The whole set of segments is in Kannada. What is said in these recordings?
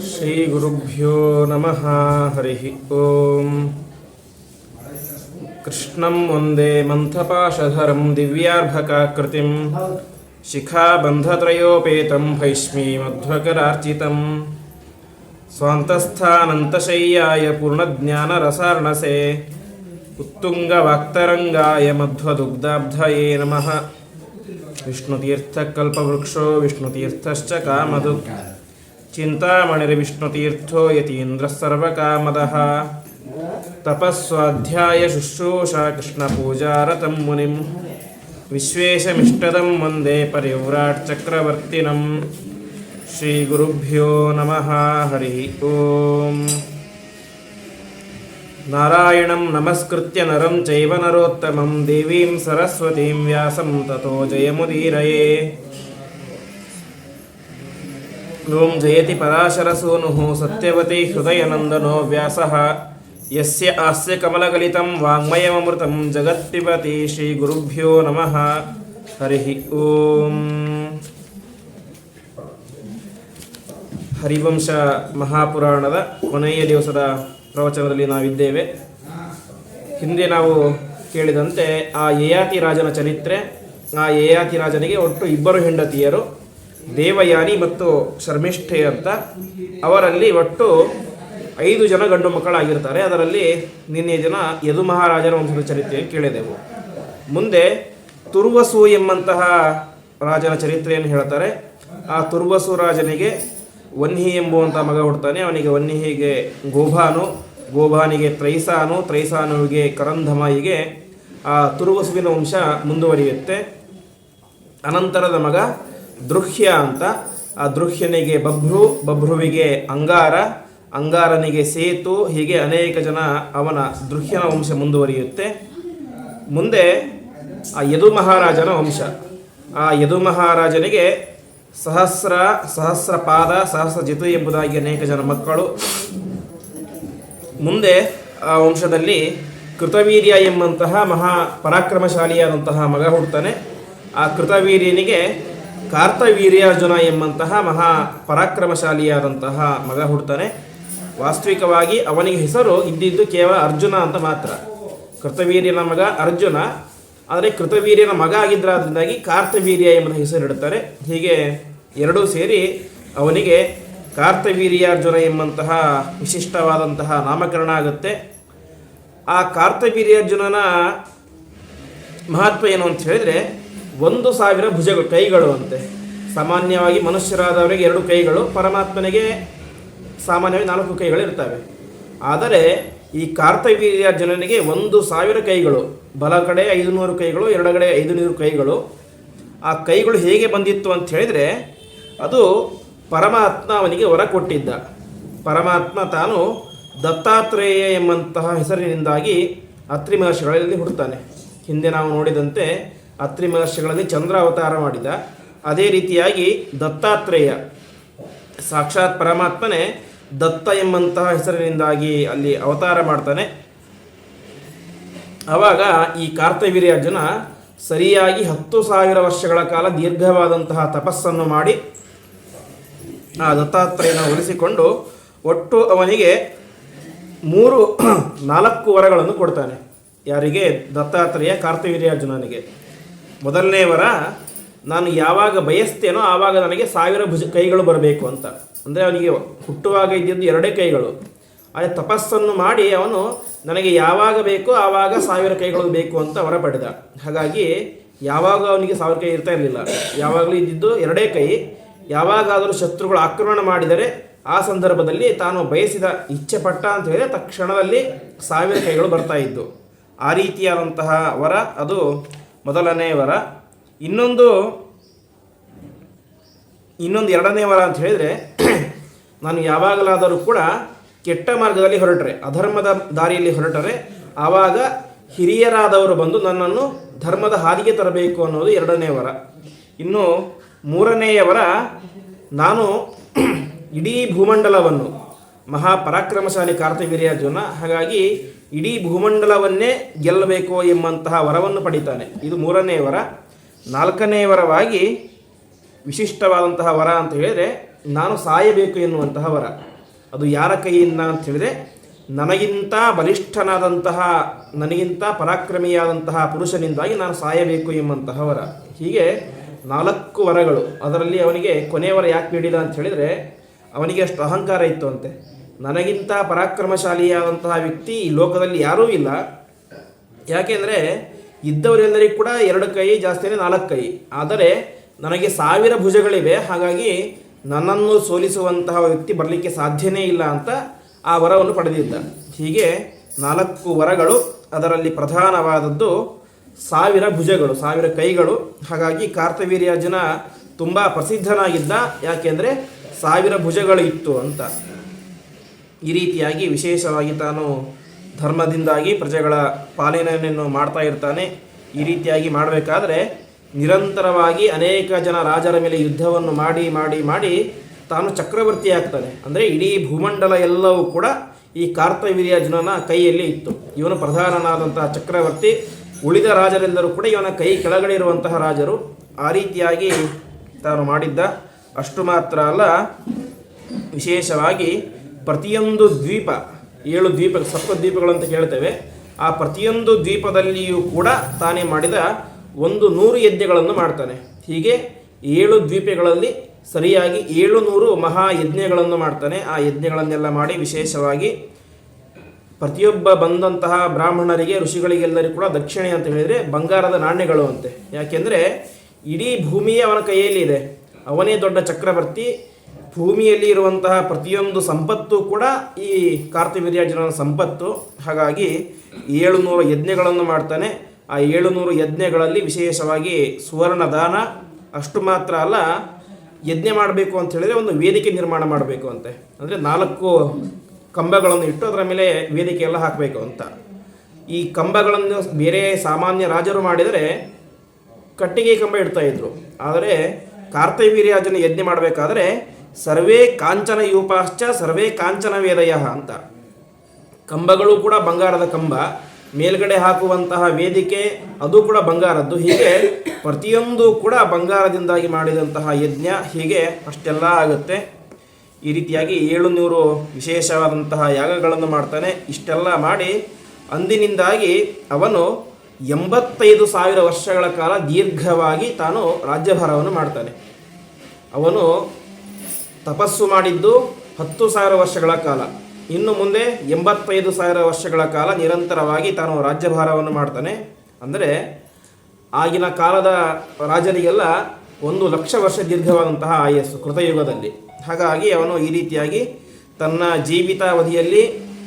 ಶ್ರೀಗುರುಭ್ಯೋ ನಮಃ. ಹರಿ ಓಂ. ಕೃಷ್ಣಂ ವಂದೇ ಮಂಥಪಾಶಧರಂ ದಿವ್ಯಾರ್ಭಕಾಕೃತಿಂ ಶಿಖಾಬಂಧತ್ರಯೋಪೇತಂ ಭೈಷ್ಮೀಮಧ್ವಕರಾರ್ಚಿತಂ ಸ್ವಾಂತಸ್ಥಾನಂತಶಯ್ಯಾಯ ಪೂರ್ಣಜ್ಞಾನರಸಾರ್ಣಸೇ ಉತ್ತುಂಗವಾಕ್ತರಂಗಾಯ ಮಧ್ವದುಗ್ಧಾಬ್ಧಯೇ ನಮಃ. ವಿಷ್ಣುತೀರ್ಥಕಲ್ಪವೃಕ್ಷೋ ವಿಷ್ಣುತೀರ್ಥಶ್ಚ ಕಾಮಧುಕ್ ಚಿಂತಾಮಣಿರ್ವಿಷ್ಣುತೀರ್ಥೋ ಯತೀಂದ್ರಃ ಸರ್ವಕಾಮದಃ. ತಪಸ್ವಾಧ್ಯಾಯ ಶುಶ್ರೂಷಾ ಕೃಷ್ಣಪೂಜಾರತಂ ಮುನಿಂ ವಿಶ್ವೇಶಮಿಷ್ಟದಂ ವಂದೇ ಪರಿವ್ರಾಟ್ ಚಕ್ರವರ್ತಿನಂ. ಶ್ರೀಗುರುಭ್ಯೋ ನಮಃ. ಹರಿ ಓಂ. ನಾರಾಯಣಂ ನಮಸ್ಕೃತ್ಯ ನರಂ ಚೈವ ನರೋತ್ತಮಂ ದೇವೀಂ ಸರಸ್ವತೀಂ ವ್ಯಾಸಂ ತತೋ ಜಯಮುದೀರಯೇ. ಓಂ ಜಯತಿ ಪರಾಶರಸೂನುಃ ಸತ್ಯವತಿ ಹೃದಯನಂದನೋ ವ್ಯಾಸಃ ಯಸ್ಯ ಆಸ್ಯ ಕಮಲಗಲಿತಂ ವಾङ्ಮಯಮೃತಂ ಜಗತ್ಪಿಬತಿ. ಶ್ರೀಗುರುಭ್ಯೋ ನಮಃ. ಹರಿ ಓಂ. ಹರಿವಂಶ ಮಹಾಪುರಾಣದ ಕೊನೆಯ ದಿವಸದ ಪ್ರವಚನದಲ್ಲಿ ನಾವಿದ್ದೇವೆ. ಹಿಂದೆ ನಾವು ಕೇಳಿದಂತೆ ಆ ಯಯಾತಿ ರಾಜನ ಚರಿತ್ರೆ. ಆ ಯಯಾತಿ ರಾಜನಿಗೆ ಒಟ್ಟು ಇಬ್ಬರು ಹೆಂಡತಿಯರು, ದೇವಯಾನಿ ಮತ್ತು ಶರ್ಮಿಷ್ಠೆ ಅಂತ. ಅವರಲ್ಲಿ ಒಟ್ಟು 5 ಜನ ಗಂಡು ಮಕ್ಕಳಾಗಿರ್ತಾರೆ. ಅದರಲ್ಲಿ ನಿನ್ನೆ ದಿನ ಯದು ಮಹಾರಾಜನ ವಂಶದ ಚರಿತ್ರೆಯನ್ನು ಕೇಳಿದೆವು. ಮುಂದೆ ತುರ್ವಸು ಎಂಬಂತಹ ರಾಜನ ಚರಿತ್ರೆಯನ್ನು ಹೇಳ್ತಾರೆ. ಆ ತುರ್ವಸು ರಾಜನಿಗೆ ವನ್ಹಿ ಎಂಬುವಂಥ ಮಗ ಹುಡ್ತಾನೆ. ಅವನಿಗೆ ವನ್ಹಿಗೆ ಗೋಭಾನು, ಗೋಭಾನಿಗೆ ತ್ರೈಸಾನು, ತ್ರೈಸಾನುವಿಗೆ ಕರಂಧಮ. ಹೀಗೆ ಆ ತುರ್ವಸುವಿನ ವಂಶ ಮುಂದುವರಿಯುತ್ತೆ. ಅನಂತರದ ಮಗ ದೃಹ್ಯ ಅಂತ. ಆ ದೃಹ್ಯನಿಗೆ ಬಭ್ರು, ಬಭ್ರುವಿಗೆ ಅಂಗಾರ, ಅಂಗಾರನಿಗೆ ಸೇತು. ಹೀಗೆ ಅನೇಕ ಜನ ಅವನ ದೃಹ್ಯನ ವಂಶ ಮುಂದುವರಿಯುತ್ತೆ. ಮುಂದೆ ಆ ಯದು ಮಹಾರಾಜನ ವಂಶ. ಆ ಯದು ಮಹಾರಾಜನಿಗೆ ಸಹಸ್ರಪಾದ, ಸಹಸ್ರಜಿತು ಎಂಬುದಾಗಿ ಅನೇಕ ಜನ ಮಕ್ಕಳು. ಮುಂದೆ ಆ ವಂಶದಲ್ಲಿ ಕೃತವೀರ್ಯ ಎಂಬಂತಹ ಮಹಾ ಪರಾಕ್ರಮಶಾಲಿಯಾದಂತಹ ಮಗ ಹುಡ್ತಾನೆ. ಆ ಕೃತವೀರ್ಯನಿಗೆ ಕಾರ್ತವೀರ್ಯಾರ್ಜುನ ಎಂಬಂತಹ ಮಹಾ ಪರಾಕ್ರಮಶಾಲಿಯಾದಂತಹ ಮಗ ಹುಡ್ತಾನೆ. ವಾಸ್ತವಿಕವಾಗಿ ಅವನಿಗೆ ಹೆಸರು ಇದ್ದಿದ್ದು ಕೇವಲ ಅರ್ಜುನ ಅಂತ ಮಾತ್ರ. ಕೃತವೀರ್ಯನ ಮಗ ಅರ್ಜುನ, ಆದರೆ ಕೃತವೀರ್ಯನ ಮಗ ಆಗಿದ್ದರಿಂದಾಗಿ ಕಾರ್ತವೀರ್ಯ ಎಂಬ ಹೆಸರಿಡುತ್ತಾರೆ. ಹೀಗೆ ಎರಡೂ ಸೇರಿ ಅವನಿಗೆ ಕಾರ್ತವೀರ್ಯಾರ್ಜುನ ಎಂಬಂತಹ ವಿಶಿಷ್ಟವಾದಂತಹ ನಾಮಕರಣ ಆಗುತ್ತೆ. ಆ ಕಾರ್ತವೀರ್ಯಾರ್ಜುನನ ಮಹತ್ವ ಏನು ಅಂತ ಹೇಳಿದರೆ 1,000 ಭುಜಗಳು, ಕೈಗಳು ಅಂತೆ. ಸಾಮಾನ್ಯವಾಗಿ ಮನುಷ್ಯರಾದವರಿಗೆ 2 ಕೈಗಳು, ಪರಮಾತ್ಮನಿಗೆ ಸಾಮಾನ್ಯವಾಗಿ 4 ಕೈಗಳು ಇರ್ತವೆ. ಆದರೆ ಈ ಕಾರ್ತವೀರ್ಯಾರ್ಜುನನಿಗೆ 1,000 ಕೈಗಳು, ಬಲ ಕಡೆ 500 ಕೈಗಳು, ಎಡಗಡೆ 500 ಕೈಗಳು. ಆ ಕೈಗಳು ಹೇಗೆ ಬಂದಿತ್ತು ಅಂತ ಹೇಳಿದರೆ ಅದು ಪರಮಾತ್ಮ ಅವನಿಗೆ ವರ ಕೊಟ್ಟಿದ್ದ. ಪರಮಾತ್ಮ ತಾನು ದತ್ತಾತ್ರೇಯ ಎಂಬಂತಹ ಹೆಸರಿನಿಂದಾಗಿ ಅತ್ರಿ ಮಹರ್ಷಿಗಳಲ್ಲಿ ಹುಡ್ತಾನೆ. ಹಿಂದೆ ನಾವು ನೋಡಿದಂತೆ ಅತ್ರಿ ಮಹರ್ಷಿಗಳಲ್ಲಿ ಚಂದ್ರ ಅವತಾರ ಮಾಡಿದ. ಅದೇ ರೀತಿಯಾಗಿ ದತ್ತಾತ್ರೇಯ ಸಾಕ್ಷಾತ್ ಪರಮಾತ್ಮನೇ ದತ್ತ ಎಂಬಂತಹ ಹೆಸರಿನಿಂದಾಗಿ ಅಲ್ಲಿ ಅವತಾರ ಮಾಡ್ತಾನೆ. ಆವಾಗ ಈ ಕಾರ್ತವೀರ್ಯಾರ್ಜುನ ಸರಿಯಾಗಿ 10,000 ವರ್ಷಗಳ ಕಾಲ ದೀರ್ಘವಾದಂತಹ ತಪಸ್ಸನ್ನು ಮಾಡಿ ಆ ದತ್ತಾತ್ರೇಯನ ಒಲಿಸಿಕೊಂಡು ಒಟ್ಟು ಅವನಿಗೆ 4 ವರಗಳನ್ನು ಕೊಡ್ತಾನೆ. ಯಾರಿಗೆ? ದತ್ತಾತ್ರೇಯ ಕಾರ್ತವೀರ್ಯಾರ್ಜುನನಿಗೆ. ಮೊದಲನೇ ವರ, ನಾನು ಯಾವಾಗ ಬಯಸ್ತೇನೋ ಆವಾಗ ನನಗೆ 1000 ಕೈಗಳು ಬರಬೇಕು ಅಂತ. ಅಂದರೆ ಅವನಿಗೆ ಹುಟ್ಟುವಾಗ ಇದ್ದಿದ್ದು 2 ಕೈಗಳು. ಆದರೆ ತಪಸ್ಸನ್ನು ಮಾಡಿ ಅವನು ನನಗೆ ಯಾವಾಗ ಬೇಕೋ ಆವಾಗ 1000 ಕೈಗಳು ಬೇಕು ಅಂತ ವರ ಪಡೆದ. ಹಾಗಾಗಿ ಯಾವಾಗ ಅವನಿಗೆ 1000 ಕೈ ಇರ್ತಾ ಇರಲಿಲ್ಲ. ಯಾವಾಗಲೂ ಇದ್ದಿದ್ದು 2 ಕೈ. ಯಾವಾಗಾದರೂ ಶತ್ರುಗಳು ಆಕ್ರಮಣ ಮಾಡಿದರೆ ಆ ಸಂದರ್ಭದಲ್ಲಿ ತಾನು ಬಯಸಿದ ಇಚ್ಛೆ ಪಟ್ಟ ಅಂತ ಹೇಳಿದರೆ ತಕ್ಷಣದಲ್ಲಿ 1000 ಕೈಗಳು ಬರ್ತಾ ಇದ್ದು. ಆ ರೀತಿಯಾದಂತಹ ವರ ಅದು ಮೊದಲನೇ ವರ. ಇನ್ನೊಂದು 2ನೇ ವರ ಅಂತ ಹೇಳಿದರೆ, ನಾನು ಯಾವಾಗಲಾದರೂ ಕೂಡ ಕೆಟ್ಟ ಮಾರ್ಗದಲ್ಲಿ ಹೊರಟರೆ, ಅಧರ್ಮದ ದಾರಿಯಲ್ಲಿ ಹೊರಟರೆ ಆವಾಗ ಹಿರಿಯರಾದವರು ಬಂದು ನನ್ನನ್ನು ಧರ್ಮದ ಹಾದಿಗೆ ತರಬೇಕು ಅನ್ನೋದು 2ನೇ ವರ. ಇನ್ನು 3ನೇಯ ವರ, ನಾನು ಇಡೀ ಭೂಮಂಡಲವನ್ನು, ಮಹಾಪರಾಕ್ರಮಶಾಲಿ ಕಾರ್ತವೀರ್ಯಾರ್ಜುನ, ಹಾಗಾಗಿ ಇಡೀ ಭೂಮಂಡಲವನ್ನೇ ಗೆಲ್ಲಬೇಕು ಎಂಬಂತಹ ವರವನ್ನು ಪಡಿತಾನೆ. ಇದು 3ನೇ ವರ. 4ನೇ ವರವಾಗಿ ವಿಶಿಷ್ಟವಾದಂತಹ ವರ ಅಂತ ಹೇಳಿದರೆ, ನಾನು ಸಾಯಬೇಕು ಎನ್ನುವಂತಹ ವರ. ಅದು ಯಾರ ಕೈಯಿಂದ ಅಂತ ಹೇಳಿದರೆ, ನನಗಿಂತ ಬಲಿಷ್ಠನಾದಂತಹ, ನನಗಿಂತ ಪರಾಕ್ರಮಿಯಾದಂತಹ ಪುರುಷನಿಂದಾಗಿ ನಾನು ಸಾಯಬೇಕು ಎಂಬಂತಹ ವರ. ಹೀಗೆ 4 ವರಗಳು. ಅದರಲ್ಲಿ ಅವನಿಗೆ ಕೊನೆಯ ವರ ಯಾಕೆ ನೀಡಿದ ಅಂತ ಹೇಳಿದರೆ, ಅವನಿಗೆ ಅಷ್ಟು ಅಹಂಕಾರ ಇತ್ತು ಅಂತೆ. ನನಗಿಂತ ಪರಾಕ್ರಮಶಾಲಿಯಾದಂತಹ ವ್ಯಕ್ತಿ ಈ ಲೋಕದಲ್ಲಿ ಯಾರೂ ಇಲ್ಲ. ಯಾಕೆಂದರೆ ಇದ್ದವರೆಲ್ಲರಿಗೂ ಕೂಡ 2 ಕೈ, ಜಾಸ್ತಿನೇ 4 ಕೈ. ಆದರೆ ನನಗೆ 1000 ಭುಜಗಳಿವೆ, ಹಾಗಾಗಿ ನನ್ನನ್ನು ಸೋಲಿಸುವಂತಹ ವ್ಯಕ್ತಿ ಬರಲಿಕ್ಕೆ ಸಾಧ್ಯನೇ ಇಲ್ಲ ಅಂತ ಆ ವರವನ್ನು ಪಡೆದಿದ್ದ. ಹೀಗೆ 4 ವರಗಳು. ಅದರಲ್ಲಿ ಪ್ರಧಾನವಾದದ್ದು 1000 ಭುಜಗಳು, 1000 ಕೈಗಳು. ಹಾಗಾಗಿ ಕಾರ್ತವೀರ್ಯಾರ್ಜುನ ತುಂಬ ಪ್ರಸಿದ್ಧನಾಗಿದ್ದ. ಯಾಕೆಂದರೆ 1000 ಭುಜಗಳು ಇತ್ತು ಅಂತ. ಈ ರೀತಿಯಾಗಿ ವಿಶೇಷವಾಗಿ ತಾನು ಧರ್ಮದಿಂದಾಗಿ ಪ್ರಜೆಗಳ ಪಾಲನೆಯನ್ನು ಮಾಡ್ತಾ ಇರ್ತಾನೆ. ಈ ರೀತಿಯಾಗಿ ಮಾಡಬೇಕಾದ್ರೆ ನಿರಂತರವಾಗಿ ಅನೇಕ ಜನ ರಾಜರ ಮೇಲೆ ಯುದ್ಧವನ್ನು ಮಾಡಿ ಮಾಡಿ ಮಾಡಿ ತಾನು ಚಕ್ರವರ್ತಿ ಆಗ್ತಾನೆ. ಅಂದರೆ ಇಡೀ ಭೂಮಂಡಲ ಎಲ್ಲವೂ ಕೂಡ ಈ ಕಾರ್ತವೀರ್ಯಾರ್ಜುನನ ಕೈಯಲ್ಲಿ ಇತ್ತು. ಇವನು ಪ್ರಧಾನನಾದಂತಹ ಚಕ್ರವರ್ತಿ. ಉಳಿದ ರಾಜರೆಲ್ಲರೂ ಕೂಡ ಇವನ ಕೈ ಕೆಳಗಡೆ ಇರುವಂತಹ ರಾಜರು. ಆ ರೀತಿಯಾಗಿ ತಾನು ಮಾಡಿದ್ದ. ಅಷ್ಟು ಮಾತ್ರ ಅಲ್ಲ, ವಿಶೇಷವಾಗಿ ಪ್ರತಿಯೊಂದು ದ್ವೀಪ, 7 ದ್ವೀಪ, ಸಪ್ತದ್ವೀಪಗಳು ಅಂತ ಕೇಳ್ತೇವೆ, ಆ ಪ್ರತಿಯೊಂದು ದ್ವೀಪದಲ್ಲಿಯೂ ಕೂಡ ತಾನೇ ಮಾಡಿದ 100 ಯಜ್ಞಗಳನ್ನು ಮಾಡ್ತಾನೆ. ಹೀಗೆ 7 ದ್ವೀಪಗಳಲ್ಲಿ ಸರಿಯಾಗಿ 700 ಮಹಾಯಜ್ಞಗಳನ್ನು ಮಾಡ್ತಾನೆ. ಆ ಯಜ್ಞಗಳನ್ನೆಲ್ಲ ಮಾಡಿ ವಿಶೇಷವಾಗಿ ಪ್ರತಿಯೊಬ್ಬ ಬಂದಂತಹ ಬ್ರಾಹ್ಮಣರಿಗೆ, ಋಷಿಗಳಿಗೆಲ್ಲರಿಗೂ ಕೂಡ ದಕ್ಷಿಣೆ ಅಂತ ಹೇಳಿದರೆ ಬಂಗಾರದ ನಾಣ್ಯಗಳು ಅಂತೆ. ಯಾಕೆಂದರೆ ಇಡೀ ಭೂಮಿಯೇ ಅವನ ಕೈಯಲ್ಲಿ ಇದೆ. ಅವನೇ ದೊಡ್ಡ ಚಕ್ರವರ್ತಿ. ಭೂಮಿಯಲ್ಲಿ ಇರುವಂತಹ ಪ್ರತಿಯೊಂದು ಸಂಪತ್ತು ಕೂಡ ಈ ಕಾರ್ತವೀರ್ಯಾರ್ಜುನನ ಸಂಪತ್ತು. ಹಾಗಾಗಿ 700 ಯಜ್ಞಗಳನ್ನು ಮಾಡ್ತಾನೆ. ಆ 700 ಯಜ್ಞಗಳಲ್ಲಿ ವಿಶೇಷವಾಗಿ ಸುವರ್ಣ ದಾನ. ಅಷ್ಟು ಮಾತ್ರ ಅಲ್ಲ, ಯಜ್ಞ ಮಾಡಬೇಕು ಅಂತ ಹೇಳಿದರೆ ಒಂದು ವೇದಿಕೆ ನಿರ್ಮಾಣ ಮಾಡಬೇಕು ಅಂತೆ. ಅಂದರೆ 4 ಕಂಬಗಳನ್ನು ಇಟ್ಟು ಅದರ ಮೇಲೆ ವೇದಿಕೆ ಎಲ್ಲ ಹಾಕಬೇಕು ಅಂತ. ಈ ಕಂಬಗಳನ್ನು ಬೇರೆ ಸಾಮಾನ್ಯ ರಾಜರು ಮಾಡಿದರೆ ಕಟ್ಟಿಗೆ ಕಂಬ ಇಡ್ತಾಯಿದ್ರು. ಆದರೆ ಕಾರ್ತವೀರ್ಯಾರ್ಜುನ ಯಜ್ಞ ಮಾಡಬೇಕಾದ್ರೆ ಸರ್ವೇ ಕಾಂಚನ ಯೂಪಾಶ್ಚ ಸರ್ವೇ ಕಾಂಚನ ವೇದಯ ಅಂತ. ಕಂಬಗಳು ಕೂಡ ಬಂಗಾರದ ಕಂಬ, ಮೇಲ್ಗಡೆ ಹಾಕುವಂತಹ ವೇದಿಕೆ ಅದು ಕೂಡ ಬಂಗಾರದ್ದು. ಹೀಗೆ ಪ್ರತಿಯೊಂದು ಕೂಡ ಬಂಗಾರದಿಂದಾಗಿ ಮಾಡಿದಂತಹ ಯಜ್ಞ. ಹೀಗೆ ಅಷ್ಟೆಲ್ಲ ಆಗುತ್ತೆ. ಈ ರೀತಿಯಾಗಿ 700 ವಿಶೇಷವಾದಂತಹ ಯಾಗಗಳನ್ನು ಮಾಡ್ತಾನೆ. ಇಷ್ಟೆಲ್ಲ ಮಾಡಿ ಅಂದಿನಿಂದಾಗಿ ಅವನು 85,000 ವರ್ಷಗಳ ಕಾಲ ದೀರ್ಘವಾಗಿ ತಾನು ರಾಜ್ಯಭಾರವನ್ನು ಮಾಡ್ತಾನೆ. ಅವನು ತಪಸ್ಸು ಮಾಡಿದ್ದು 10,000 ವರ್ಷಗಳ ಕಾಲ. ಇನ್ನು ಮುಂದೆ 85,000 ವರ್ಷಗಳ ಕಾಲ ನಿರಂತರವಾಗಿ ತಾನು ರಾಜ್ಯಭಾರವನ್ನು ಮಾಡ್ತಾನೆ. ಅಂದರೆ ಆಗಿನ ಕಾಲದ ರಾಜರಿಗೆಲ್ಲ 1,00,000 ವರ್ಷ ದೀರ್ಘವಾದಂತಹ ಆಯಸ್ಸು ಕೃತಯುಗದಲ್ಲಿ. ಹಾಗಾಗಿ ಅವನು ಈ ರೀತಿಯಾಗಿ ತನ್ನ ಜೀವಿತಾವಧಿಯಲ್ಲಿ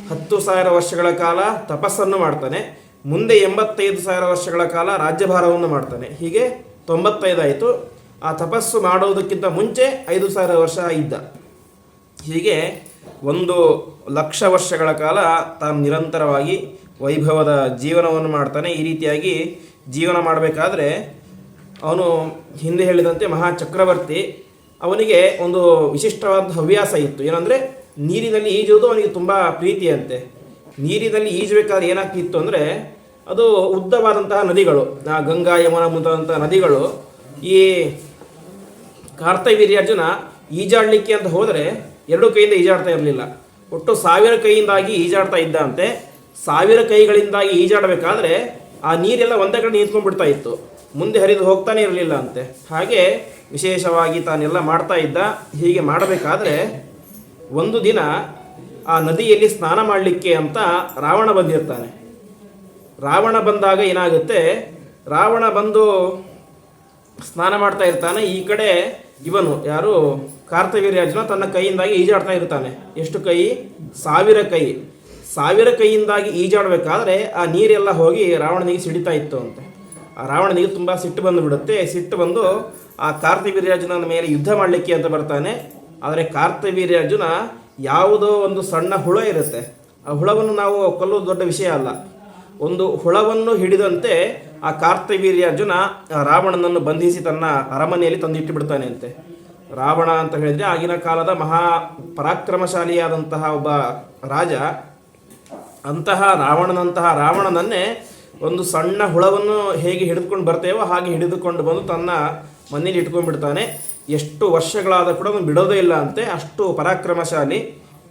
10,000 ವರ್ಷಗಳ ಕಾಲ ತಪಸ್ಸನ್ನು ಮಾಡ್ತಾನೆ. ಮುಂದೆ 85,000 ವರ್ಷಗಳ ಕಾಲ ರಾಜ್ಯಭಾರವನ್ನು ಮಾಡ್ತಾನೆ. ಹೀಗೆ 95 ಆಯಿತು. ಆ ತಪಸ್ಸು ಮಾಡುವುದಕ್ಕಿಂತ ಮುಂಚೆ 5,000 ವರ್ಷ ಇದ್ದ. ಹೀಗೆ 1,00,000 ವರ್ಷಗಳ ಕಾಲ ತಾನು ನಿರಂತರವಾಗಿ ವೈಭವದ ಜೀವನವನ್ನು ಮಾಡ್ತಾನೆ. ಈ ರೀತಿಯಾಗಿ ಜೀವನ ಮಾಡಬೇಕಾದ್ರೆ ಅವನು ಹಿಂದೆ ಹೇಳಿದಂತೆ ಮಹಾ ಚಕ್ರವರ್ತಿ. ಅವನಿಗೆ ಒಂದು ವಿಶಿಷ್ಟವಾದ ಹವ್ಯಾಸ ಇತ್ತು. ಏನಂದರೆ ನೀರಿನಲ್ಲಿ ಈಜುವುದು ಅವನಿಗೆ ತುಂಬ ಪ್ರೀತಿಯಂತೆ. ನೀರಿನಲ್ಲಿ ಈಜಬೇಕಾದ್ರೆ ಏನಾಗ್ತಿತ್ತು ಅಂದರೆ, ಅದು ಉದ್ದವಾದಂತಹ ನದಿಗಳು, ಗಂಗಾ ಯಮುನಾ ಮುಂತಾದಂತಹ ನದಿಗಳು. ಈ ಕಾರ್ತವೀರ್ಯಾರ್ಜುನ ಈಜಾಡಲಿಕ್ಕೆ ಅಂತ ಹೋದರೆ 2 ಕೈಯಿಂದ ಈಜಾಡ್ತಾ ಇರಲಿಲ್ಲ. ಒಟ್ಟು 1000 ಕೈಯಿಂದಾಗಿ ಈಜಾಡ್ತಾ ಇದ್ದಂತೆ. 1000 ಕೈಗಳಿಂದಾಗಿ ಈಜಾಡಬೇಕಾದ್ರೆ ಆ ನೀರೆಲ್ಲ ಒಂದೇ ಕಡೆ ನಿಂತ್ಕೊಂಡ್ಬಿಡ್ತಾ ಇತ್ತು, ಮುಂದೆ ಹರಿದು ಹೋಗ್ತಾನೆ ಇರಲಿಲ್ಲ ಅಂತೆ. ಹಾಗೆ ವಿಶೇಷವಾಗಿ ತಾನೆಲ್ಲ ಮಾಡ್ತಾ ಇದ್ದ. ಹೀಗೆ ಮಾಡಬೇಕಾದ್ರೆ ಒಂದು ದಿನ ಆ ನದಿಯಲ್ಲಿ ಸ್ನಾನ ಮಾಡಲಿಕ್ಕೆ ಅಂತ ರಾವಣ ಬಂದಿರ್ತಾನೆ. ರಾವಣ ಬಂದಾಗ ಏನಾಗುತ್ತೆ, ರಾವಣ ಬಂದು ಸ್ನಾನ ಮಾಡ್ತಾ ಇರ್ತಾನೆ. ಈ ಕಡೆ ಇವನು ಯಾರು ಕಾರ್ತವೀರ್ಯಾರ್ಜುನ ತನ್ನ ಕೈಯಿಂದಾಗಿ ಈಜಾಡ್ತಾ ಇರ್ತಾನೆ. ಎಷ್ಟು ಕೈ? 1000 ಕೈ. 1000 ಕೈಯಿಂದಾಗಿ ಈಜಾಡಬೇಕಾದ್ರೆ ಆ ನೀರೆಲ್ಲ ಹೋಗಿ ರಾವಣನಿಗೆ ಸಿಡಿತಾ ಇತ್ತು ಅಂತೆ. ಆ ರಾವಣನಿಗೆ ತುಂಬ ಸಿಟ್ಟು ಬಂದು ಬಿಡುತ್ತೆ. ಸಿಟ್ಟು ಬಂದು ಆ ಕಾರ್ತವೀರ್ಯಾರ್ಜುನನ ಮೇಲೆ ಯುದ್ಧ ಮಾಡಲಿಕ್ಕೆ ಅಂತ ಬರ್ತಾನೆ. ಆದರೆ ಕಾರ್ತವೀರ್ಯಾರ್ಜುನ ಯಾವುದೋ ಒಂದು ಸಣ್ಣ ಹುಳ ಇರುತ್ತೆ, ಆ ಹುಳವನ್ನು ನಾವು ಕೊಲ್ಲೋದು ದೊಡ್ಡ ವಿಷಯ ಅಲ್ಲ. ಒಂದು ಹುಳವನ್ನು ಹಿಡಿದಂತೆ ಆ ಕಾರ್ತವೀರ್ಯಾರ್ಜುನ ರಾವಣನನ್ನು ಬಂಧಿಸಿ ತನ್ನ ಅರಮನೆಯಲ್ಲಿ ತಂದಿಟ್ಟು ಬಿಡ್ತಾನೆ ಅಂತೆ. ರಾವಣ ಅಂತ ಹೇಳಿದರೆ ಆಗಿನ ಕಾಲದ ಮಹಾ ಪರಾಕ್ರಮಶಾಲಿಯಾದಂತಹ ಒಬ್ಬ ರಾಜ. ಅಂತಹ ರಾವಣನನ್ನೇ ಒಂದು ಸಣ್ಣ ಹುಳವನ್ನು ಹೇಗೆ ಹಿಡಿದುಕೊಂಡು ಬರ್ತೇವೋ ಹಾಗೆ ಹಿಡಿದುಕೊಂಡು ಬಂದು ತನ್ನ ಮನೇಲಿ ಇಟ್ಕೊಂಡ್ಬಿಡ್ತಾನೆ. ಎಷ್ಟು ವರ್ಷಗಳಾದ ಕೂಡ ಅವನು ಬಿಡೋದೇ ಇಲ್ಲ ಅಂತೆ, ಅಷ್ಟು ಪರಾಕ್ರಮಶಾಲಿ.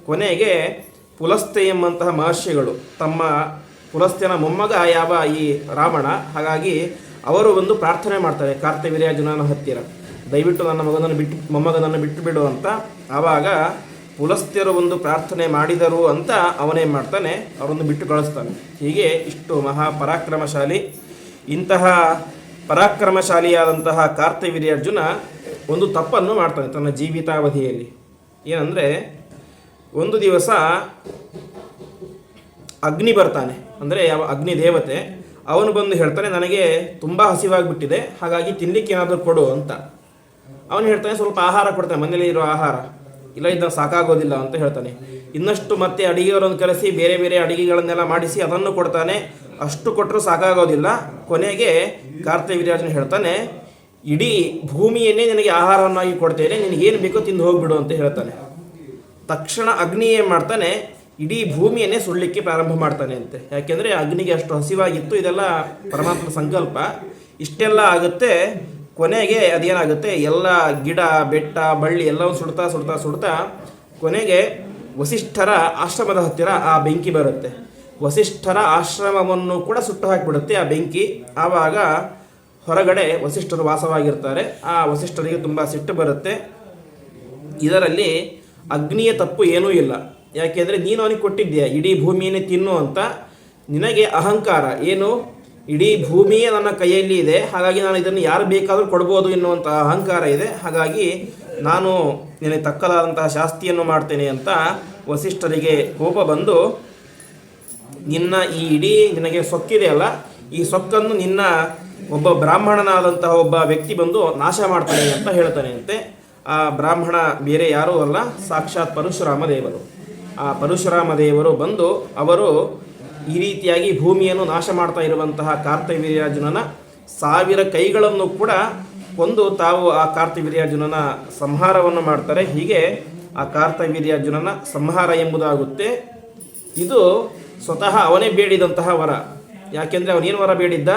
ಕೊನೆಗೆ ಪುಲಸ್ತ್ಯ ಎಂಬಂತಹ ಮಹರ್ಷಿಗಳು, ತಮ್ಮ ಪುಲಸ್ತ್ಯನ ಮೊಮ್ಮಗ ಯಾವ ಈ ರಾವಣ, ಹಾಗಾಗಿ ಅವರು ಒಂದು ಪ್ರಾರ್ಥನೆ ಮಾಡ್ತಾರೆ ಕಾರ್ತ್ಯವೀರ್ಯಾರ್ಜುನನ ಹತ್ತಿರ, ದಯವಿಟ್ಟು ನನ್ನ ಮೊಮ್ಮಗನನ್ನು ಬಿಟ್ಟು ಬಿಡು ಅಂತ. ಆವಾಗ ಪುಲಸ್ತ್ಯರು ಒಂದು ಪ್ರಾರ್ಥನೆ ಮಾಡಿದರು ಅಂತ ಅವನೇನು ಮಾಡ್ತಾನೆ, ಅವರನ್ನು ಬಿಟ್ಟು ಕಳಿಸ್ತಾನೆ. ಹೀಗೆ ಇಷ್ಟು ಮಹಾಪರಾಕ್ರಮಶಾಲಿ. ಇಂತಹ ಪರಾಕ್ರಮಶಾಲಿಯಾದಂತಹ ಕಾರ್ತ್ಯವೀರ್ಯಾರ್ಜುನ ಒಂದು ತಪ್ಪನ್ನು ಮಾಡ್ತಾನೆ ತನ್ನ ಜೀವಿತಾವಧಿಯಲ್ಲಿ. ಏನಂದರೆ, ಒಂದು ದಿವಸ ಅಗ್ನಿ ಬರ್ತಾನೆ, ಅಂದರೆ ಯಾವ ಅಗ್ನಿ ದೇವತೆ, ಅವನು ಬಂದು ಹೇಳ್ತಾನೆ, ನನಗೆ ತುಂಬ ಹಸಿವಾಗಿಬಿಟ್ಟಿದೆ, ಹಾಗಾಗಿ ತಿನ್ನಲಿಕ್ಕೆ ಏನಾದರೂ ಕೊಡು ಅಂತ. ಅವನು ಹೇಳ್ತಾನೆ, ಸ್ವಲ್ಪ ಆಹಾರ ಕೊಡ್ತಾನೆ, ಮನೇಲಿ ಇರೋ ಆಹಾರ, ಇಲ್ಲ ಇದನ್ನು ಸಾಕಾಗೋದಿಲ್ಲ ಅಂತ ಹೇಳ್ತಾನೆ. ಇನ್ನಷ್ಟು ಮತ್ತೆ ಅಡಿಗೆಯವರನ್ನು ಕರೆಸಿ ಬೇರೆ ಬೇರೆ ಅಡಿಗೆಗಳನ್ನೆಲ್ಲ ಮಾಡಿಸಿ ಅದನ್ನು ಕೊಡ್ತಾನೆ. ಅಷ್ಟು ಕೊಟ್ಟರು ಸಾಕಾಗೋದಿಲ್ಲ. ಕೊನೆಗೆ ಕಾರ್ತ್ಯವೀರ್ಯಾರ್ಜುನ ಹೇಳ್ತಾನೆ, ಇಡೀ ಭೂಮಿಯನ್ನೇ ನಿನಗೆ ಆಹಾರವನ್ನಾಗಿ ಕೊಡ್ತೇನೆ, ನಿನಗೇನು ಬೇಕೋ ತಿಂದು ಹೋಗಿಬಿಡು ಅಂತ ಹೇಳ್ತಾನೆ. ತಕ್ಷಣ ಅಗ್ನಿ ಏನು ಮಾಡ್ತಾನೆ, ಇಡೀ ಭೂಮಿಯನ್ನೇ ಸುಡಲಿಕ್ಕೆ ಪ್ರಾರಂಭ ಮಾಡ್ತಾನೆ ಅಂತೆ. ಯಾಕೆಂದರೆ ಅಗ್ನಿಗೆ ಅಷ್ಟು ಹಸಿವಾಗಿತ್ತು. ಇದೆಲ್ಲ ಪರಮಾತ್ಮನ ಸಂಕಲ್ಪ. ಇಷ್ಟೆಲ್ಲ ಆಗುತ್ತೆ. ಕೊನೆಗೆ ಅದೇನಾಗುತ್ತೆ, ಎಲ್ಲ ಗಿಡ ಬೆಟ್ಟ ಬಳ್ಳಿ ಎಲ್ಲವೂ ಸುಡ್ತಾ ಸುಡ್ತಾ ಸುಡ್ತಾ ಕೊನೆಗೆ ವಸಿಷ್ಠರ ಆಶ್ರಮದ ಹತ್ತಿರ ಆ ಬೆಂಕಿ ಬರುತ್ತೆ. ವಸಿಷ್ಠರ ಆಶ್ರಮವನ್ನು ಕೂಡ ಸುಟ್ಟು ಹಾಕಿಬಿಡುತ್ತೆ ಆ ಬೆಂಕಿ. ಆವಾಗ ಹೊರಗಡೆ ವಸಿಷ್ಠರು ವಾಸವಾಗಿರ್ತಾರೆ. ಆ ವಸಿಷ್ಠರಿಗೆ ತುಂಬ ಸಿಟ್ಟು ಬರುತ್ತೆ. ಇದರಲ್ಲಿ ಅಗ್ನಿಯ ತಪ್ಪು ಏನೂ ಇಲ್ಲ. ಯಾಕೆಂದರೆ ನೀನು ಅವನಿಗೆ ಕೊಟ್ಟಿದ್ದೀಯ ಇಡೀ ಭೂಮಿಯನ್ನೇ ತಿನ್ನು ಅಂತ. ನಿನಗೆ ಅಹಂಕಾರ ಏನು, ಇಡೀ ಭೂಮಿಯೇ ನನ್ನ ಕೈಯಲ್ಲಿ ಇದೆ, ಹಾಗಾಗಿ ನಾನು ಇದನ್ನು ಯಾರು ಬೇಕಾದರೂ ಕೊಡ್ಬೋದು ಎನ್ನುವಂಥ ಅಹಂಕಾರ ಇದೆ. ಹಾಗಾಗಿ ನಾನು ನಿನಗೆ ತಕ್ಕದಾದಂತಹ ಶಾಸ್ತಿಯನ್ನು ಮಾಡ್ತೇನೆ ಅಂತ ವಸಿಷ್ಠರಿಗೆ ಕೋಪ ಬಂದು, ನಿನ್ನ ಈ ಇಡೀ ನಿನಗೆ ಸೊಕ್ಕಿದೆಯಲ್ಲ, ಈ ಸೊಕ್ಕನ್ನು ನಿನ್ನ ಒಬ್ಬ ಬ್ರಾಹ್ಮಣನಾದಂತಹ ಒಬ್ಬ ವ್ಯಕ್ತಿ ಬಂದು ನಾಶ ಮಾಡ್ತಾನೆ ಅಂತ ಹೇಳ್ತಾನೆ ಅಂತೆ. ಆ ಬ್ರಾಹ್ಮಣ ಬೇರೆ ಯಾರೂ ಅಲ್ಲ, ಸಾಕ್ಷಾತ್ ಪರಶುರಾಮ ದೇವರು. ಆ ಪರಶುರಾಮ ದೇವರು ಬಂದು ಅವರು ಈ ರೀತಿಯಾಗಿ ಭೂಮಿಯನ್ನು ನಾಶ ಮಾಡ್ತಾ ಇರುವಂತಹ ಕಾರ್ತ್ಯವೀರ್ಯಾರ್ಜುನನ 1000 ಕೈಗಳನ್ನು ಕೂಡ ಕೊಂದು ತಾವು ಆ ಕಾರ್ತ್ಯವೀರ್ಯಾರ್ಜುನನ ಸಂಹಾರವನ್ನು ಮಾಡ್ತಾರೆ. ಹೀಗೆ ಆ ಕಾರ್ತ್ಯವೀರ್ಯಾರ್ಜುನನ ಸಂಹಾರ ಎಂಬುದಾಗುತ್ತೆ. ಇದು ಸ್ವತಃ ಅವನೇ ಬೇಡಿದಂತಹ ವರ. ಯಾಕೆಂದರೆ ಅವನೇನು ವರ ಬೇಡಿದ್ದ,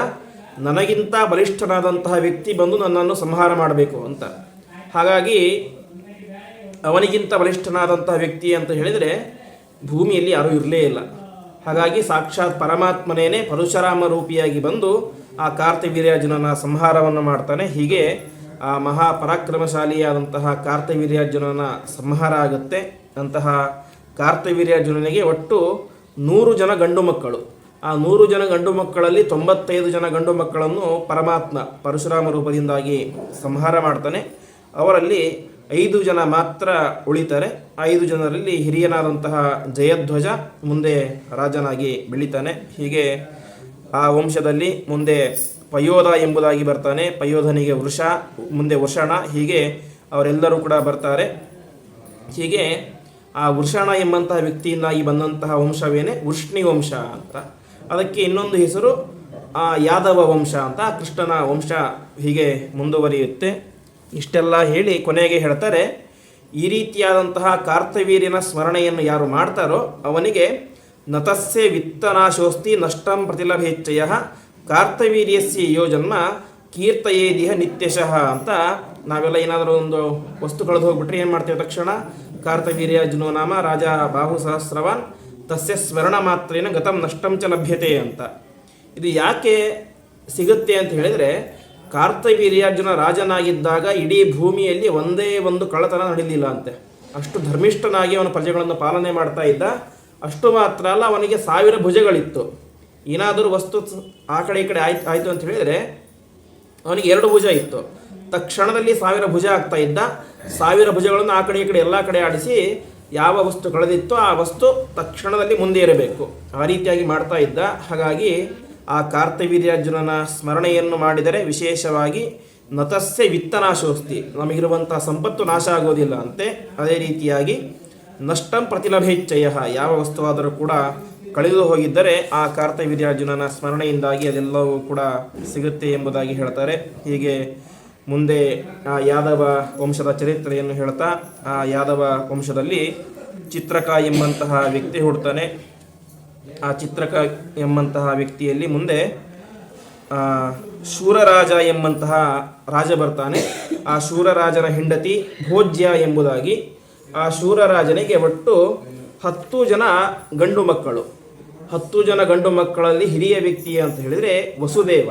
ನನಗಿಂತ ಬಲಿಷ್ಠನಾದಂತಹ ವ್ಯಕ್ತಿ ಬಂದು ನನ್ನನ್ನು ಸಂಹಾರ ಮಾಡಬೇಕು ಅಂತ. ಹಾಗಾಗಿ ಅವನಿಗಿಂತ ಬಲಿಷ್ಠನಾದಂತಹ ವ್ಯಕ್ತಿ ಅಂತ ಹೇಳಿದರೆ ಭೂಮಿಯಲ್ಲಿ ಯಾರೂ ಇರಲೇ ಇಲ್ಲ. ಹಾಗಾಗಿ ಸಾಕ್ಷಾತ್ ಪರಮಾತ್ಮನೇನೆ ಪರಶುರಾಮ ರೂಪಿಯಾಗಿ ಬಂದು ಆ ಕಾರ್ತ್ಯವೀರ್ಯಾರ್ಜುನನ ಸಂಹಾರವನ್ನು ಮಾಡ್ತಾನೆ. ಹೀಗೆ ಆ ಮಹಾಪರಾಕ್ರಮಶಾಲಿಯಾದಂತಹ ಕಾರ್ತ್ಯವೀರ್ಯಾರ್ಜುನನ ಸಂಹಾರ ಆಗುತ್ತೆ. ಅಂತಹ ಕಾರ್ತ್ಯವೀರ್ಯಾರ್ಜುನನಿಗೆ ಒಟ್ಟು 100 ಜನ ಗಂಡು ಮಕ್ಕಳು. ಆ 100 ಜನ ಗಂಡು ಮಕ್ಕಳಲ್ಲಿ 95 ಜನ ಗಂಡು ಮಕ್ಕಳನ್ನು ಪರಮಾತ್ಮ ಪರಶುರಾಮ ರೂಪದಿಂದಾಗಿ ಸಂಹಾರ ಮಾಡ್ತಾನೆ. ಅವರಲ್ಲಿ 5 ಜನ ಮಾತ್ರ ಉಳಿತಾರೆ. 5 ಜನರಲ್ಲಿ ಹಿರಿಯನಾದಂತಹ ಜಯಧ್ವಜ ಮುಂದೆ ರಾಜನಾಗಿ ಬೆಳೀತಾನೆ. ಹೀಗೆ ಆ ವಂಶದಲ್ಲಿ ಮುಂದೆ ಪಯೋಧ ಎಂಬುದಾಗಿ ಬರ್ತಾನೆ. ಪಯೋಧನಿಗೆ ವೃಷ, ಮುಂದೆ ವೃಷಣ, ಹೀಗೆ ಅವರೆಲ್ಲರೂ ಕೂಡ ಬರ್ತಾರೆ. ಹೀಗೆ ಆ ವೃಷಣ ಎಂಬಂತಹ ವ್ಯಕ್ತಿಯಿಂದಾಗಿ ಬಂದಂತಹ ವಂಶವೇನೆ ವೃಷ್ಣಿ ವಂಶ ಅಂತ. ಅದಕ್ಕೆ ಇನ್ನೊಂದು ಹೆಸರು ಯಾದವ ವಂಶ ಅಂತ, ಕೃಷ್ಣನ ವಂಶ ಹೀಗೆ ಮುಂದುವರಿಯುತ್ತೆ. ಇಷ್ಟೆಲ್ಲ ಹೇಳಿ ಕೊನೆಗೆ ಹೇಳ್ತಾರೆ, ಈ ರೀತಿಯಾದಂತಹ ಕಾರ್ತವೀರ್ಯನ ಸ್ಮರಣೆಯನ್ನು ಯಾರು ಮಾಡ್ತಾರೋ ಅವನಿಗೆ ನತಸ್ಸೆ ವಿತ್ತನಾಶೋಸ್ತಿ ನಷ್ಟಂ ಪ್ರತಿಲಭೇಚ್ಛಯ ಕಾರ್ತವೀರ್ಯಸ್ಯ ಯೋಜನ್ಮ ಕೀರ್ತಯೇದಿಹ ನಿತ್ಯಶಃ ಅಂತ. ನಾವೆಲ್ಲ ಏನಾದರೂ ಒಂದು ವಸ್ತು ಕಳೆದು ಹೋಗ್ಬಿಟ್ರೆ ಏನು ಮಾಡ್ತೇವೆ ತಕ್ಷಣ, ಕಾರ್ತವೀರ್ಯಾರ್ಜುನೋ ನಾಮ ರಾಜ ಬಾಹು ಸಹಸ್ರವಾನ್ ತಸ್ಯ ಸ್ಮರಣ ಮಾತ್ರೇನ ಗತಂ ನಷ್ಟಂ ಚ ಲಭ್ಯತೆ ಅಂತ. ಇದು ಯಾಕೆ ಸಿಗುತ್ತೆ ಅಂತ ಹೇಳಿದರೆ, ಕಾರ್ತವೀರ್ಯಾರ್ಜುನ ರಾಜನಾಗಿದ್ದಾಗ ಇಡೀ ಭೂಮಿಯಲ್ಲಿ ಒಂದೇ ಒಂದು ಕಳ್ಳತನ ನಡೆಯಲಿಲ್ಲ ಅಂತೆ. ಅಷ್ಟು ಧರ್ಮಿಷ್ಠನಾಗಿ ಅವನ ಪ್ರಜೆಗಳನ್ನು ಪಾಲನೆ ಮಾಡ್ತಾ ಇದ್ದ. ಅಷ್ಟು ಮಾತ್ರ ಅಲ್ಲ, ಅವನಿಗೆ 1000 ಭುಜಗಳಿತ್ತು. ಏನಾದರೂ ವಸ್ತು ಆ ಕಡೆ ಈ ಕಡೆ ಆಯಿತು ಅಂತ ಹೇಳಿದರೆ ಅವನಿಗೆ 2 ಭುಜ ಇತ್ತು. ತಕ್ಷಣದಲ್ಲಿ 1000 ಭುಜ ಆಗ್ತಾ ಇದ್ದ. 1000 ಭುಜಗಳನ್ನು ಆ ಕಡೆ ಈ ಕಡೆ ಎಲ್ಲ ಕಡೆ ಆಡಿಸಿ ಯಾವ ವಸ್ತು ಕಳೆದಿತ್ತೋ ಆ ವಸ್ತು ತಕ್ಷಣದಲ್ಲಿ ಮುಂದೆ ಇರಬೇಕು, ಆ ರೀತಿಯಾಗಿ ಮಾಡ್ತಾ ಇದ್ದ. ಹಾಗಾಗಿ ಆ ಕಾರ್ತವೀರ್ಯಾರ್ಜುನನ ಸ್ಮರಣೆಯನ್ನು ಮಾಡಿದರೆ ವಿಶೇಷವಾಗಿ ನತಸ್ಸೆ ವಿತ್ತನಾಶೋಸ್ತಿ, ನಮಗಿರುವಂಥ ಸಂಪತ್ತು ನಾಶ ಆಗೋದಿಲ್ಲ ಅಂತೆ. ಅದೇ ರೀತಿಯಾಗಿ ನಷ್ಟಂ ಪ್ರತಿಲಭೇಚ್ಛಯ, ಯಾವ ವಸ್ತುವಾದರೂ ಕೂಡ ಕಳೆದು ಹೋಗಿದ್ದರೆ ಆ ಕಾರ್ತವೀರ್ಯಾರ್ಜುನನ ಸ್ಮರಣೆಯಿಂದಾಗಿ ಅದೆಲ್ಲವೂ ಕೂಡ ಸಿಗುತ್ತೆ ಎಂಬುದಾಗಿ ಹೇಳ್ತಾರೆ. ಹೀಗೆ ಮುಂದೆ ಆ ಯಾದವ ವಂಶದ ಚರಿತ್ರೆಯನ್ನು ಹೇಳ್ತಾ, ಆ ಯಾದವ ವಂಶದಲ್ಲಿ ಚಿತ್ರಕ ಎಂಬಂತಹ ವ್ಯಕ್ತಿ ಹುಡ್ತಾನೆ. ಆ ಚಿತ್ರಕ ಎಂಬಂತಹ ವ್ಯಕ್ತಿಯಲ್ಲಿ ಮುಂದೆ ಶೂರರಾಜ ಎಂಬಂತಹ ರಾಜ ಬರ್ತಾನೆ. ಆ ಶೂರರಾಜನ ಹೆಂಡತಿ ಭೋಜ್ಯ ಎಂಬುದಾಗಿ. ಆ ಶೂರರಾಜನಿಗೆ ಒಟ್ಟು 10 ಜನ ಗಂಡು ಮಕ್ಕಳು. 10 ಜನ ಗಂಡು ಮಕ್ಕಳಲ್ಲಿ ಹಿರಿಯ ವ್ಯಕ್ತಿ ಅಂತ ಹೇಳಿದರೆ ವಸುದೇವ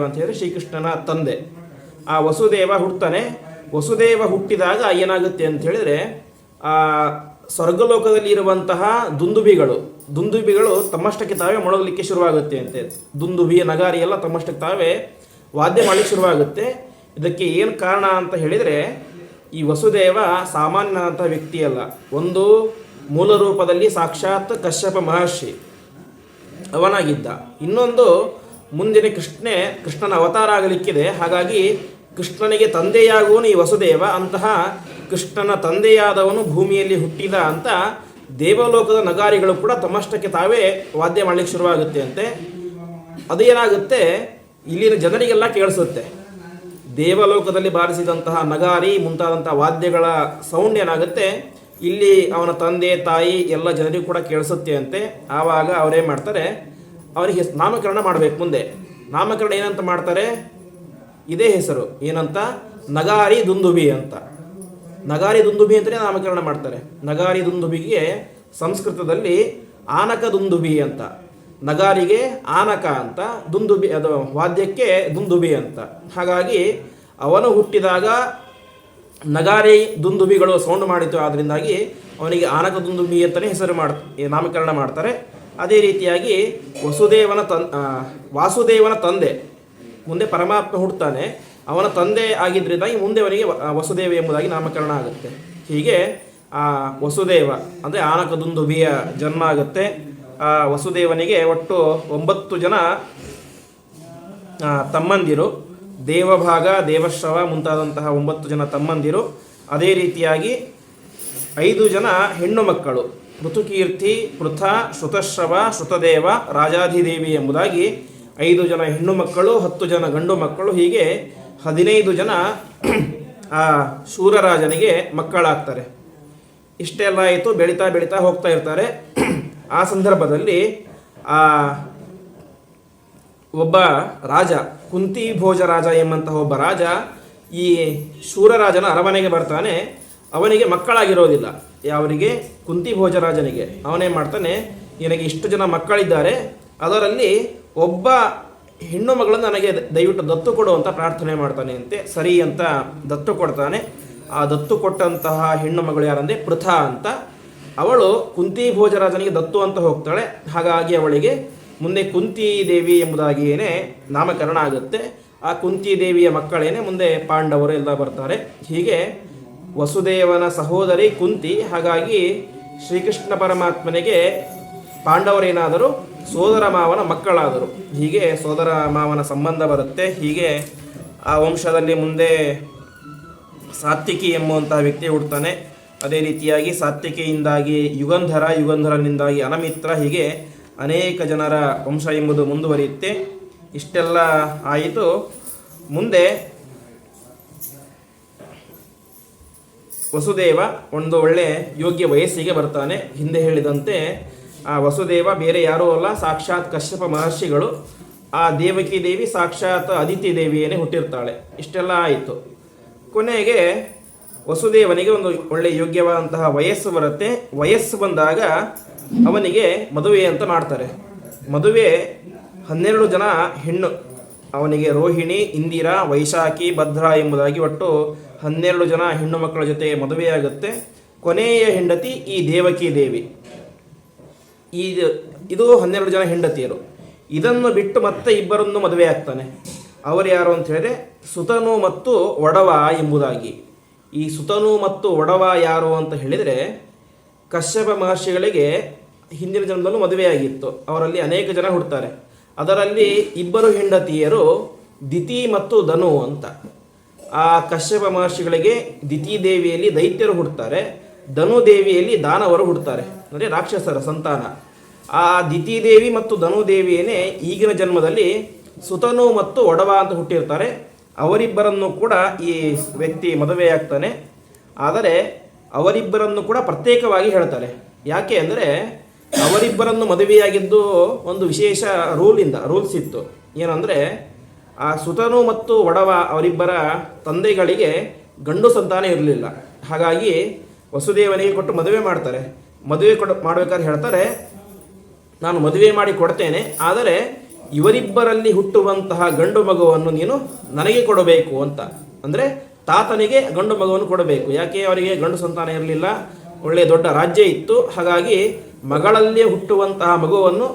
ಅಂತ ಹೇಳಿದರೆ ಶ್ರೀಕೃಷ್ಣನ ತಂದೆ. ಆ ವಸುದೇವ ಹುಟ್ಟುತ್ತಾನೆ. ವಸುದೇವ ಹುಟ್ಟಿದಾಗ ಏನಾಗುತ್ತೆ ಅಂತ ಹೇಳಿದರೆ ಆ ಸ್ವರ್ಗಲೋಕದಲ್ಲಿ ಇರುವಂತಹ ದುಂದುಬಿಗಳು ತಮ್ಮಷ್ಟಕ್ಕೆ ತಾವೇ ಮೊಳಗಲಿಕ್ಕೆ ಶುರುವಾಗುತ್ತೆ ಅಂತೆ. ದುಂದುಬಿ ನಗಾರಿ ಎಲ್ಲ ತಮ್ಮಷ್ಟಕ್ಕೆ ತಾವೇ ವಾದ್ಯ ಮಾಡಲಿಕ್ಕೆ ಶುರುವಾಗುತ್ತೆ. ಇದಕ್ಕೆ ಏನು ಕಾರಣ ಅಂತ ಹೇಳಿದರೆ ಈ ವಸುದೇವ ಸಾಮಾನ್ಯನಂತಹ ವ್ಯಕ್ತಿ ಅಲ್ಲ. ಒಂದು ಮೂಲ ರೂಪದಲ್ಲಿ ಸಾಕ್ಷಾತ್ ಕಶ್ಯಪ ಮಹರ್ಷಿ ಅವನಾಗಿದ್ದ. ಇನ್ನೊಂದು ಮುಂದಿನ ಕೃಷ್ಣನ ಅವತಾರ ಆಗಲಿಕ್ಕಿದೆ. ಹಾಗಾಗಿ ಕೃಷ್ಣನಿಗೆ ತಂದೆಯಾಗುವನು ಈ ವಸುದೇವ. ಅಂತಹ ಕೃಷ್ಣನ ತಂದೆಯಾದವನು ಭೂಮಿಯಲ್ಲಿ ಹುಟ್ಟಿದ ಅಂತ ದೇವಲೋಕದ ನಗಾರಿಗಳು ಕೂಡ ತಮ್ಮಷ್ಟಕ್ಕೆ ತಾವೇ ವಾದ್ಯ ಮಾಡಲಿಕ್ಕೆ ಶುರುವಾಗುತ್ತೆ ಅಂತೆ. ಅದೇನಾಗುತ್ತೆ, ಇಲ್ಲಿನ ಜನರಿಗೆಲ್ಲ ಕೇಳಿಸುತ್ತೆ. ದೇವಲೋಕದಲ್ಲಿ ಬಾರಿಸಿದಂತಹ ನಗಾರಿ ಮುಂತಾದಂತಹ ವಾದ್ಯಗಳ ಸೌಂಡ್ ಏನಾಗುತ್ತೆ, ಇಲ್ಲಿ ಅವನ ತಂದೆ ತಾಯಿ ಎಲ್ಲ ಜನರಿಗೂ ಕೂಡ ಕೇಳಿಸುತ್ತೆ ಅಂತೆ. ಆವಾಗ ಅವರೇನು ಮಾಡ್ತಾರೆ, ಅವರಿಗೆ ನಾಮಕರಣ ಮಾಡಬೇಕು. ಮುಂದೆ ನಾಮಕರಣ ಏನಂತ ಮಾಡ್ತಾರೆ, ಇದೇ ಹೆಸರು ಏನಂತ, ನಗಾರಿ ದುಂದುಬಿ ಅಂತ. ನಗಾರಿ ದುಂದುಬಿ ಅಂತಲೇ ನಾಮಕರಣ ಮಾಡ್ತಾರೆ. ನಗಾರಿ ದುಂದುಬಿಗೆ ಸಂಸ್ಕೃತದಲ್ಲಿ ಆನಕ ದುಂದುಬಿ ಅಂತ. ನಗಾರಿಗೆ ಆನಕ ಅಂತ, ದುಂದುಬಿ ಅದು ವಾದ್ಯಕ್ಕೆ ದುಂದುಬಿ ಅಂತ. ಹಾಗಾಗಿ ಅವನು ಹುಟ್ಟಿದಾಗ ನಗಾರಿ ದುಂದುಬಿಗಳು ಸೌಂಡ್ ಮಾಡಿತು. ಆದ್ದರಿಂದಾಗಿ ಅವನಿಗೆ ಆನಕ ದುಂದುಬಿ ಅಂತಲೇ ಹೆಸರು ನಾಮಕರಣ ಮಾಡ್ತಾರೆ. ಅದೇ ರೀತಿಯಾಗಿ ವಾಸುದೇವನ ತಂದೆ ಮುಂದೆ ಪರಮಾತ್ಮ ಹುಟ್ಟುತ್ತಾನೆ. ಅವನ ತಂದೆ ಆಗಿದ್ದರಿಂದಾಗಿ ಮುಂದೆ ಅವನಿಗೆ ವಸುದೇವ ಎಂಬುದಾಗಿ ನಾಮಕರಣ ಆಗುತ್ತೆ. ಹೀಗೆ ಆ ವಸುದೇವ ಅಂದರೆ ಆನಕ ದುಂದುಬಿಯ ಜನ್ಮ ಆಗುತ್ತೆ. ಆ ವಸುದೇವನಿಗೆ ಒಟ್ಟು 9 ಜನ ತಮ್ಮಂದಿರು, ದೇವಭಾಗ, ದೇವಶ್ರವ ಮುಂತಾದಂತಹ 9 ಜನ ತಮ್ಮಂದಿರು. ಅದೇ ರೀತಿಯಾಗಿ 5 ಜನ ಹೆಣ್ಣು ಮಕ್ಕಳು, ಋತುಕೀರ್ತಿ, ಪೃಥ, ಶ್ರುತಶ್ರವ, ಶ್ರುತದೇವ, ರಾಜಾಧಿದೇವಿ ಎಂಬುದಾಗಿ 5 ಜನ ಹೆಣ್ಣು ಮಕ್ಕಳು, 10 ಜನ ಗಂಡು ಮಕ್ಕಳು. ಹೀಗೆ 15 ಜನ ಆ ಶೂರರಾಜನಿಗೆ ಮಕ್ಕಳಾಗ್ತಾರೆ. ಇಷ್ಟೆಲ್ಲ ಆಯಿತು. ಬೆಳೀತಾ ಹೋಗ್ತಾ ಇರ್ತಾರೆ. ಆ ಸಂದರ್ಭದಲ್ಲಿ ಒಬ್ಬ ರಾಜ, ಕುಂತಿ ಭೋಜ ರಾಜ ಎಂಬಂತಹ ಒಬ್ಬ ರಾಜ ಈ ಶೂರರಾಜನ ಅರಮನೆಗೆ ಬರ್ತಾನೆ. ಅವನಿಗೆ ಮಕ್ಕಳಾಗಿರೋದಿಲ್ಲ. ಯಾವರಿಗೆ? ಕುಂತಿ ಭೋಜ ರಾಜನಿಗೆ. ಅವನೇನು ಮಾಡ್ತಾನೆ, ನಿನಗೆ ಇಷ್ಟು ಜನ ಮಕ್ಕಳಿದ್ದಾರೆ, ಅದರಲ್ಲಿ ಒಬ್ಬ ಹೆಣ್ಣು ಮಗಳನ್ನು ನನಗೆ ದಯವಿಟ್ಟು ದತ್ತು ಕೊಡು ಅಂತ ಪ್ರಾರ್ಥನೆ ಮಾಡ್ತಾನೆ ಅಂತೆ. ಸರಿ ಅಂತ ದತ್ತು ಕೊಡ್ತಾನೆ. ಆ ದತ್ತು ಕೊಟ್ಟಂತಹ ಹೆಣ್ಣು ಮಗಳು ಯಾರಂದರೆ ಪೃಥ ಅಂತ. ಅವಳು ಕುಂತಿ ಭೋಜರಾಜನಿಗೆ ದತ್ತು ಅಂತ ಹೋಗ್ತಾಳೆ. ಹಾಗಾಗಿ ಅವಳಿಗೆ ಮುಂದೆ ಕುಂತಿ ದೇವಿ ಎಂಬುದಾಗಿಯೇ ನಾಮಕರಣ ಆಗುತ್ತೆ. ಆ ಕುಂತಿ ದೇವಿಯ ಮಕ್ಕಳೇನೆ ಮುಂದೆ ಪಾಂಡವರು ಎಲ್ಲ ಬರ್ತಾರೆ. ಹೀಗೆ ವಸುದೇವನ ಸಹೋದರಿ ಕುಂತಿ. ಹಾಗಾಗಿ ಶ್ರೀಕೃಷ್ಣ ಪರಮಾತ್ಮನಿಗೆ ಪಾಂಡವರೇನಾದರೂ ಸೋದರ ಮಾವನ ಮಕ್ಕಳಾದರು. ಹೀಗೆ ಸೋದರ ಮಾವನ ಸಂಬಂಧ ಬರುತ್ತೆ. ಹೀಗೆ ಆ ವಂಶದಲ್ಲಿ ಮುಂದೆ ಸಾತ್ವಿಕಿ ಎಂಬುವಂತಹ ವ್ಯಕ್ತಿ ಹುಡ್ತಾನೆ. ಅದೇ ರೀತಿಯಾಗಿ ಸಾತ್ವಿಕಿಯಿಂದಾಗಿ ಯುಗಂಧರನಿಂದಾಗಿ ಅನಮಿತ್ರ, ಹೀಗೆ ಅನೇಕ ಜನರ ವಂಶ ಎಂಬುದು ಮುಂದುವರಿಯುತ್ತೆ. ಇಷ್ಟೆಲ್ಲ ಆಯಿತು. ಮುಂದೆ ವಸುದೇವ ಒಂದು ಒಳ್ಳೆ ಯೋಗ್ಯ ವಯಸ್ಸಿಗೆ ಬರ್ತಾನೆ. ಹಿಂದೆ ಹೇಳಿದಂತೆ ಆ ವಸುದೇವ ಬೇರೆ ಯಾರೂ ಅಲ್ಲ, ಸಾಕ್ಷಾತ್ ಕಶ್ಯಪ ಮಹರ್ಷಿಗಳು. ಆ ದೇವಕಿ ದೇವಿ ಸಾಕ್ಷಾತ್ ಅದಿತಿ ದೇವಿಯೇ ಹುಟ್ಟಿರ್ತಾಳೆ. ಇಷ್ಟೆಲ್ಲ ಆಯಿತು. ಕೊನೆಗೆ ವಸುದೇವನಿಗೆ ಒಂದು ಒಳ್ಳೆ ಯೋಗ್ಯವಾದಂತಹ ವಯಸ್ಸು ಬರುತ್ತೆ. ವಯಸ್ಸು ಬಂದಾಗ ಅವನಿಗೆ ಮದುವೆ ಅಂತ ಮಾಡ್ತಾರೆ. ಮದುವೆ 12 ಜನ ಹೆಣ್ಣು. ಅವನಿಗೆ ರೋಹಿಣಿ, ಇಂದಿರಾ, ವೈಶಾಖಿ, ಭದ್ರಾ ಎಂಬುದಾಗಿ ಒಟ್ಟು 12 ಜನ ಹೆಣ್ಣು ಮಕ್ಕಳ ಜೊತೆ ಮದುವೆಯಾಗುತ್ತೆ. ಕೊನೆಯ ಹೆಂಡತಿ ಈ ದೇವಕಿ ದೇವಿ. ಇದು 12 ಜನ ಹೆಂಡತಿಯರು. ಇದನ್ನು ಬಿಟ್ಟು ಮತ್ತೆ ಇಬ್ಬರನ್ನು ಮದುವೆ ಆಗ್ತಾನೆ. ಅವರು ಯಾರು ಅಂತ ಹೇಳಿದ್ರೆ ಸುತನು ಮತ್ತು ಒಡವ ಎಂಬುದಾಗಿ. ಈ ಸುತನು ಮತ್ತು ಒಡವ ಯಾರು ಅಂತ ಹೇಳಿದರೆ ಕಶ್ಯಪ ಮಹರ್ಷಿಗಳಿಗೆ ಹಿಂದಿನ ಜನ್ಮದಲ್ಲೂ ಮದುವೆಯಾಗಿತ್ತು. ಅವರಲ್ಲಿ ಅನೇಕ ಜನ ಹುಡ್ತಾರೆ. ಅದರಲ್ಲಿ 2 ಹೆಂಡತಿಯರು ದಿತಿ ಮತ್ತು ಧನು ಅಂತ. ಆ ಕಶ್ಯಪ ಮಹರ್ಷಿಗಳಿಗೆ ದಿತಿ ದೇವಿಯಲ್ಲಿ ದೈತ್ಯರು ಹುಡ್ತಾರೆ, ಧನು ದೇವಿಯಲ್ಲಿ ದಾನವರು ಹುಡ್ತಾರೆ, ಅಂದರೆ ರಾಕ್ಷಸರ ಸಂತಾನ. ಆ ದಿತಿ ದೇವಿ ಮತ್ತು ಧನು ದೇವಿಯೇ ಈಗಿನ ಜನ್ಮದಲ್ಲಿ ಸುತನು ಮತ್ತು ಒಡವ ಅಂತ ಹುಟ್ಟಿರ್ತಾರೆ. ಅವರಿಬ್ಬರನ್ನು ಕೂಡ ಈ ವ್ಯಕ್ತಿ ಮದುವೆಯಾಗ್ತಾನೆ. ಆದರೆ ಅವರಿಬ್ಬರನ್ನು ಕೂಡ ಪ್ರತ್ಯೇಕವಾಗಿ ಹೇಳ್ತಾರೆ. ಯಾಕೆ ಅಂದರೆ ಅವರಿಬ್ಬರನ್ನು ಮದುವೆಯಾಗಿದ್ದು ಒಂದು ವಿಶೇಷ ರೂಲ್ಸ್ ಇತ್ತು. ಏನಂದರೆ ಆ ಸುತನು ಮತ್ತು ಒಡವ ಅವರಿಬ್ಬರ ತಂದೆಗಳಿಗೆ ಗಂಡು ಸಂತಾನ ಇರಲಿಲ್ಲ. ಹಾಗಾಗಿ ವಸುದೇವನಿಗೆ ಕೊಟ್ಟು ಮದುವೆ ಮಾಡ್ತಾರೆ. ಮದುವೆ ಮಾಡಬೇಕಾದ್ರೆ ಹೇಳ್ತಾರೆ, ನಾನು ಮದುವೆ ಮಾಡಿ ಕೊಡ್ತೇನೆ, ಆದರೆ ಇವರಿಬ್ಬರಲ್ಲಿ ಹುಟ್ಟುವಂತಹ ಗಂಡು ಮಗುವನ್ನು ನೀನು ನನಗೆ ಕೊಡಬೇಕು ಅಂತ. ಅಂದರೆ ತಾತನಿಗೆ ಗಂಡು ಮಗುವನ್ನು ಕೊಡಬೇಕು. ಯಾಕೆ ಅವರಿಗೆ ಗಂಡು ಸಂತಾನ ಇರಲಿಲ್ಲ, ಒಳ್ಳೆಯ ದೊಡ್ಡ ರಾಜ್ಯ ಇತ್ತು. ಹಾಗಾಗಿ ಮಗಳಲ್ಲೇ ಹುಟ್ಟುವಂತಹ ಮಗುವನ್ನು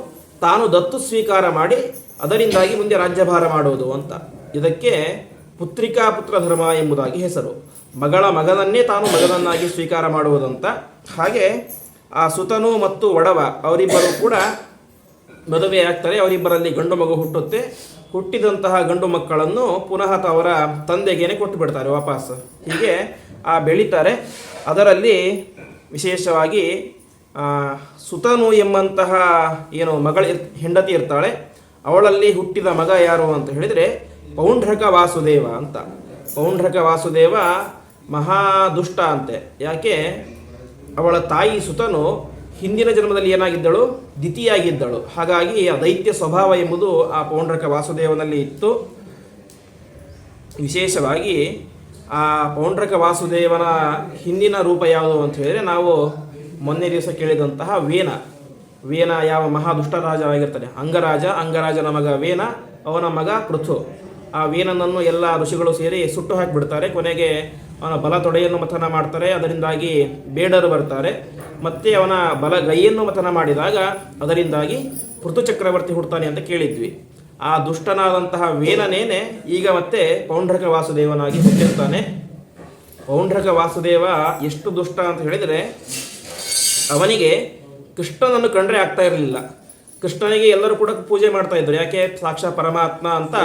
ತಾನು ದತ್ತು ಸ್ವೀಕಾರ ಮಾಡಿ ಅದರಿಂದಾಗಿ ಮುಂದೆ ರಾಜ್ಯಭಾರ ಮಾಡುವುದು ಅಂತ. ಇದಕ್ಕೆ ಪುತ್ರಿಕಾ ಪುತ್ರ ಧರ್ಮ ಎಂಬುದಾಗಿ ಹೆಸರು. ಮಗಳ ಮಗನನ್ನೇ ತಾನು ಮಗನನ್ನಾಗಿ ಸ್ವೀಕಾರ ಮಾಡುವುದಂತ. ಹಾಗೆ ಆ ಸುತನು ಮತ್ತು ಒಡವ ಅವರಿಬ್ಬರು ಕೂಡ ಮದುವೆ ಆಗ್ತಾರೆ. ಅವರಿಬ್ಬರಲ್ಲಿ ಗಂಡು ಮಗು ಹುಟ್ಟುತ್ತೆ. ಹುಟ್ಟಿದಂತಹ ಗಂಡು ಮಕ್ಕಳನ್ನು ಪುನಃ ಅವರ ತಂದೆಗೇನೆ ಕೊಟ್ಟು ಬಿಡ್ತಾರೆ ವಾಪಸ್. ಹೀಗೆ ಬೆಳೀತಾರೆ. ಅದರಲ್ಲಿ ವಿಶೇಷವಾಗಿ ಸುತನು ಎಂಬಂತಹ ಏನು ಹೆಂಡತಿ ಇರ್ತಾಳೆ, ಅವಳಲ್ಲಿ ಹುಟ್ಟಿದ ಮಗ ಯಾರು ಅಂತ ಹೇಳಿದರೆ ಪೌಂಡ್ರಕ ವಾಸುದೇವ ಅಂತ. ಪೌಂಡ್ರಕ ವಾಸುದೇವ ಮಹಾ ದುಷ್ಟ ಅಂತೆ. ಯಾಕೆ, ಅವಳ ತಾಯಿ ಸುತನು ಹಿಂದಿನ ಜನ್ಮದಲ್ಲಿ ಏನಾಗಿದ್ದಳು, ದಿತಿಯಾಗಿದ್ದಳು. ಹಾಗಾಗಿ ಆ ದೈತ್ಯ ಸ್ವಭಾವ ಎಂಬುದು ಆ ಪೌಂಡ್ರಕ ವಾಸುದೇವನಲ್ಲಿ ಇತ್ತು. ವಿಶೇಷವಾಗಿ ಆ ಪೌಂಡ್ರಕ ವಾಸುದೇವನ ಹಿಂದಿನ ರೂಪ ಯಾವುದು ಅಂತ ಹೇಳಿದರೆ, ನಾವು ಮೊನ್ನೆ ದಿವಸ ಕೇಳಿದಂತಹ ವೇನ ಯಾವ ಮಹಾದುಷ್ಟ ರಾಜ ಆಗಿರ್ತಾನೆ, ಅಂಗರಾಜನ ಮಗ ವೇನ, ಅವನ ಮಗ ಪೃಥು. ಆ ವೇನನನ್ನು ಎಲ್ಲ ಋಷಿಗಳು ಸೇರಿ ಸುಟ್ಟು ಹಾಕಿಬಿಡ್ತಾರೆ. ಕೊನೆಗೆ ಅವನ ಬಲ ತೊಡೆಯನ್ನು ಮಥನ ಮಾಡ್ತಾರೆ. ಅದರಿಂದಾಗಿ ಬೇಡರು ಬರ್ತಾರೆ. ಮತ್ತೆ ಅವನ ಬಲಗೈಯನ್ನು ಮಥನ ಮಾಡಿದಾಗ ಅದರಿಂದಾಗಿ ಪೃಥು ಚಕ್ರವರ್ತಿ ಹುಡ್ತಾನೆ ಅಂತ ಕೇಳಿದ್ವಿ. ಆ ದುಷ್ಟನಾದಂತಹ ವೇನನೇನೆ ಈಗ ಮತ್ತೆ ಪೌಂಡ್ರಕ ವಾಸುದೇವನಾಗಿ ಹುಟ್ಟಿರ್ತಾನೆ. ಪೌಂಡ್ರಕ ವಾಸುದೇವ ಎಷ್ಟು ದುಷ್ಟ ಅಂತ ಹೇಳಿದರೆ, ಅವನಿಗೆ ಕೃಷ್ಣನನ್ನು ಕಂಡ್ರೆ ಆಗ್ತಾ ಇರಲಿಲ್ಲ. ಕೃಷ್ಣನಿಗೆ ಎಲ್ಲರೂ ಕೂಡ ಪೂಜೆ ಮಾಡ್ತಾ ಇದ್ರು. ಯಾಕೆ, ಸಾಕ್ಷಾತ್ ಪರಮಾತ್ಮ ಅಂತ.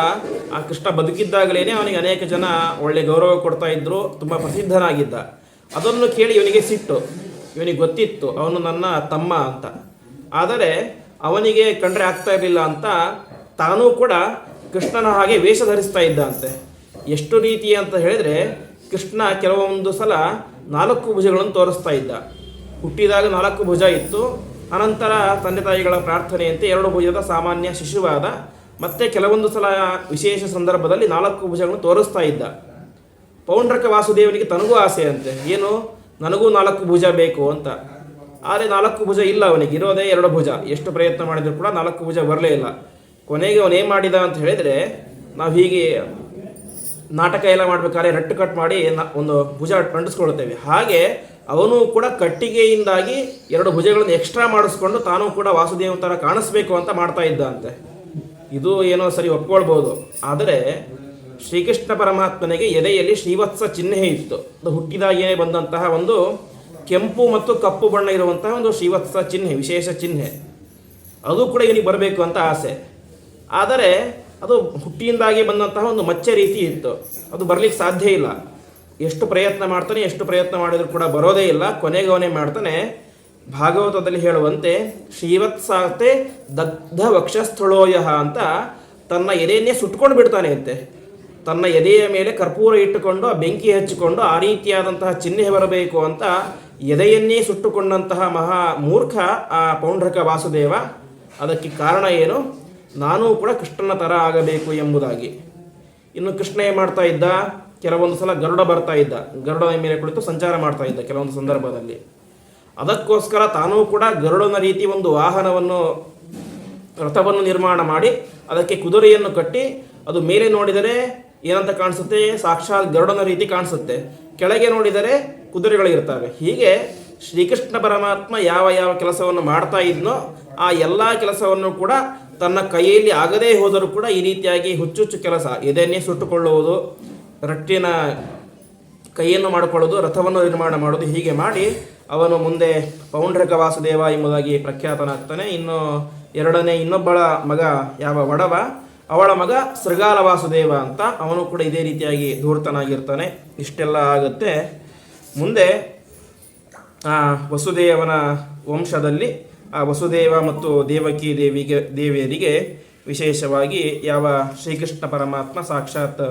ಆ ಕೃಷ್ಣ ಬದುಕಿದ್ದಾಗಲೇ ಅವನಿಗೆ ಅನೇಕ ಜನ ಒಳ್ಳೆ ಗೌರವ ಕೊಡ್ತಾ ಇದ್ರು. ತುಂಬ ಪ್ರಸಿದ್ಧನಾಗಿದ್ದ. ಅದನ್ನು ಕೇಳಿ ಇವನಿಗೆ ಸಿಟ್ಟು. ಇವನಿಗೆ ಗೊತ್ತಿತ್ತು ಅವನು ನನ್ನ ತಮ್ಮ ಅಂತ. ಆದರೆ ಅವನಿಗೆ ಕಂಡ್ರೆ ಆಗ್ತಾ ಇರಲಿಲ್ಲ ಅಂತ ತಾನೂ ಕೂಡ ಕೃಷ್ಣನ ಹಾಗೆ ವೇಷ ಧರಿಸ್ತಾ ಇದ್ದ ಅಂತೆ. ಎಷ್ಟು ರೀತಿ ಅಂತ ಹೇಳಿದರೆ, ಕೃಷ್ಣ ಕೆಲವೊಂದು ಸಲ 4 ಭುಜಗಳನ್ನು ತೋರಿಸ್ತಾ ಇದ್ದ. ಹುಟ್ಟಿದಾಗ 4 ಭುಜ ಇತ್ತು. ಅನಂತರ ತಂದೆ ತಾಯಿಗಳ ಪ್ರಾರ್ಥನೆಯಂತೆ 2 ಭುಜದ ಸಾಮಾನ್ಯ ಶಿಶುವಾದ. ಮತ್ತೆ ಕೆಲವೊಂದು ಸಲ ವಿಶೇಷ ಸಂದರ್ಭದಲ್ಲಿ 4 ಭುಜಗಳನ್ನು ತೋರಿಸ್ತಾ ಇದ್ದ. ಪೌಂಡ್ರಕ ವಾಸುದೇವನಿಗೆ ತನಗೂ ಆಸೆ ಅಂತೆ, ಏನು, ನನಗೂ 4 ಭುಜ ಬೇಕು ಅಂತ. ಆದರೆ 4 ಭುಜ ಇಲ್ಲ, ಅವನಿಗೆ ಇರೋದೇ 2 ಭುಜ. ಎಷ್ಟು ಪ್ರಯತ್ನ ಮಾಡಿದರೂ ಕೂಡ 4 ಭುಜ ಬರಲೇ ಇಲ್ಲ. ಕೊನೆಗೆ ಅವನೇನು ಮಾಡಿದ ಅಂತ ಹೇಳಿದರೆ, ನಾವು ಹೀಗೆ ನಾಟಕ ಎಲ್ಲ ಮಾಡಬೇಕಾದ್ರೆ ರಟ್ಟು ಕಟ್ ಮಾಡಿ ಒಂದು ಭುಜ ಅಂಟಿಸ್ಕೊಳ್ತೇವೆ. ಹಾಗೆ ಅವನು ಕೂಡ ಕಟ್ಟಿಗೆಯಿಂದಾಗಿ 2 ಭುಜಗಳನ್ನು ಎಕ್ಸ್ಟ್ರಾ ಮಾಡಿಸ್ಕೊಂಡು ತಾನೂ ಕೂಡ ವಾಸುದೇವ ಥರ ಕಾಣಿಸ್ಬೇಕು ಅಂತ ಮಾಡ್ತಾ ಇದ್ದ ಅಂತೆ. ಇದು ಏನೋ ಸರಿ ಒಪ್ಕೊಳ್ಬೋದು. ಆದರೆ ಶ್ರೀಕೃಷ್ಣ ಪರಮಾತ್ಮನಿಗೆ ಎದೆಯಲ್ಲಿ ಶ್ರೀವತ್ಸ ಚಿಹ್ನೆ ಇತ್ತು. ಅದು ಹುಟ್ಟಿದಾಗೇನೆ ಬಂದಂತಹ ಒಂದು ಕೆಂಪು ಮತ್ತು ಕಪ್ಪು ಬಣ್ಣ ಇರುವಂತಹ ಒಂದು ಶ್ರೀವತ್ಸ ಚಿಹ್ನೆ, ವಿಶೇಷ ಚಿಹ್ನೆ. ಅದು ಕೂಡ ಇವನಿಗೆ ಬರಬೇಕು ಅಂತ ಆಸೆ. ಆದರೆ ಅದು ಹುಟ್ಟಿಯಿಂದಾಗಿ ಬಂದಂತಹ ಒಂದು ಮಚ್ಚೆ ರೀತಿ ಇತ್ತು. ಅದು ಬರಲಿಕ್ಕೆ ಸಾಧ್ಯ ಇಲ್ಲ. ಎಷ್ಟು ಪ್ರಯತ್ನ ಮಾಡ್ತಾನೆ, ಎಷ್ಟು ಪ್ರಯತ್ನ ಮಾಡಿದರೂ ಕೂಡ ಬರೋದೇ ಇಲ್ಲ. ಕೊನೆಗೆ ಅವನೇ ಮಾಡ್ತಾನೆ, ಭಾಗವತದಲ್ಲಿ ಹೇಳುವಂತೆ ಶ್ರೀವತ್ಸಾತೆ ದಗ್ಧ ವಕ್ಷಸ್ಥಳೋಯ ಅಂತ ತನ್ನ ಎದೆಯನ್ನೇ ಸುಟ್ಕೊಂಡು ಬಿಡ್ತಾನೆ ಅಂತೆ. ತನ್ನ ಎದೆಯ ಮೇಲೆ ಕರ್ಪೂರ ಇಟ್ಟುಕೊಂಡು ಆ ಬೆಂಕಿ ಹಚ್ಚಿಕೊಂಡು ಆ ರೀತಿಯಾದಂತಹ ಚಿಹ್ನೆ ಬರಬೇಕು ಅಂತ ಎದೆಯನ್ನೇ ಸುಟ್ಟುಕೊಂಡಂತಹ ಮಹಾ ಮೂರ್ಖ ಆ ಪೌಂಡ್ರಕ ವಾಸುದೇವ. ಅದಕ್ಕೆ ಕಾರಣ ಏನು, ನಾನೂ ಕೂಡ ಕೃಷ್ಣನ ಥರ ಆಗಬೇಕು ಎಂಬುದಾಗಿ. ಇನ್ನು ಕೃಷ್ಣ ಏನು ಮಾಡ್ತಾ ಇದ್ದ, ಕೆಲವೊಂದು ಸಲ ಗರುಡ ಬರ್ತಾ ಇದ್ದ, ಗರುಡನ ಮೇಲೆ ಕುಳಿತು ಸಂಚಾರ ಮಾಡ್ತಾ ಇದ್ದ ಕೆಲವೊಂದು ಸಂದರ್ಭದಲ್ಲಿ. ಅದಕ್ಕೋಸ್ಕರ ತಾನೂ ಕೂಡ ಗರುಡನ ರೀತಿ ಒಂದು ವಾಹನವನ್ನು, ರಥವನ್ನು ನಿರ್ಮಾಣ ಮಾಡಿ ಅದಕ್ಕೆ ಕುದುರೆಯನ್ನು ಕಟ್ಟಿ, ಅದು ಮೇಲೆ ನೋಡಿದರೆ ಏನಂತ ಕಾಣಿಸುತ್ತೆ, ಸಾಕ್ಷಾತ್ ಗರುಡನ ರೀತಿ ಕಾಣಿಸುತ್ತೆ. ಕೆಳಗೆ ನೋಡಿದರೆ ಕುದುರೆಗಳಿರ್ತವೆ. ಹೀಗೆ ಶ್ರೀಕೃಷ್ಣ ಪರಮಾತ್ಮ ಯಾವ ಯಾವ ಕೆಲಸವನ್ನು ಮಾಡ್ತಾ ಇದ್ನೋ ಆ ಎಲ್ಲ ಕೆಲಸವನ್ನು ಕೂಡ ತನ್ನ ಕೈಯಲ್ಲಿ ಆಗದೇ ಹೋದರೂ ಕೂಡ ಈ ರೀತಿಯಾಗಿ ಹುಚ್ಚುಚ್ಚು ಕೆಲಸ, ಎದೆಯನ್ನೇ ಸುಟ್ಟುಕೊಳ್ಳುವುದು, ರಟ್ಟಿನ ಕೈಯನ್ನು ಮಾಡಿಕೊಳ್ಳೋದು, ರಥವನ್ನು ನಿರ್ಮಾಣ ಮಾಡೋದು, ಹೀಗೆ ಮಾಡಿ ಅವನು ಮುಂದೆ ಪೌಂಡ್ರಕ ವಾಸುದೇವ ಎಂಬುದಾಗಿ ಪ್ರಖ್ಯಾತನಾಗ್ತಾನೆ. ಇನ್ನು ಇನ್ನೊಬ್ಬಳ ಮಗ ಯಾವ ಒಡವ, ಅವಳ ಮಗ ಸೃಗಾಲ ವಾಸುದೇವ ಅಂತ, ಅವನು ಕೂಡ ಇದೇ ರೀತಿಯಾಗಿ ಧೂರ್ತನಾಗಿರ್ತಾನೆ. ಇಷ್ಟೆಲ್ಲ ಆಗುತ್ತೆ. ಮುಂದೆ ಆ ವಸುದೇವನ ವಂಶದಲ್ಲಿ ಆ ವಸುದೇವ ಮತ್ತು ದೇವಕಿ ದೇವಿಯರಿಗೆ ವಿಶೇಷವಾಗಿ ಯಾವ ಶ್ರೀಕೃಷ್ಣ ಪರಮಾತ್ಮ ಸಾಕ್ಷಾತ್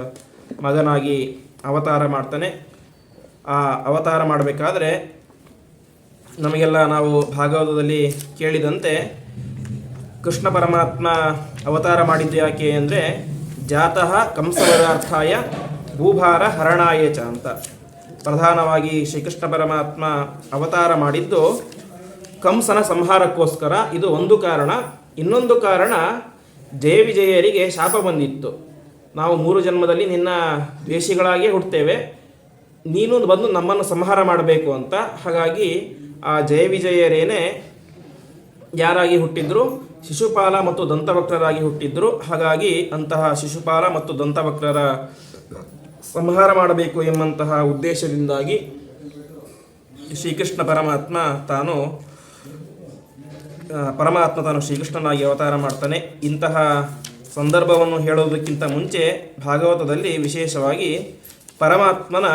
ಮಗನಾಗಿ ಅವತಾರ ಮಾಡ್ತಾನೆ. ಆ ಅವತಾರ ಮಾಡಬೇಕಾದ್ರೆ ನಮಗೆಲ್ಲ ನಾವು ಭಾಗವತದಲ್ಲಿ ಕೇಳಿದಂತೆ ಕೃಷ್ಣ ಪರಮಾತ್ಮ ಅವತಾರ ಮಾಡಿದ್ದು ಯಾಕೆ ಅಂದರೆ ಜಾತಃ ಕಂಸವಧಾರ್ಥಾಯ ಭೂಭಾರ ಹರಣಾಯ ಚ ಅಂತ. ಪ್ರಧಾನವಾಗಿ ಶ್ರೀಕೃಷ್ಣ ಪರಮಾತ್ಮ ಅವತಾರ ಮಾಡಿದ್ದು ಕಂಸನ ಸಂಹಾರಕ್ಕೋಸ್ಕರ. ಇದು ಒಂದು ಕಾರಣ. ಇನ್ನೊಂದು ಕಾರಣ, ಜಯ ವಿಜಯರಿಗೆ ಶಾಪ ಬಂದಿತ್ತು. ನಾವು 3 ಜನ್ಮದಲ್ಲಿ ನಿನ್ನ ದ್ವೇಷಿಗಳಾಗಿಯೇ ಹುಟ್ಟುತ್ತೇವೆ, ನೀನು ಬಂದು ನಮ್ಮನ್ನು ಸಂಹಾರ ಮಾಡಬೇಕು ಅಂತ. ಹಾಗಾಗಿ ಆ ಜಯ ವಿಜಯರೇನೇ ಯಾರಾಗಿ ಹುಟ್ಟಿದ್ರು? ಶಿಶುಪಾಲ ಮತ್ತು ದಂತವಕ್ರರಾಗಿ ಹುಟ್ಟಿದ್ರು. ಹಾಗಾಗಿ ಅಂತಹ ಶಿಶುಪಾಲ ಮತ್ತು ದಂತವಕ್ರರ ಸಂಹಾರ ಮಾಡಬೇಕು ಎಂಬಂತಹ ಉದ್ದೇಶದಿಂದಾಗಿ ಶ್ರೀಕೃಷ್ಣ ಪರಮಾತ್ಮ ತಾನು ಶ್ರೀಕೃಷ್ಣನಾಗಿ ಅವತಾರ ಮಾಡ್ತಾನೆ. ಇಂತಹ ಸಂದರ್ಭವನ್ನು ಹೇಳೋದಕ್ಕಿಂತ ಮುಂಚೆ ಭಾಗವತದಲ್ಲಿ ವಿಶೇಷವಾಗಿ ಪರಮಾತ್ಮನ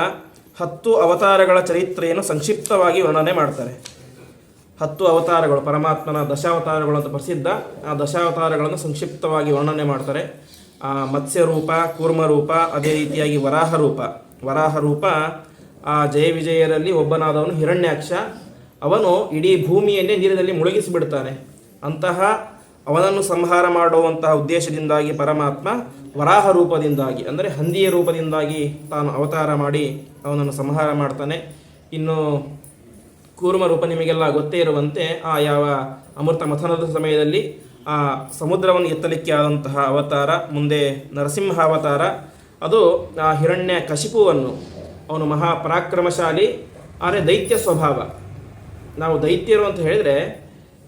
10 ಅವತಾರಗಳ ಚರಿತ್ರೆಯನ್ನು ಸಂಕ್ಷಿಪ್ತವಾಗಿ ವರ್ಣನೆ ಮಾಡ್ತಾರೆ. 10 ಅವತಾರಗಳು, ಪರಮಾತ್ಮನ ದಶಾವತಾರಗಳು ಅಂತ ಪ್ರಸಿದ್ಧ. ಆ ದಶಾವತಾರಗಳನ್ನು ಸಂಕ್ಷಿಪ್ತವಾಗಿ ವರ್ಣನೆ ಮಾಡ್ತಾರೆ. ಮತ್ಸ್ಯ ರೂಪ, ಕೂರ್ಮ ರೂಪ, ಅದೇ ರೀತಿಯಾಗಿ ವರಾಹ ರೂಪ. ಆ ಜಯ ವಿಜಯರಲ್ಲಿ ಒಬ್ಬನಾದವನು ಹಿರಣ್ಯಾಕ್ಷ. ಅವನು ಇಡೀ ಭೂಮಿಯನ್ನೇ ನೀರಿನಲ್ಲಿ ಮುಳುಗಿಸಿಬಿಡ್ತಾನೆ. ಅಂತಹ ಅವನನ್ನು ಸಂಹಾರ ಮಾಡುವಂತಹ ಉದ್ದೇಶದಿಂದಾಗಿ ಪರಮಾತ್ಮ ವರಾಹ ರೂಪದಿಂದಾಗಿ, ಅಂದರೆ ಹಂದಿಯ ರೂಪದಿಂದಾಗಿ ತಾನು ಅವತಾರ ಮಾಡಿ ಅವನನ್ನು ಸಂಹಾರ ಮಾಡ್ತಾನೆ. ಇನ್ನು ಕೂರ್ಮ ರೂಪ ನಿಮಗೆಲ್ಲ ಗೊತ್ತೇ ಇರುವಂತೆ ಯಾವ ಅಮೃತ ಮಥನದ ಸಮಯದಲ್ಲಿ ಆ ಸಮುದ್ರವನ್ನು ಎತ್ತಲಿಕ್ಕೆ ಆದಂತಹ ಅವತಾರ. ಮುಂದೆ ನರಸಿಂಹ ಅವತಾರ. ಅದು ಆ ಹಿರಣ್ಯ ಕಶಿಪುವನ್ನು, ಅವನು ಮಹಾಪರಾಕ್ರಮಶಾಲಿ, ಆದರೆ ದೈತ್ಯ ಸ್ವಭಾವ. ನಾವು ದೈತ್ಯರು ಅಂತ ಹೇಳಿದರೆ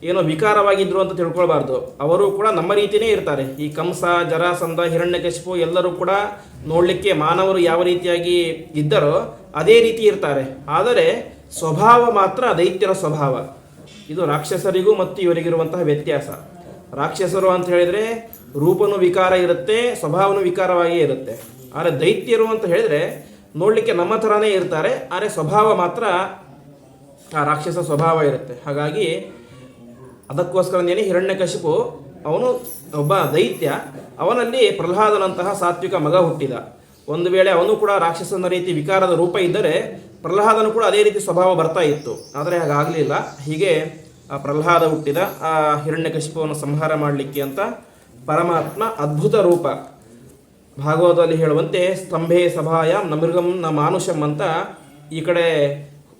ಏನೋ ವಿಕಾರವಾಗಿದ್ದರು ಅಂತ ತಿಳ್ಕೊಳ್ಬಾರ್ದು. ಅವರು ಕೂಡ ನಮ್ಮ ರೀತಿಯೇ ಇರ್ತಾರೆ. ಈ ಕಂಸ, ಜರಾಸಂಧ, ಹಿರಣ್ಯಕಶಿಪು ಎಲ್ಲರೂ ಕೂಡ ನೋಡಲಿಕ್ಕೆ ಮಾನವರು ಯಾವ ರೀತಿಯಾಗಿ ಇದ್ದರೋ ಅದೇ ರೀತಿ ಇರ್ತಾರೆ. ಆದರೆ ಸ್ವಭಾವ ಮಾತ್ರ ದೈತ್ಯರ ಸ್ವಭಾವ. ಇದು ರಾಕ್ಷಸರಿಗೂ ಮತ್ತು ಇವರಿಗಿರುವಂತಹ ವ್ಯತ್ಯಾಸ. ರಾಕ್ಷಸರು ಅಂತ ಹೇಳಿದರೆ ರೂಪನೂ ವಿಕಾರ ಇರುತ್ತೆ, ಸ್ವಭಾವನೂ ವಿಕಾರವಾಗಿಯೇ ಇರುತ್ತೆ. ಆದರೆ ದೈತ್ಯರು ಅಂತ ಹೇಳಿದರೆ ನೋಡಲಿಕ್ಕೆ ನಮ್ಮ ಥರನೇ ಇರ್ತಾರೆ, ಆದರೆ ಸ್ವಭಾವ ಮಾತ್ರ ಆ ರಾಕ್ಷಸ ಸ್ವಭಾವ ಇರುತ್ತೆ. ಹಾಗಾಗಿ ಅದಕ್ಕೋಸ್ಕರನೇ ಹಿರಣ್ಯಕಶಿಪು ಅವನು ಒಬ್ಬ ದೈತ್ಯ. ಅವನಲ್ಲಿ ಪ್ರಹ್ಲಾದನಂತಹ ಸಾತ್ವಿಕ ಮಗ ಹುಟ್ಟಿದ. ಒಂದು ವೇಳೆ ಅವನು ಕೂಡ ರಾಕ್ಷಸನ ರೀತಿ ವಿಕಾರದ ರೂಪ ಇದ್ದರೆ ಪ್ರಹ್ಲಾದನು ಕೂಡ ಅದೇ ರೀತಿ ಸ್ವಭಾವ ಬರ್ತಾ ಇತ್ತು. ಆದರೆ ಹಾಗಾಗಲಿಲ್ಲ. ಹೀಗೆ ಆ ಪ್ರಹ್ಲಾದ ಹುಟ್ಟಿದ. ಆ ಹಿರಣ್ಯಕಶಿಪುವನ್ನು ಸಂಹಾರ ಮಾಡಲಿಕ್ಕೆ ಅಂತ ಪರಮಾತ್ಮ ಅದ್ಭುತ ರೂಪ. ಭಾಗವತದಲ್ಲಿ ಹೇಳುವಂತೆ ಸ್ತಂಭೆ ಸಭಾಯಾಂ ನ ಮೃಗಂ ನ ಮಾನುಷಂ ಅಂತ. ಈ ಕಡೆ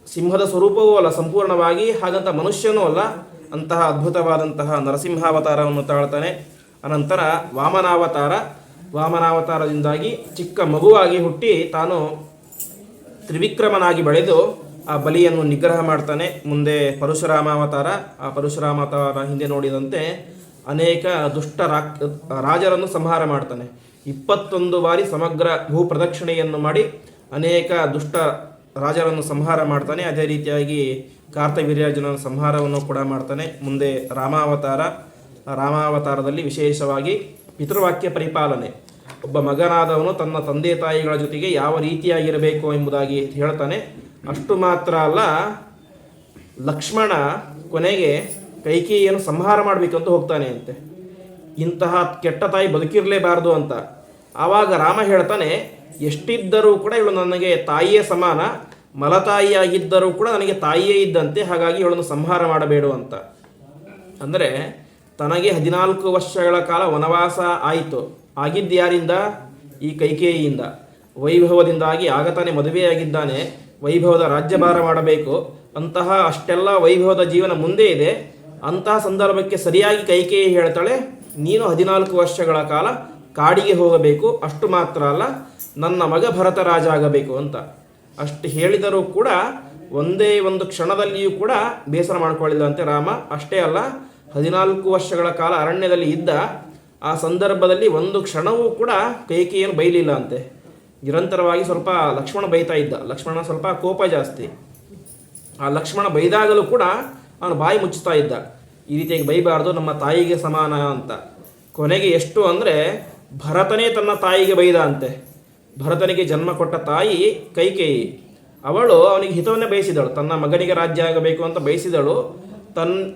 ಸಿಂಹದ ಸ್ವರೂಪವೂ ಅಲ್ಲ ಸಂಪೂರ್ಣವಾಗಿ, ಹಾಗಂತ ಮನುಷ್ಯನೂ ಅಲ್ಲ. ಅಂತಹ ಅದ್ಭುತವಾದಂತಹ ನರಸಿಂಹಾವತಾರವನ್ನು ತಾಳ್ತಾನೆ. ಅನಂತರ ವಾಮನಾವತಾರದಿಂದಾಗಿ ಚಿಕ್ಕ ಮಗುವಾಗಿ ಹುಟ್ಟಿ ತಾನು ತ್ರಿವಿಕ್ರಮನಾಗಿ ಬೆಳೆದು ಆ ಬಲಿಯನ್ನು ನಿಗ್ರಹ ಮಾಡ್ತಾನೆ. ಮುಂದೆ ಪರಶುರಾಮಾವತಾರ. ಆ ಪರಶುರಾಮಾವತಾರ ಹಿಂದೆ ನೋಡಿದಂತೆ ಅನೇಕ ದುಷ್ಟ ರಾಜರನ್ನು ಸಂಹಾರ ಮಾಡ್ತಾನೆ. 21 ಬಾರಿ ಸಮಗ್ರ ಭೂ ಪ್ರದಕ್ಷಿಣೆಯನ್ನು ಮಾಡಿ ಅನೇಕ ದುಷ್ಟ ರಾಜರನ್ನು ಸಂಹಾರ ಮಾಡ್ತಾನೆ. ಅದೇ ರೀತಿಯಾಗಿ ಕಾರ್ತವೀರ್ಯಾರ್ಜುನನ ಸಂಹಾರವನ್ನು ಕೂಡ ಮಾಡ್ತಾನೆ. ಮುಂದೆ ರಾಮಾವತಾರದಲ್ಲಿ ವಿಶೇಷವಾಗಿ ಪಿತೃವಾಕ್ಯ ಪರಿಪಾಲನೆ. ಒಬ್ಬ ಮಗನಾದವನು ತನ್ನ ತಂದೆ ತಾಯಿಗಳ ಜೊತೆಗೆ ಯಾವ ರೀತಿಯಾಗಿರಬೇಕು ಎಂಬುದಾಗಿ ಹೇಳ್ತಾನೆ. ಅಷ್ಟು ಮಾತ್ರ ಅಲ್ಲ, ಲಕ್ಷ್ಮಣ ಕೊನೆಗೆ ಕೈಕೇಯಿಯನ್ನು ಸಂಹಾರ ಮಾಡಬೇಕಂತ ಹೋಗ್ತಾನೆ ಅಂತೆ. ಇಂತಹ ಕೆಟ್ಟ ತಾಯಿ ಬದುಕಿರಲೇಬಾರದು ಅಂತ. ಆವಾಗ ರಾಮ ಹೇಳ್ತಾನೆ, ಎಷ್ಟಿದ್ದರೂ ಕೂಡ ಇವಳು ನನಗೆ ತಾಯಿಯೇ ಸಮಾನ, ಮಲತಾಯಿಯಾಗಿದ್ದರೂ ಕೂಡ ನನಗೆ ತಾಯಿಯೇ ಇದ್ದಂತೆ, ಹಾಗಾಗಿ ಇವಳನ್ನು ಸಂಹಾರ ಮಾಡಬೇಡು ಅಂತ. ಅಂದರೆ ತನಗೆ 14 ವರ್ಷಗಳ ಕಾಲ ವನವಾಸ ಆಯಿತು. ಆಗಿದ್ದು ಯಾರಿಂದ? ಈ ಕೈಕೇಯಿಯಿಂದ. ವೈಭವದಿಂದಾಗಿ ಆಗತಾನೆ ಮದುವೆಯಾಗಿದ್ದಾನೆ. ವೈಭವದ ರಾಜ್ಯಭಾರ ಮಾಡಬೇಕು. ಅಂತಹ ಅಷ್ಟೆಲ್ಲ ವೈಭವದ ಜೀವನ ಮುಂದೆ ಇದೆ. ಅಂತಹ ಸಂದರ್ಭಕ್ಕೆ ಸರಿಯಾಗಿ ಕೈಕೇಯಿ ಹೇಳ್ತಾಳೆ, ನೀನು 14 ವರ್ಷಗಳ ಕಾಲ ಕಾಡಿಗೆ ಹೋಗಬೇಕು. ಅಷ್ಟು ಮಾತ್ರ ಅಲ್ಲ, ನನ್ನ ಮಗ ಭರತ ರಾಜ ಆಗಬೇಕು ಅಂತ. ಅಷ್ಟು ಹೇಳಿದರೂ ಕೂಡ ಒಂದೇ ಒಂದು ಕ್ಷಣದಲ್ಲಿಯೂ ಕೂಡ ಬೇಸರ ಮಾಡ್ಕೊಳ್ಳಿಲ್ಲಂತೆ ರಾಮ. ಅಷ್ಟೇ ಅಲ್ಲ, 14 ವರ್ಷಗಳ ಕಾಲ ಅರಣ್ಯದಲ್ಲಿ ಇದ್ದ ಆ ಸಂದರ್ಭದಲ್ಲಿ ಒಂದು ಕ್ಷಣವೂ ಕೂಡ ಕೈಕೇಯಿಯನ್ನು ಬೈಲಿಲ್ಲ ಅಂತೆ. ನಿರಂತರವಾಗಿ ಸ್ವಲ್ಪ ಲಕ್ಷ್ಮಣ ಬೈತಾ ಇದ್ದ. ಲಕ್ಷ್ಮಣ ಸ್ವಲ್ಪ ಕೋಪ ಜಾಸ್ತಿ. ಆ ಲಕ್ಷ್ಮಣ ಬೈದಾಗಲೂ ಕೂಡ ಅವನು ಬಾಯಿ ಮುಚ್ಚುತ್ತಾ ಇದ್ದ, ಈ ರೀತಿಯಾಗಿ ಬೈಬಾರ್ದು, ನಮ್ಮ ತಾಯಿಗೆ ಸಮಾನ ಅಂತ. ಕೊನೆಗೆ ಎಷ್ಟು ಅಂದರೆ ಭರತನೇ ತನ್ನ ತಾಯಿಗೆ ಬೈದ ಅಂತೆ. ಭರತನಿಗೆ ಜನ್ಮ ಕೊಟ್ಟ ತಾಯಿ ಕೈಕೇಯಿ. ಅವಳು ಅವನಿಗೆ ಹಿತವನ್ನೇ ಬಯಸಿದಳು. ತನ್ನ ಮಗನಿಗೆ ರಾಜ್ಯ ಆಗಬೇಕು ಅಂತ ಬಯಸಿದಳು.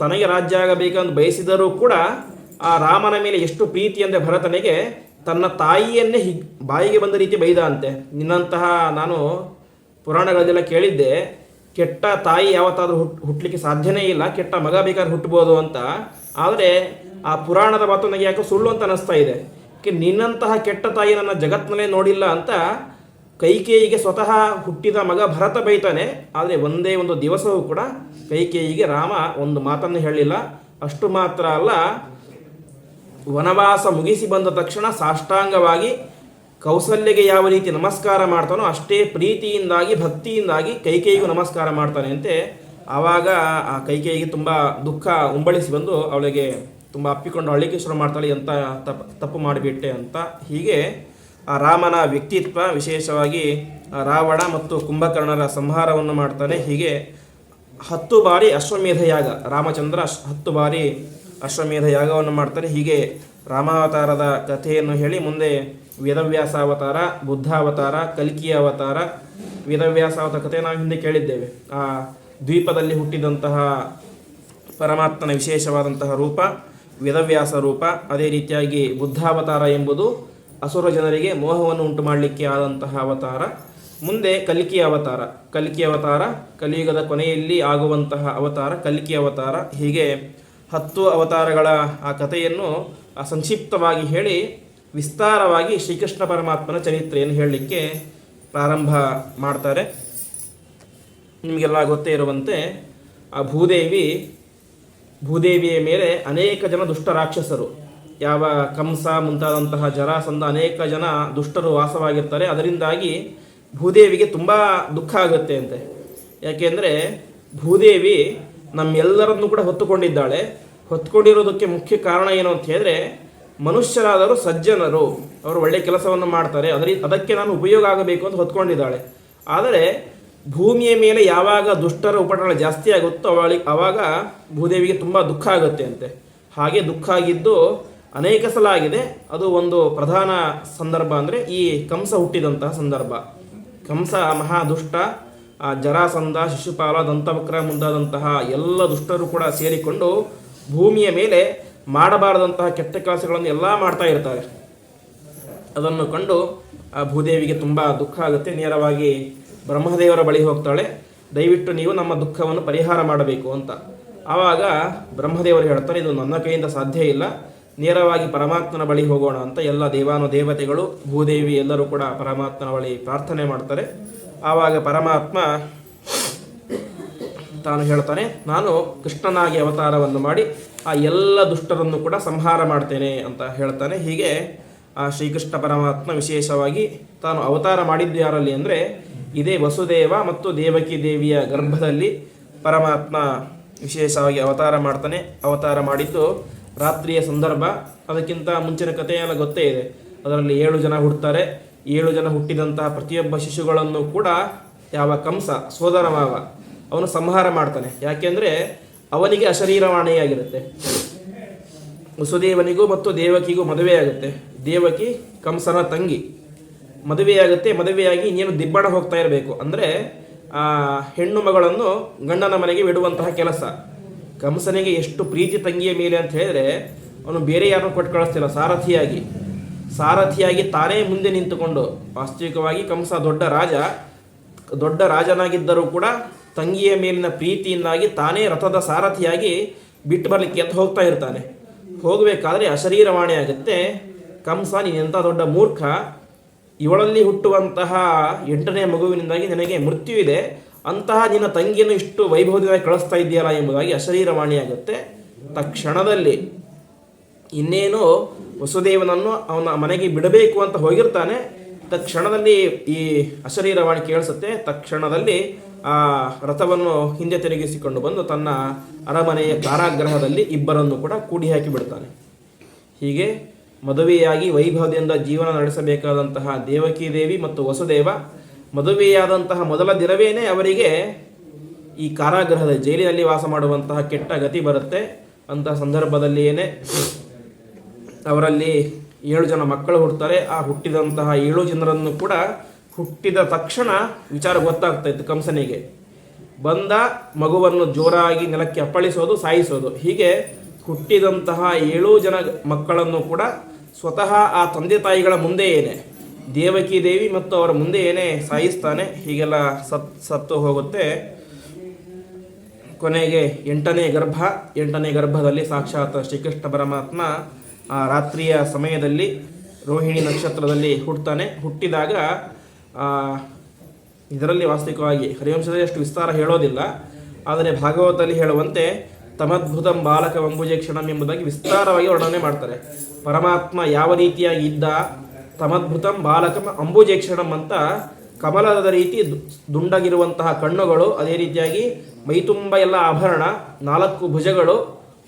ತನಗೆ ರಾಜ್ಯ ಆಗಬೇಕಂತ ಬಯಸಿದರೂ ಕೂಡ ಆ ರಾಮನ ಮೇಲೆ ಎಷ್ಟು ಪ್ರೀತಿ ಅಂದರೆ ಭರತನಿಗೆ ತನ್ನ ತಾಯಿಯನ್ನೇ ಬಾಯಿಗೆ ಬಂದ ರೀತಿ ಬೈದ ಅಂತೆ. ನಿನ್ನಂತಹ ನಾನು ಪುರಾಣಗಳಲ್ಲೆಲ್ಲ ಕೇಳಿದ್ದೆ, ಕೆಟ್ಟ ತಾಯಿ ಯಾವತ್ತಾದರೂ ಹುಟ್ಟಲಿಕ್ಕೆ ಸಾಧ್ಯನೇ ಇಲ್ಲ, ಕೆಟ್ಟ ಮಗ ಬೇಕಾದ್ರೆ ಹುಟ್ಟಬೋದು ಅಂತ. ಆದರೆ ಆ ಪುರಾಣದ ಮಾತು ನನಗೆ ಯಾಕೋ ಸುಳ್ಳು ಅಂತ ಅನ್ನಿಸ್ತಾ ಇದೆ. ನಿನ್ನಂತಹ ಕೆಟ್ಟ ತಾಯಿ ನನ್ನ ಜಗತ್ತಿನಲ್ಲೇ ನೋಡಿಲ್ಲ ಅಂತ ಕೈಕೇಯಿಗೆ ಸ್ವತಃ ಹುಟ್ಟಿದ ಮಗ ಭರತ ಬೈತಾನೆ. ಆದರೆ ಒಂದೇ ಒಂದು ದಿವಸವೂ ಕೂಡ ಕೈಕೇಯಿಗೆ ರಾಮ ಒಂದು ಮಾತನ್ನು ಹೇಳಿಲ್ಲ. ಅಷ್ಟು ಮಾತ್ರ ಅಲ್ಲ, ವನವಾಸ ಮುಗಿಸಿ ಬಂದ ತಕ್ಷಣ ಸಾಷ್ಟಾಂಗವಾಗಿ ಕೌಸಲ್ಯಗೆ ಯಾವ ರೀತಿ ನಮಸ್ಕಾರ ಮಾಡ್ತಾನೋ ಅಷ್ಟೇ ಪ್ರೀತಿಯಿಂದಾಗಿ ಭಕ್ತಿಯಿಂದಾಗಿ ಕೈಕೇಯಿಗೂ ನಮಸ್ಕಾರ ಮಾಡ್ತಾನೆ ಅಂತೆ. ಆವಾಗ ಆ ಕೈಕೇಯಿಗೆ ತುಂಬ ದುಃಖ ಉಂಬಳಿಸಿ ಬಂದು ಅವಳಿಗೆ ತುಂಬ ಅಪ್ಪಿಕೊಂಡು ಅಳ್ಳಿಕೆ ಶುರು ಮಾಡ್ತಾಳೆ, ಎಂಥ ತಪ್ಪು ಮಾಡಿಬಿಟ್ಟೆ ಅಂತ. ಹೀಗೆ ಆ ರಾಮನ ವ್ಯಕ್ತಿತ್ವ, ವಿಶೇಷವಾಗಿ ರಾವಣ ಮತ್ತು ಕುಂಭಕರ್ಣರ ಸಂಹಾರವನ್ನು ಮಾಡ್ತಾನೆ. ಹೀಗೆ 10 ಬಾರಿ ಅಶ್ವಮೇಧ ಯಾಗ, ರಾಮಚಂದ್ರ 10 ಬಾರಿ ಅಶ್ವಮೇಧ ಯಾಗವನ್ನು ಮಾಡ್ತಾರೆ. ಹೀಗೆ ರಾಮಾವತಾರದ ಕಥೆಯನ್ನು ಹೇಳಿ ಮುಂದೆ ವೇದವ್ಯಾಸ ಅವತಾರ, ಬುದ್ಧಾವತಾರ, ಕಲ್ಕಿಯ ಅವತಾರ. ವೇದವ್ಯಾಸ ಅವತಾರ ಕಥೆ ನಾವು ಹಿಂದೆ ಕೇಳಿದ್ದೇವೆ. ಆ ದ್ವೀಪದಲ್ಲಿ ಹುಟ್ಟಿದಂತಹ ಪರಮಾತ್ಮನ ವಿಶೇಷವಾದಂತಹ ರೂಪ ವೇದವ್ಯಾಸ ರೂಪ. ಅದೇ ರೀತಿಯಾಗಿ ಬುದ್ಧಾವತಾರ ಎಂಬುದು ಅಸುರ ಜನರಿಗೆ ಮೋಹವನ್ನು ಉಂಟು ಮಾಡಲಿಕ್ಕೆ ಆದಂತಹ ಅವತಾರ. ಮುಂದೆ ಕಲ್ಕಿ ಅವತಾರ. ಕಲ್ಕಿ ಅವತಾರ ಕಲಿಯುಗದ ಕೊನೆಯಲ್ಲಿ ಆಗುವಂತಹ ಅವತಾರ ಕಲ್ಕಿ ಅವತಾರ. ಹೀಗೆ 10 ಅವತಾರಗಳ ಆ ಕಥೆಯನ್ನು ಸಂಕ್ಷಿಪ್ತವಾಗಿ ಹೇಳಿ ವಿಸ್ತಾರವಾಗಿ ಶ್ರೀಕೃಷ್ಣ ಪರಮಾತ್ಮನ ಚರಿತ್ರೆಯನ್ನು ಹೇಳಲಿಕ್ಕೆ ಪ್ರಾರಂಭ ಮಾಡ್ತಾರೆ. ನಿಮಗೆಲ್ಲ ಗೊತ್ತೇ ಇರುವಂತೆ ಆ ಭೂದೇವಿಯ ಮೇಲೆ ಅನೇಕ ಜನ ದುಷ್ಟ ರಾಕ್ಷಸರು, ಯಾವ ಕಂಸ ಮುಂತಾದಂತಹ ಜರಾಸಂಧ ಅನೇಕ ಜನ ದುಷ್ಟರು ವಾಸವಾಗಿರ್ತಾರೆ. ಅದರಿಂದಾಗಿ ಭೂದೇವಿಗೆ ತುಂಬ ದುಃಖ ಆಗುತ್ತೆ ಅಂತೆ. ಯಾಕೆಂದರೆ ಭೂದೇವಿ ನಮ್ಮೆಲ್ಲರನ್ನು ಕೂಡ ಹೊತ್ತುಕೊಂಡಿದ್ದಾಳೆ. ಹೊತ್ಕೊಂಡಿರೋದಕ್ಕೆ ಮುಖ್ಯ ಕಾರಣ ಏನು ಅಂತ ಹೇಳಿದ್ರೆ, ಮನುಷ್ಯರಾದರೂ ಸಜ್ಜನರು, ಅವರು ಒಳ್ಳೆಯ ಕೆಲಸವನ್ನು ಮಾಡ್ತಾರೆ, ಅದಕ್ಕೆ ನಾನು ಉಪಯೋಗ ಆಗಬೇಕು ಅಂತ ಹೊತ್ಕೊಂಡಿದ್ದಾಳೆ. ಆದರೆ ಭೂಮಿಯ ಮೇಲೆ ಯಾವಾಗ ದುಷ್ಟರ ಉಪಟಳ ಜಾಸ್ತಿ ಆಗುತ್ತೋ ಆವಾಗ ಭೂದೇವಿಗೆ ತುಂಬ ದುಃಖ ಆಗುತ್ತೆ ಅಂತೆ. ಹಾಗೆ ದುಃಖ ಆಗಿದ್ದು ಅನೇಕ ಸಲ ಆಗಿದೆ. ಅದು ಒಂದು ಪ್ರಧಾನ ಸಂದರ್ಭ ಅಂದರೆ ಈ ಕಂಸ ಹುಟ್ಟಿದಂತಹ ಸಂದರ್ಭ. ಕಂಸ ಮಹಾದುಷ್ಟ, ಜರಾಸಂಧ, ಶಿಶುಪಾಲ, ದಂತವಕ್ರ ಮುಂತಾದಂತಹ ಎಲ್ಲ ದುಷ್ಟರು ಕೂಡ ಸೇರಿಕೊಂಡು ಭೂಮಿಯ ಮೇಲೆ ಮಾಡಬಾರದಂತಹ ಕೆಟ್ಟ ಕೆಲಸಗಳನ್ನು ಎಲ್ಲ ಮಾಡ್ತಾ ಇರ್ತಾರೆ. ಅದನ್ನು ಕಂಡು ಆ ಭೂದೇವಿಗೆ ತುಂಬ ದುಃಖ ಆಗುತ್ತೆ. ನೇರವಾಗಿ ಬ್ರಹ್ಮದೇವರ ಬಳಿ ಹೋಗ್ತಾಳೆ, ದಯವಿಟ್ಟು ನೀವು ನಮ್ಮ ದುಃಖವನ್ನು ಪರಿಹಾರ ಮಾಡಬೇಕು ಅಂತ. ಆವಾಗ ಬ್ರಹ್ಮದೇವರು ಹೇಳ್ತಾರೆ, ಇದು ನನ್ನ ಕೈಯಿಂದ ಸಾಧ್ಯ ಇಲ್ಲ, ನೇರವಾಗಿ ಪರಮಾತ್ಮನ ಬಳಿ ಹೋಗೋಣ ಅಂತ. ಎಲ್ಲ ದೇವಾನುದೇವತೆಗಳು, ಭೂದೇವಿ ಎಲ್ಲರೂ ಕೂಡ ಪರಮಾತ್ಮನ ಬಳಿ ಪ್ರಾರ್ಥನೆ ಮಾಡ್ತಾರೆ. ಆವಾಗ ಪರಮಾತ್ಮ ತಾನು ಹೇಳ್ತಾನೆ, ನಾನು ಕೃಷ್ಣನಾಗಿ ಅವತಾರವನ್ನು ಮಾಡಿ ಆ ಎಲ್ಲ ದುಷ್ಟರನ್ನು ಕೂಡ ಸಂಹಾರ ಮಾಡ್ತೇನೆ ಅಂತ ಹೇಳ್ತಾನೆ. ಹೀಗೆ ಆ ಶ್ರೀಕೃಷ್ಣ ಪರಮಾತ್ಮ ವಿಶೇಷವಾಗಿ ತಾನು ಅವತಾರ ಮಾಡಿದ್ದು ಯಾರಲ್ಲಿ ಅಂದರೆ, ಇದೇ ವಸುದೇವ ಮತ್ತು ದೇವಕಿ ದೇವಿಯ ಗರ್ಭದಲ್ಲಿ ಪರಮಾತ್ಮ ವಿಶೇಷವಾಗಿ ಅವತಾರ ಮಾಡ್ತಾನೆ. ಅವತಾರ ಮಾಡಿದ್ದು ರಾತ್ರಿಯ ಸಂದರ್ಭ. ಅದಕ್ಕಿಂತ ಮುಂಚಿನ ಕಥೆಯೆಲ್ಲ ಗೊತ್ತೇ ಇದೆ. ಅದರಲ್ಲಿ 7 ಜನ ಹುಡ್ತಾರೆ. 7 ಜನ ಹುಟ್ಟಿದಂತಹ ಪ್ರತಿಯೊಬ್ಬ ಶಿಶುಗಳನ್ನು ಕೂಡ ಯಾವ ಕಂಸ ಸೋದರ ಮಾವ ಅವನು ಸಂಹಾರ ಮಾಡ್ತಾನೆ. ಯಾಕೆಂದರೆ ಅವನಿಗೆ ಅಶರೀರವಾಣಿಯಾಗಿರುತ್ತೆ. ವಸುದೇವನಿಗೂ ಮತ್ತು ದೇವಕಿಗೂ ಮದುವೆಯಾಗುತ್ತೆ. ದೇವಕಿ ಕಂಸನ ತಂಗಿ ಮದುವೆಯಾಗುತ್ತೆ. ಮದುವೆಯಾಗಿ ಇನ್ನೇನು ದಿಬ್ಬಣ ಹೋಗ್ತಾ ಇರಬೇಕು ಅಂದರೆ ಹೆಣ್ಣು ಮಗಳನ್ನು ಗಂಡನ ಮನೆಗೆ ಬಿಡುವಂತಹ ಕೆಲಸ. ಕಂಸನಿಗೆ ಎಷ್ಟು ಪ್ರೀತಿ ತಂಗಿಯ ಮೇಲೆ ಅಂತ ಹೇಳಿದ್ರೆ, ಅವನು ಬೇರೆ ಯಾರನ್ನು ಕೊಟ್ಟು ಕಳಿಸ್ತಿಲ್ಲ, ಸಾರಥಿಯಾಗಿ ತಾನೇ ಮುಂದೆ ನಿಂತುಕೊಂಡು. ವಾಸ್ತವಿಕವಾಗಿ ಕಂಸ ದೊಡ್ಡ ರಾಜನಾಗಿದ್ದರೂ ಕೂಡ ತಂಗಿಯ ಮೇಲಿನ ಪ್ರೀತಿಯಿಂದಾಗಿ ತಾನೇ ರಥದ ಸಾರಥಿಯಾಗಿ ಬಿಟ್ಟು ಬರಲಿಕ್ಕೆ ಎದ್ದು ಹೋಗ್ತಾ ಇರ್ತಾನೆ. ಹೋಗಬೇಕಾದ್ರೆ ಅಶರೀರವಾಣಿ ಆಗುತ್ತೆ, ಕಂಸ ನೀನೆಂಥ ದೊಡ್ಡ ಮೂರ್ಖ, ಇವಳಲ್ಲಿ ಹುಟ್ಟುವಂತಹ 8ನೇ ಮಗುವಿನಿಂದಾಗಿ ನನಗೆ ಮೃತ್ಯು ಇದೆ, ಅಂತಹ ನಿನ್ನ ತಂಗಿಯನ್ನು ಇಷ್ಟು ವೈಭವವಾಗಿ ಕಳಿಸ್ತಾ ಇದೆಯಲ್ಲ ಎಂಬುದಾಗಿ ಅಶರೀರವಾಣಿಯಾಗುತ್ತೆ. ತಕ್ಷಣದಲ್ಲಿ ಇನ್ನೇನು ವಸುದೇವನನ್ನು ಅವನ ಮನೆಗೆ ಬಿಡಬೇಕು ಅಂತ ಹೋಗಿರ್ತಾನೆ. ತಕ್ಷಣದಲ್ಲಿ ಈ ಅಶರೀರವಾಣಿ ಕೇಳಿಸುತ್ತೆ. ತಕ್ಷಣದಲ್ಲಿ ಆ ರಥವನ್ನು ಹಿಂದೆ ತಿರುಗಿಸಿಕೊಂಡು ಬಂದು ತನ್ನ ಅರಮನೆಯ ಕಾರಾಗೃಹದಲ್ಲಿ ಇಬ್ಬರನ್ನು ಕೂಡ ಕೂಡಿ ಹಾಕಿ ಬಿಡ್ತಾನೆ. ಹೀಗೆ ಮದುವೆಯಾಗಿ ವೈಭವದಿಂದ ಜೀವನ ನಡೆಸಬೇಕಾದಂತಹ ದೇವಕಿ ದೇವಿ ಮತ್ತು ವಸುದೇವ ಮದುವೆಯಾದಂತಹ ಮೊದಲ ದಿನವೇನೆ ಅವರಿಗೆ ಈ ಕಾರಾಗೃಹದ ಜೈಲಿನಲ್ಲಿ ವಾಸ ಮಾಡುವಂತಹ ಕೆಟ್ಟ ಗತಿ ಬರುತ್ತೆ. ಅಂತಹ ಸಂದರ್ಭದಲ್ಲಿಯೇ ಅವರಲ್ಲಿ 7 ಜನ ಮಕ್ಕಳು ಹುಡ್ತಾರೆ. ಆ ಹುಟ್ಟಿದಂತಹ 7 ಜನರನ್ನು ಕೂಡ ಹುಟ್ಟಿದ ತಕ್ಷಣ ವಿಚಾರ ಗೊತ್ತಾಗ್ತಾ ಇತ್ತು ಕಂಸನಿಗೆ. ಬಂದ ಮಗುವನ್ನು ಜೋರಾಗಿ ನೆಲಕ್ಕೆ ಅಪ್ಪಳಿಸೋದು, ಸಾಯಿಸೋದು. ಹೀಗೆ ಹುಟ್ಟಿದಂತಹ 7 ಜನ ಮಕ್ಕಳನ್ನು ಕೂಡ ಸ್ವತಃ ಆ ತಂದೆ ತಾಯಿಗಳ ಮುಂದೆಯೇನೆ ದೇವಕಿ ದೇವಿ ಮತ್ತು ಅವರ ಮುಂದೆಯೇನೆ ಸಾಯಿಸ್ತಾನೆ. ಹೀಗೆಲ್ಲ ಸತ್ತು ಹೋಗುತ್ತೆ. ಕೊನೆಗೆ 8ನೇ ಗರ್ಭದಲ್ಲಿ ಸಾಕ್ಷಾತ್ ಶ್ರೀಕೃಷ್ಣ ಪರಮಾತ್ಮ ಆ ರಾತ್ರಿಯ ಸಮಯದಲ್ಲಿ ರೋಹಿಣಿ ನಕ್ಷತ್ರದಲ್ಲಿ ಹುಟ್ಟುತ್ತಾನೆ. ಹುಟ್ಟಿದಾಗ ಇದರಲ್ಲಿ ವಾಸ್ತವಿಕವಾಗಿ ಹರಿವಂಶದಲ್ಲಿ ಅಷ್ಟು ವಿಸ್ತಾರ ಹೇಳೋದಿಲ್ಲ, ಆದರೆ ಭಾಗವತದಲ್ಲಿ ಹೇಳುವಂತೆ ತಮದ್ಭುತಂ ಬಾಲಕ ಅಂಬುಜೇಕ್ಷಣಂ ಎಂಬುದಾಗಿ ವಿಸ್ತಾರವಾಗಿ ವರ್ಣನೆ ಮಾಡ್ತಾರೆ. ಪರಮಾತ್ಮ ಯಾವ ರೀತಿಯಾಗಿ ಇದ್ದ, ತಮದ್ಭುತಂ ಬಾಲಕಂ ಅಂಬುಜೇಕ್ಷಣಂ ಅಂತ ಕಮಲದ ರೀತಿ ದುಂಡಗಿರುವಂತಹ ಕಣ್ಣುಗಳು, ಅದೇ ರೀತಿಯಾಗಿ ಮೈತುಂಬ ಎಲ್ಲ ಆಭರಣ, 4 ಭುಜಗಳು.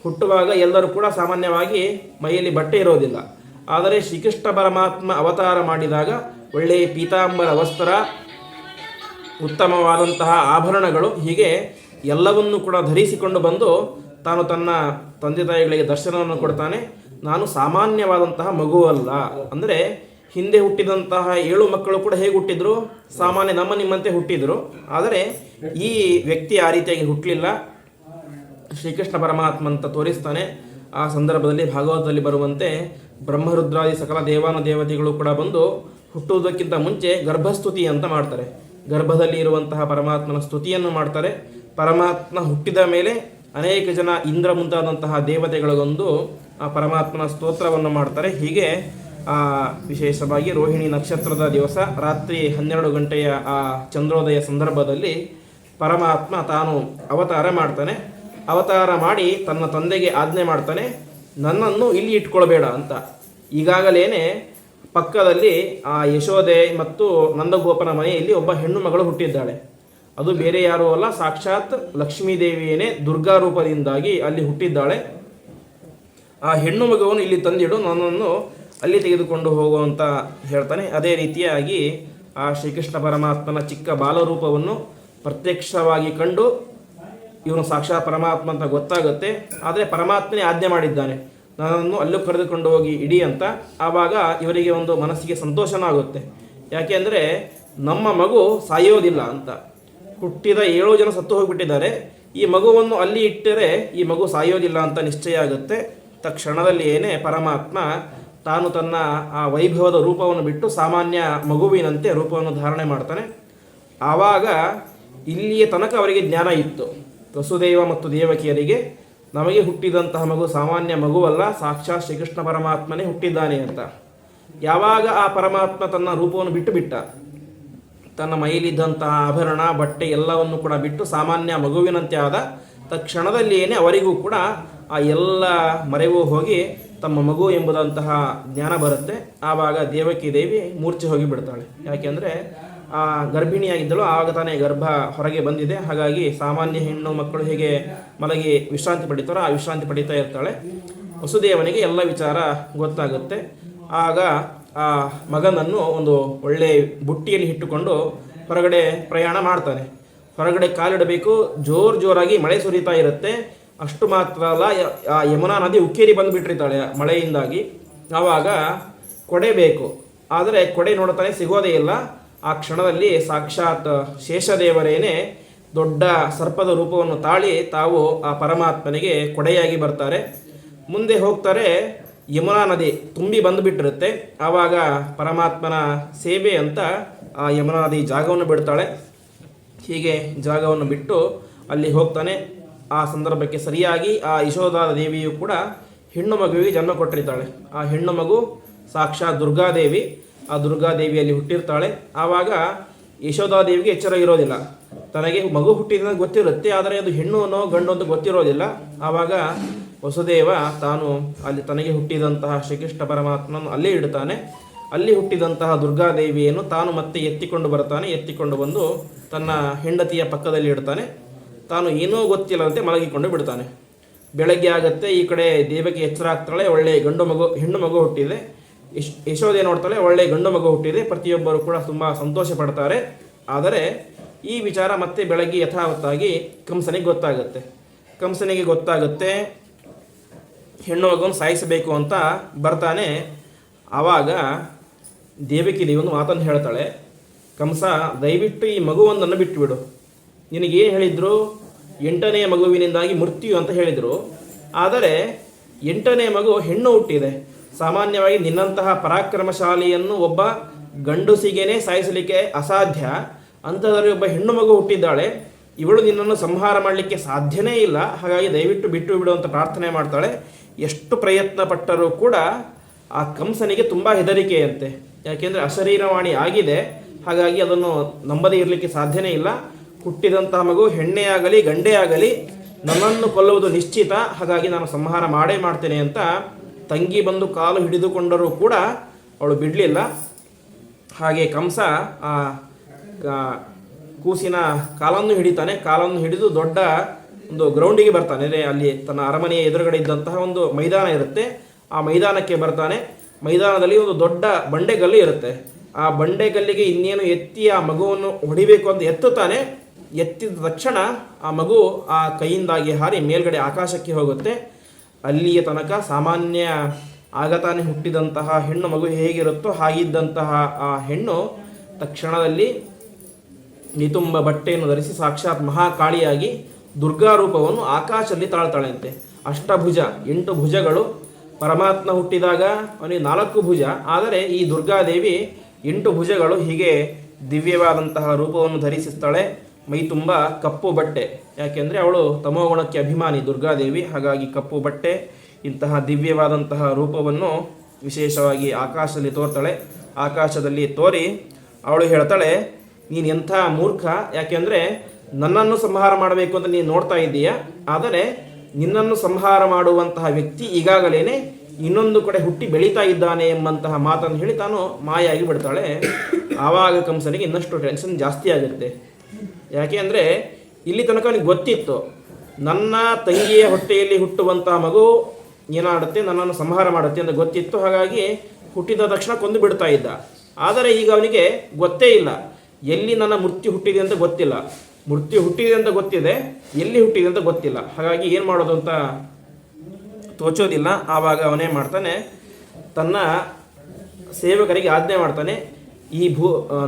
ಹುಟ್ಟುವಾಗ ಎಲ್ಲರೂ ಕೂಡ ಸಾಮಾನ್ಯವಾಗಿ ಮೈಯಲ್ಲಿ ಬಟ್ಟೆ ಇರೋದಿಲ್ಲ, ಆದರೆ ಶ್ರೀಕೃಷ್ಣ ಪರಮಾತ್ಮ ಅವತಾರ ಮಾಡಿದಾಗ ಒಳ್ಳೆಯ ಪೀತಾಂಬರ ವಸ್ತ್ರ, ಉತ್ತಮವಾದಂತಹ ಆಭರಣಗಳು, ಹೀಗೆ ಎಲ್ಲವನ್ನೂ ಕೂಡ ಧರಿಸಿಕೊಂಡು ಬಂದು ತಾನು ತನ್ನ ತಂದೆ ತಾಯಿಗಳಿಗೆ ದರ್ಶನವನ್ನು ಕೊಡ್ತಾನೆ. ನಾನು ಸಾಮಾನ್ಯವಾದಂತಹ ಮಗುವಲ್ಲ. ಅಂದರೆ ಹಿಂದೆ ಹುಟ್ಟಿದಂತಹ 7 ಮಕ್ಕಳು ಕೂಡ ಹೇಗೆ ಹುಟ್ಟಿದ್ರು, ಸಾಮಾನ್ಯ ನಮ್ಮ ನಿಮ್ಮಂತೆ ಹುಟ್ಟಿದ್ರು. ಆದರೆ ಈ ವ್ಯಕ್ತಿ ಆ ರೀತಿಯಾಗಿ ಹುಟ್ಟಲಿಲ್ಲ, ಶ್ರೀಕೃಷ್ಣ ಪರಮಾತ್ಮ ಅಂತ ತೋರಿಸ್ತಾನೆ. ಆ ಸಂದರ್ಭದಲ್ಲಿ ಭಾಗವತದಲ್ಲಿ ಬರುವಂತೆ ಬ್ರಹ್ಮರುದ್ರಾದಿ ಸಕಲ ದೇವಾನು ದೇವತೆಗಳು ಕೂಡ ಬಂದು ಹುಟ್ಟುವುದಕ್ಕಿಂತ ಮುಂಚೆ ಗರ್ಭಸ್ತುತಿ ಅಂತ ಮಾಡ್ತಾರೆ. ಗರ್ಭದಲ್ಲಿ ಇರುವಂತಹ ಪರಮಾತ್ಮನ ಸ್ತುತಿಯನ್ನು ಮಾಡ್ತಾರೆ. ಪರಮಾತ್ಮ ಹುಟ್ಟಿದ ಮೇಲೆ ಅನೇಕ ಜನ ಇಂದ್ರ ಮುಂತಾದಂತಹ ದೇವತೆಗಳಿಗೊಂದು ಆ ಪರಮಾತ್ಮನ ಸ್ತೋತ್ರವನ್ನು ಮಾಡ್ತಾರೆ. ಹೀಗೆ ವಿಶೇಷವಾಗಿ ರೋಹಿಣಿ ನಕ್ಷತ್ರದ ದಿವಸ ರಾತ್ರಿ 12 ಗಂಟೆಯ ಆ ಚಂದ್ರೋದಯ ಸಂದರ್ಭದಲ್ಲಿ ಪರಮಾತ್ಮ ತಾನು ಅವತಾರ ಮಾಡ್ತಾನೆ. ಅವತಾರ ಮಾಡಿ ತನ್ನ ತಂದೆಗೆ ಆಜ್ಞೆ ಮಾಡ್ತಾನೆ, ನನ್ನನ್ನು ಇಲ್ಲಿ ಇಟ್ಕೊಳ್ಬೇಡ ಅಂತ. ಈಗಾಗಲೇ ಪಕ್ಕದಲ್ಲಿ ಆ ಯಶೋದೆ ಮತ್ತು ನಂದಗೋಪನ ಮನೆಯಲ್ಲಿ ಒಬ್ಬ ಹೆಣ್ಣು ಮಗಳು ಹುಟ್ಟಿದ್ದಾಳೆ. ಅದು ಬೇರೆ ಯಾರೂ ಅಲ್ಲ, ಸಾಕ್ಷಾತ್ ಲಕ್ಷ್ಮೀದೇವಿಯೇ ದುರ್ಗಾ ರೂಪದಿಂದಾಗಿ ಅಲ್ಲಿ ಹುಟ್ಟಿದ್ದಾಳೆ. ಆ ಹೆಣ್ಣು ಮಗುವನ್ನು ಇಲ್ಲಿ ತಂದಿಡು, ನನ್ನನ್ನು ಅಲ್ಲಿ ತೆಗೆದುಕೊಂಡು ಹೋಗುವಂತ ಹೇಳ್ತಾನೆ. ಅದೇ ರೀತಿಯಾಗಿ ಆ ಶ್ರೀಕೃಷ್ಣ ಪರಮಾತ್ಮನ ಚಿಕ್ಕ ಬಾಲರೂಪವನ್ನು ಪ್ರತ್ಯಕ್ಷವಾಗಿ ಕಂಡು ಇವನು ಸಾಕ್ಷಾತ್ ಪರಮಾತ್ಮ ಅಂತ ಗೊತ್ತಾಗುತ್ತೆ. ಆದರೆ ಪರಮಾತ್ಮನೇ ಆಜ್ಞೆ ಮಾಡಿದ್ದಾನೆ, ನನ್ನನ್ನು ಅಲ್ಲೂ ಕರೆದುಕೊಂಡು ಹೋಗಿ ಇಡಿ ಅಂತ. ಆವಾಗ ಇವರಿಗೆ ಒಂದು ಮನಸ್ಸಿಗೆ ಸಂತೋಷನೂ ಆಗುತ್ತೆ. ಯಾಕೆ ಅಂದರೆ ನಮ್ಮ ಮಗು ಸಾಯೋದಿಲ್ಲ ಅಂತ. ಹುಟ್ಟಿದ 7 ಜನ ಸತ್ತು ಹೋಗಿಬಿಟ್ಟಿದ್ದಾರೆ, ಈ ಮಗುವನ್ನು ಅಲ್ಲಿ ಇಟ್ಟರೆ ಈ ಮಗು ಸಾಯೋದಿಲ್ಲ ಅಂತ ನಿಶ್ಚಯ ಆಗುತ್ತೆ. ತಕ್ಷಣದಲ್ಲಿ ಪರಮಾತ್ಮ ತಾನು ತನ್ನ ಆ ವೈಭವದ ರೂಪವನ್ನು ಬಿಟ್ಟು ಸಾಮಾನ್ಯ ಮಗುವಿನಂತೆ ರೂಪವನ್ನು ಧಾರಣೆ ಮಾಡ್ತಾನೆ. ಆವಾಗ ಇಲ್ಲಿಯ ತನಕ ಅವರಿಗೆ ಜ್ಞಾನ ಇತ್ತು, ವಸುದೇವ ಮತ್ತು ದೇವಕಿಯರಿಗೆ ನಮಗೆ ಹುಟ್ಟಿದಂತಹ ಮಗು ಸಾಮಾನ್ಯ ಮಗುವಲ್ಲ, ಸಾಕ್ಷಾತ್ ಶ್ರೀಕೃಷ್ಣ ಪರಮಾತ್ಮನೇ ಹುಟ್ಟಿದ್ದಾನೆ ಅಂತ. ಯಾವಾಗ ಆ ಪರಮಾತ್ಮ ತನ್ನ ರೂಪವನ್ನು ಬಿಟ್ಟು ತನ್ನ ಮೈಲಿದ್ದಂತಹ ಆಭರಣ ಬಟ್ಟೆ ಎಲ್ಲವನ್ನು ಕೂಡ ಬಿಟ್ಟು ಸಾಮಾನ್ಯ ಮಗುವಿನಂತೆ ಆದ ತಕ್ಷಣದಲ್ಲಿಯೇ ಅವರಿಗೂ ಕೂಡ ಆ ಎಲ್ಲ ಮರೆವು ಹೋಗಿ ತಮ್ಮ ಮಗು ಎಂಬುದಂತಹ ಜ್ಞಾನ ಬರುತ್ತೆ. ಆವಾಗ ದೇವಕಿ ದೇವಿ ಮೂರ್ಛೆ ಹೋಗಿ ಬಿಡ್ತಾಳೆ. ಯಾಕೆಂದರೆ ಆ ಗರ್ಭಿಣಿಯಾಗಿದ್ದಳು, ಆವಾಗ ತಾನೇ ಗರ್ಭ ಹೊರಗೆ ಬಂದಿದೆ. ಹಾಗಾಗಿ ಸಾಮಾನ್ಯ ಹೆಣ್ಣು ಮಕ್ಕಳು ಹೇಗೆ ಮಲಗಿ ವಿಶ್ರಾಂತಿ ಪಡಿತಾರೋ ಆ ವಿಶ್ರಾಂತಿ ಪಡಿತಾ ಇರ್ತಾಳೆ. ವಸುದೇವನಿಗೆ ಎಲ್ಲ ವಿಚಾರ ಗೊತ್ತಾಗುತ್ತೆ. ಆಗ ಆ ಮಗನನ್ನು ಒಂದು ಒಳ್ಳೆ ಬುಟ್ಟಿಯಲ್ಲಿ ಇಟ್ಟುಕೊಂಡು ಹೊರಗಡೆ ಪ್ರಯಾಣ ಮಾಡ್ತಾನೆ. ಹೊರಗಡೆ ಕಾಲಿಡಬೇಕು, ಜೋರಾಗಿ ಮಳೆ ಸುರಿತಾ ಇರುತ್ತೆ. ಅಷ್ಟು ಮಾತ್ರ ಅಲ್ಲ, ಆ ಯಮುನಾ ನದಿ ಉಕ್ಕೇರಿ ಬಂದುಬಿಟ್ಟಿರ್ತಾಳೆ ಮಳೆಯಿಂದಾಗಿ. ಆವಾಗ ಕೊಡೆ ಬೇಕು, ಆದರೆ ಕೊಡೆ ನೋಡ್ತಾನೆ, ಸಿಗೋದೇ ಇಲ್ಲ. ಆ ಕ್ಷಣದಲ್ಲಿ ಸಾಕ್ಷಾತ್ ಶೇಷದೇವರೇನೆ ದೊಡ್ಡ ಸರ್ಪದ ರೂಪವನ್ನು ತಾಳಿ ತಾವು ಆ ಪರಮಾತ್ಮನಿಗೆ ಕೊಡೆಯಾಗಿ ಬರ್ತಾರೆ. ಮುಂದೆ ಹೋಗ್ತಾರೆ, ಯಮುನಾ ನದಿ ತುಂಬಿ ಬಂದುಬಿಟ್ಟಿರುತ್ತೆ. ಆವಾಗ ಪರಮಾತ್ಮನ ಸೇವೆ ಅಂತ ಆ ಯಮುನಾ ನದಿ ಜಾಗವನ್ನು ಬಿಡ್ತಾಳೆ. ಹೀಗೆ ಜಾಗವನ್ನು ಬಿಟ್ಟು ಅಲ್ಲಿ ಹೋಗ್ತಾನೆ. ಆ ಸಂದರ್ಭಕ್ಕೆ ಸರಿಯಾಗಿ ಆ ಯಶೋಧಾ ದೇವಿಯು ಕೂಡ ಹೆಣ್ಣು ಮಗುವಿಗೆ ಜನ್ಮ ಕೊಟ್ಟಿರ್ತಾಳೆ. ಆ ಹೆಣ್ಣು ಮಗು ಸಾಕ್ಷಾತ್ ದುರ್ಗಾದೇವಿ. ಆ ದುರ್ಗಾದೇವಿಯಲ್ಲಿ ಹುಟ್ಟಿರ್ತಾಳೆ. ಆವಾಗ ಯಶೋಧಾದೇವಿಗೆ ಎಚ್ಚರ ಇರೋದಿಲ್ಲ, ತನಗೆ ಮಗು ಹುಟ್ಟಿದ ಗೊತ್ತಿರುತ್ತೆ, ಆದರೆ ಅದು ಹೆಣ್ಣು ಅನ್ನೋ ಗಂಡು ಅಂತ ಗೊತ್ತಿರೋದಿಲ್ಲ. ಆವಾಗ ವಸುದೇವ ತಾನು ಅಲ್ಲಿ ತನಗೆ ಹುಟ್ಟಿದಂತಹ ಶ್ರೀಕೃಷ್ಣ ಪರಮಾತ್ಮನನ್ನು ಅಲ್ಲೇ ಇಡ್ತಾನೆ. ಅಲ್ಲಿ ಹುಟ್ಟಿದಂತಹ ದುರ್ಗಾದೇವಿಯನ್ನು ತಾನು ಮತ್ತೆ ಎತ್ತಿಕೊಂಡು ಬರ್ತಾನೆ. ಎತ್ತಿಕೊಂಡು ಬಂದು ತನ್ನ ಹೆಂಡತಿಯ ಪಕ್ಕದಲ್ಲಿ ಇಡ್ತಾನೆ. ತಾನು ಏನೂ ಗೊತ್ತಿಲ್ಲದಂತೆ ಮಲಗಿಕೊಂಡು ಬಿಡ್ತಾನೆ. ಬೆಳಗ್ಗೆ ಆಗುತ್ತೆ, ಈ ಕಡೆ ದೇವಕ್ಕೆ ಎಚ್ಚರ ಆಗ್ತಾಳೆ, ಒಳ್ಳೆ ಹೆಣ್ಣು ಮಗು ಹುಟ್ಟಿದೆ. ಯಶೋದೆ ನೋಡ್ತಾಳೆ, ಒಳ್ಳೆ ಗಂಡು ಮಗು ಹುಟ್ಟಿದೆ. ಪ್ರತಿಯೊಬ್ಬರು ಕೂಡ ತುಂಬ ಸಂತೋಷ ಪಡ್ತಾರೆ. ಆದರೆ ಈ ವಿಚಾರ ಮತ್ತೆ ಬೆಳಗ್ಗೆ ಯಥಾವತ್ತಾಗಿ ಕಂಸನಿಗೆ ಗೊತ್ತಾಗುತ್ತೆ. ಹೆಣ್ಣು ಮಗುವನ್ನು ಸಾಯಿಸಬೇಕು ಅಂತ ಬರ್ತಾನೆ. ಆವಾಗ ದೇವಕಿ ಒಂದು ಮಾತನ್ನು ಹೇಳ್ತಾಳೆ, ಕಂಸ ದಯವಿಟ್ಟು ಈ ಮಗುವೊಂದನ್ನು ಬಿಟ್ಟುಬಿಡು. ನಿನಗೇನು ಹೇಳಿದ್ರು, 8ನೇ ಮಗುವಿನಿಂದಾಗಿ ಮೃತ್ಯು ಅಂತ ಹೇಳಿದರು. ಆದರೆ 8ನೇ ಮಗು ಹೆಣ್ಣು ಹುಟ್ಟಿದೆ. ಸಾಮಾನ್ಯವಾಗಿ ನಿನ್ನಂತಹ ಪರಾಕ್ರಮಶಾಲಿಯನ್ನು ಒಬ್ಬ ಗಂಡುಸಿಗೇನೆ ಸಾಯಿಸಲಿಕ್ಕೆ ಅಸಾಧ್ಯ. ಅಂಥದ್ರಲ್ಲಿ ಒಬ್ಬ ಹೆಣ್ಣು ಮಗು ಹುಟ್ಟಿದ್ದಾಳೆ, ಇವಳು ನಿನ್ನನ್ನು ಸಂಹಾರ ಮಾಡಲಿಕ್ಕೆ ಸಾಧ್ಯನೇ ಇಲ್ಲ. ಹಾಗಾಗಿ ದಯವಿಟ್ಟು ಬಿಟ್ಟು ಬಿಡು ಅಂತ ಪ್ರಾರ್ಥನೆ ಮಾಡ್ತಾಳೆ. ಎಷ್ಟು ಪ್ರಯತ್ನ ಪಟ್ಟರೂ ಕೂಡ ಆ ಕಂಸನಿಗೆ ತುಂಬ ಹೆದರಿಕೆಯಂತೆ. ಯಾಕೆಂದರೆ ಅಶರೀರವಾಣಿ ಆಗಿದೆ, ಹಾಗಾಗಿ ಅದನ್ನು ನಂಬದೇ ಇರಲಿಕ್ಕೆ ಸಾಧ್ಯನೇ ಇಲ್ಲ. ಹುಟ್ಟಿದಂತಹ ಮಗು ಹೆಣ್ಣೇ ಆಗಲಿ ಗಂಡೇ ಆಗಲಿ ನನ್ನನ್ನು ಕೊಲ್ಲುವುದು ನಿಶ್ಚಿತ, ಹಾಗಾಗಿ ನಾನು ಸಂಹಾರ ಮಾಡೇ ಮಾಡ್ತೇನೆ ಅಂತ ತಂಗಿ ಬಂದು ಕಾಲು ಹಿಡಿದುಕೊಂಡರೂ ಕೂಡ ಅವಳು ಬಿಡಲಿಲ್ಲ. ಹಾಗೆ ಕಂಸ ಆ ಕೂಸಿನ ಕಾಲನ್ನು ಹಿಡಿತಾನೆ. ಕಾಲನ್ನು ಹಿಡಿದು ದೊಡ್ಡ ಒಂದು ಗ್ರೌಂಡಿಗೆ ಬರ್ತಾನೆ. ಅಲ್ಲಿ ತನ್ನ ಅರಮನೆಯ ಎದುರುಗಡೆ ಇದ್ದಂತಹ ಒಂದು ಮೈದಾನ ಇರುತ್ತೆ, ಆ ಮೈದಾನಕ್ಕೆ ಬರ್ತಾನೆ. ಮೈದಾನದಲ್ಲಿ ಒಂದು ದೊಡ್ಡ ಬಂಡೆಗಲ್ಲು ಇರುತ್ತೆ. ಆ ಬಂಡೆಗಲ್ಲಿಗೆ ಇನ್ನೇನು ಎತ್ತಿ ಆ ಮಗುವನ್ನು ಹೊಡಿಬೇಕು ಅಂತ ಎತ್ತುತ್ತಾನೆ. ಎತ್ತಿದ ತಕ್ಷಣ ಆ ಮಗು ಆ ಕೈಯಿಂದಾಗಿ ಹಾರಿ ಮೇಲ್ಗಡೆ ಆಕಾಶಕ್ಕೆ ಹೋಗುತ್ತೆ. ಅಲ್ಲಿಯ ತನಕ ಸಾಮಾನ್ಯ ಆಗತಾನೆ ಹುಟ್ಟಿದಂತಹ ಹೆಣ್ಣು ಮಗು ಹೇಗಿರುತ್ತೋ ಹಾಗಿದ್ದಂತಹ ಆ ಹೆಣ್ಣು ತಕ್ಷಣದಲ್ಲಿ ನಿತುಂಬ ಬಟ್ಟೆಯನ್ನು ಧರಿಸಿ ಸಾಕ್ಷಾತ್ ಮಹಾಕಾಳಿಯಾಗಿ ದುರ್ಗಾ ರೂಪವನ್ನು ಆಕಾಶದಲ್ಲಿ ತಾಳ್ತಾಳಂತೆ. ಅಷ್ಟಭುಜ, 8 ಭುಜಗಳು. ಪರಮಾತ್ಮ ಹುಟ್ಟಿದಾಗ ಅವನಿಗೆ 4 ಭುಜ, ಆದರೆ ಈ ದುರ್ಗಾದೇವಿ 8 ಭುಜಗಳು. ಹೀಗೆ ದಿವ್ಯವಾದಂತಹ ರೂಪವನ್ನು ಧರಿಸುತ್ತಾಳೆ. ಮೈ ತುಂಬ ಕಪ್ಪು ಬಟ್ಟೆ, ಯಾಕೆಂದರೆ ಅವಳು ತಮೋಗುಣಕ್ಕೆ ಅಭಿಮಾನಿ ದುರ್ಗಾದೇವಿ. ಹಾಗಾಗಿ ಕಪ್ಪು ಬಟ್ಟೆ, ಇಂತಹ ದಿವ್ಯವಾದಂತಹ ರೂಪವನ್ನು ವಿಶೇಷವಾಗಿ ಆಕಾಶದಲ್ಲಿ ತೋರ್ತಾಳೆ. ಆಕಾಶದಲ್ಲಿ ತೋರಿ ಅವಳು ಹೇಳ್ತಾಳೆ, ನೀನು ಎಂಥ ಮೂರ್ಖ, ಯಾಕೆಂದರೆ ನನ್ನನ್ನು ಸಂಹಾರ ಮಾಡಬೇಕು ಅಂತ ನೀನು ನೋಡ್ತಾ ಇದ್ದೀಯ, ಆದರೆ ನಿನ್ನನ್ನು ಸಂಹಾರ ಮಾಡುವಂತಹ ವ್ಯಕ್ತಿ ಈಗಾಗಲೇ ಇನ್ನೊಂದು ಕಡೆ ಹುಟ್ಟಿ ಬೆಳೀತಾ ಇದ್ದಾನೆ ಎಂಬಂತಹ ಮಾತನ್ನು ಹೇಳಿ ತಾನು ಮಾಯಾಗಿ ಬಿಡ್ತಾಳೆ. ಆವಾಗ ಕಂಸನಿಗೆ ಇನ್ನಷ್ಟು ಟೆನ್ಷನ್ ಜಾಸ್ತಿ ಆಗುತ್ತೆ. ಯಾಕೆ ಅಂದರೆ ಇಲ್ಲಿ ತನಕ ಅವನಿಗೆ ಗೊತ್ತಿತ್ತು, ನನ್ನ ತಂಗಿಯ ಹೊಟ್ಟೆಯಲ್ಲಿ ಹುಟ್ಟುವಂತಹ ಮಗು ಏನಾಡುತ್ತೆ, ನನ್ನನ್ನು ಸಂಹಾರ ಮಾಡುತ್ತೆ ಅಂತ ಗೊತ್ತಿತ್ತು. ಹಾಗಾಗಿ ಹುಟ್ಟಿದ ತಕ್ಷಣ ಕೊಂದು ಬಿಡ್ತಾ ಇದ್ದ. ಆದರೆ ಈಗ ಅವನಿಗೆ ಗೊತ್ತೇ ಇಲ್ಲ, ಎಲ್ಲಿ ನನ್ನ ಮೃತ್ಯು ಹುಟ್ಟಿದೆ ಅಂತ ಗೊತ್ತಿಲ್ಲ. ಮೃತ್ಯು ಹುಟ್ಟಿದೆ ಅಂತ ಗೊತ್ತಿದೆ, ಎಲ್ಲಿ ಹುಟ್ಟಿದೆ ಅಂತ ಗೊತ್ತಿಲ್ಲ. ಹಾಗಾಗಿ ಏನು ಮಾಡೋದು ಅಂತ ತೋಚೋದಿಲ್ಲ. ಆವಾಗ ಅವನೇ ಮಾಡ್ತಾನೆ, ತನ್ನ ಸೇವಕರಿಗೆ ಆಜ್ಞೆ ಮಾಡ್ತಾನೆ, ಈ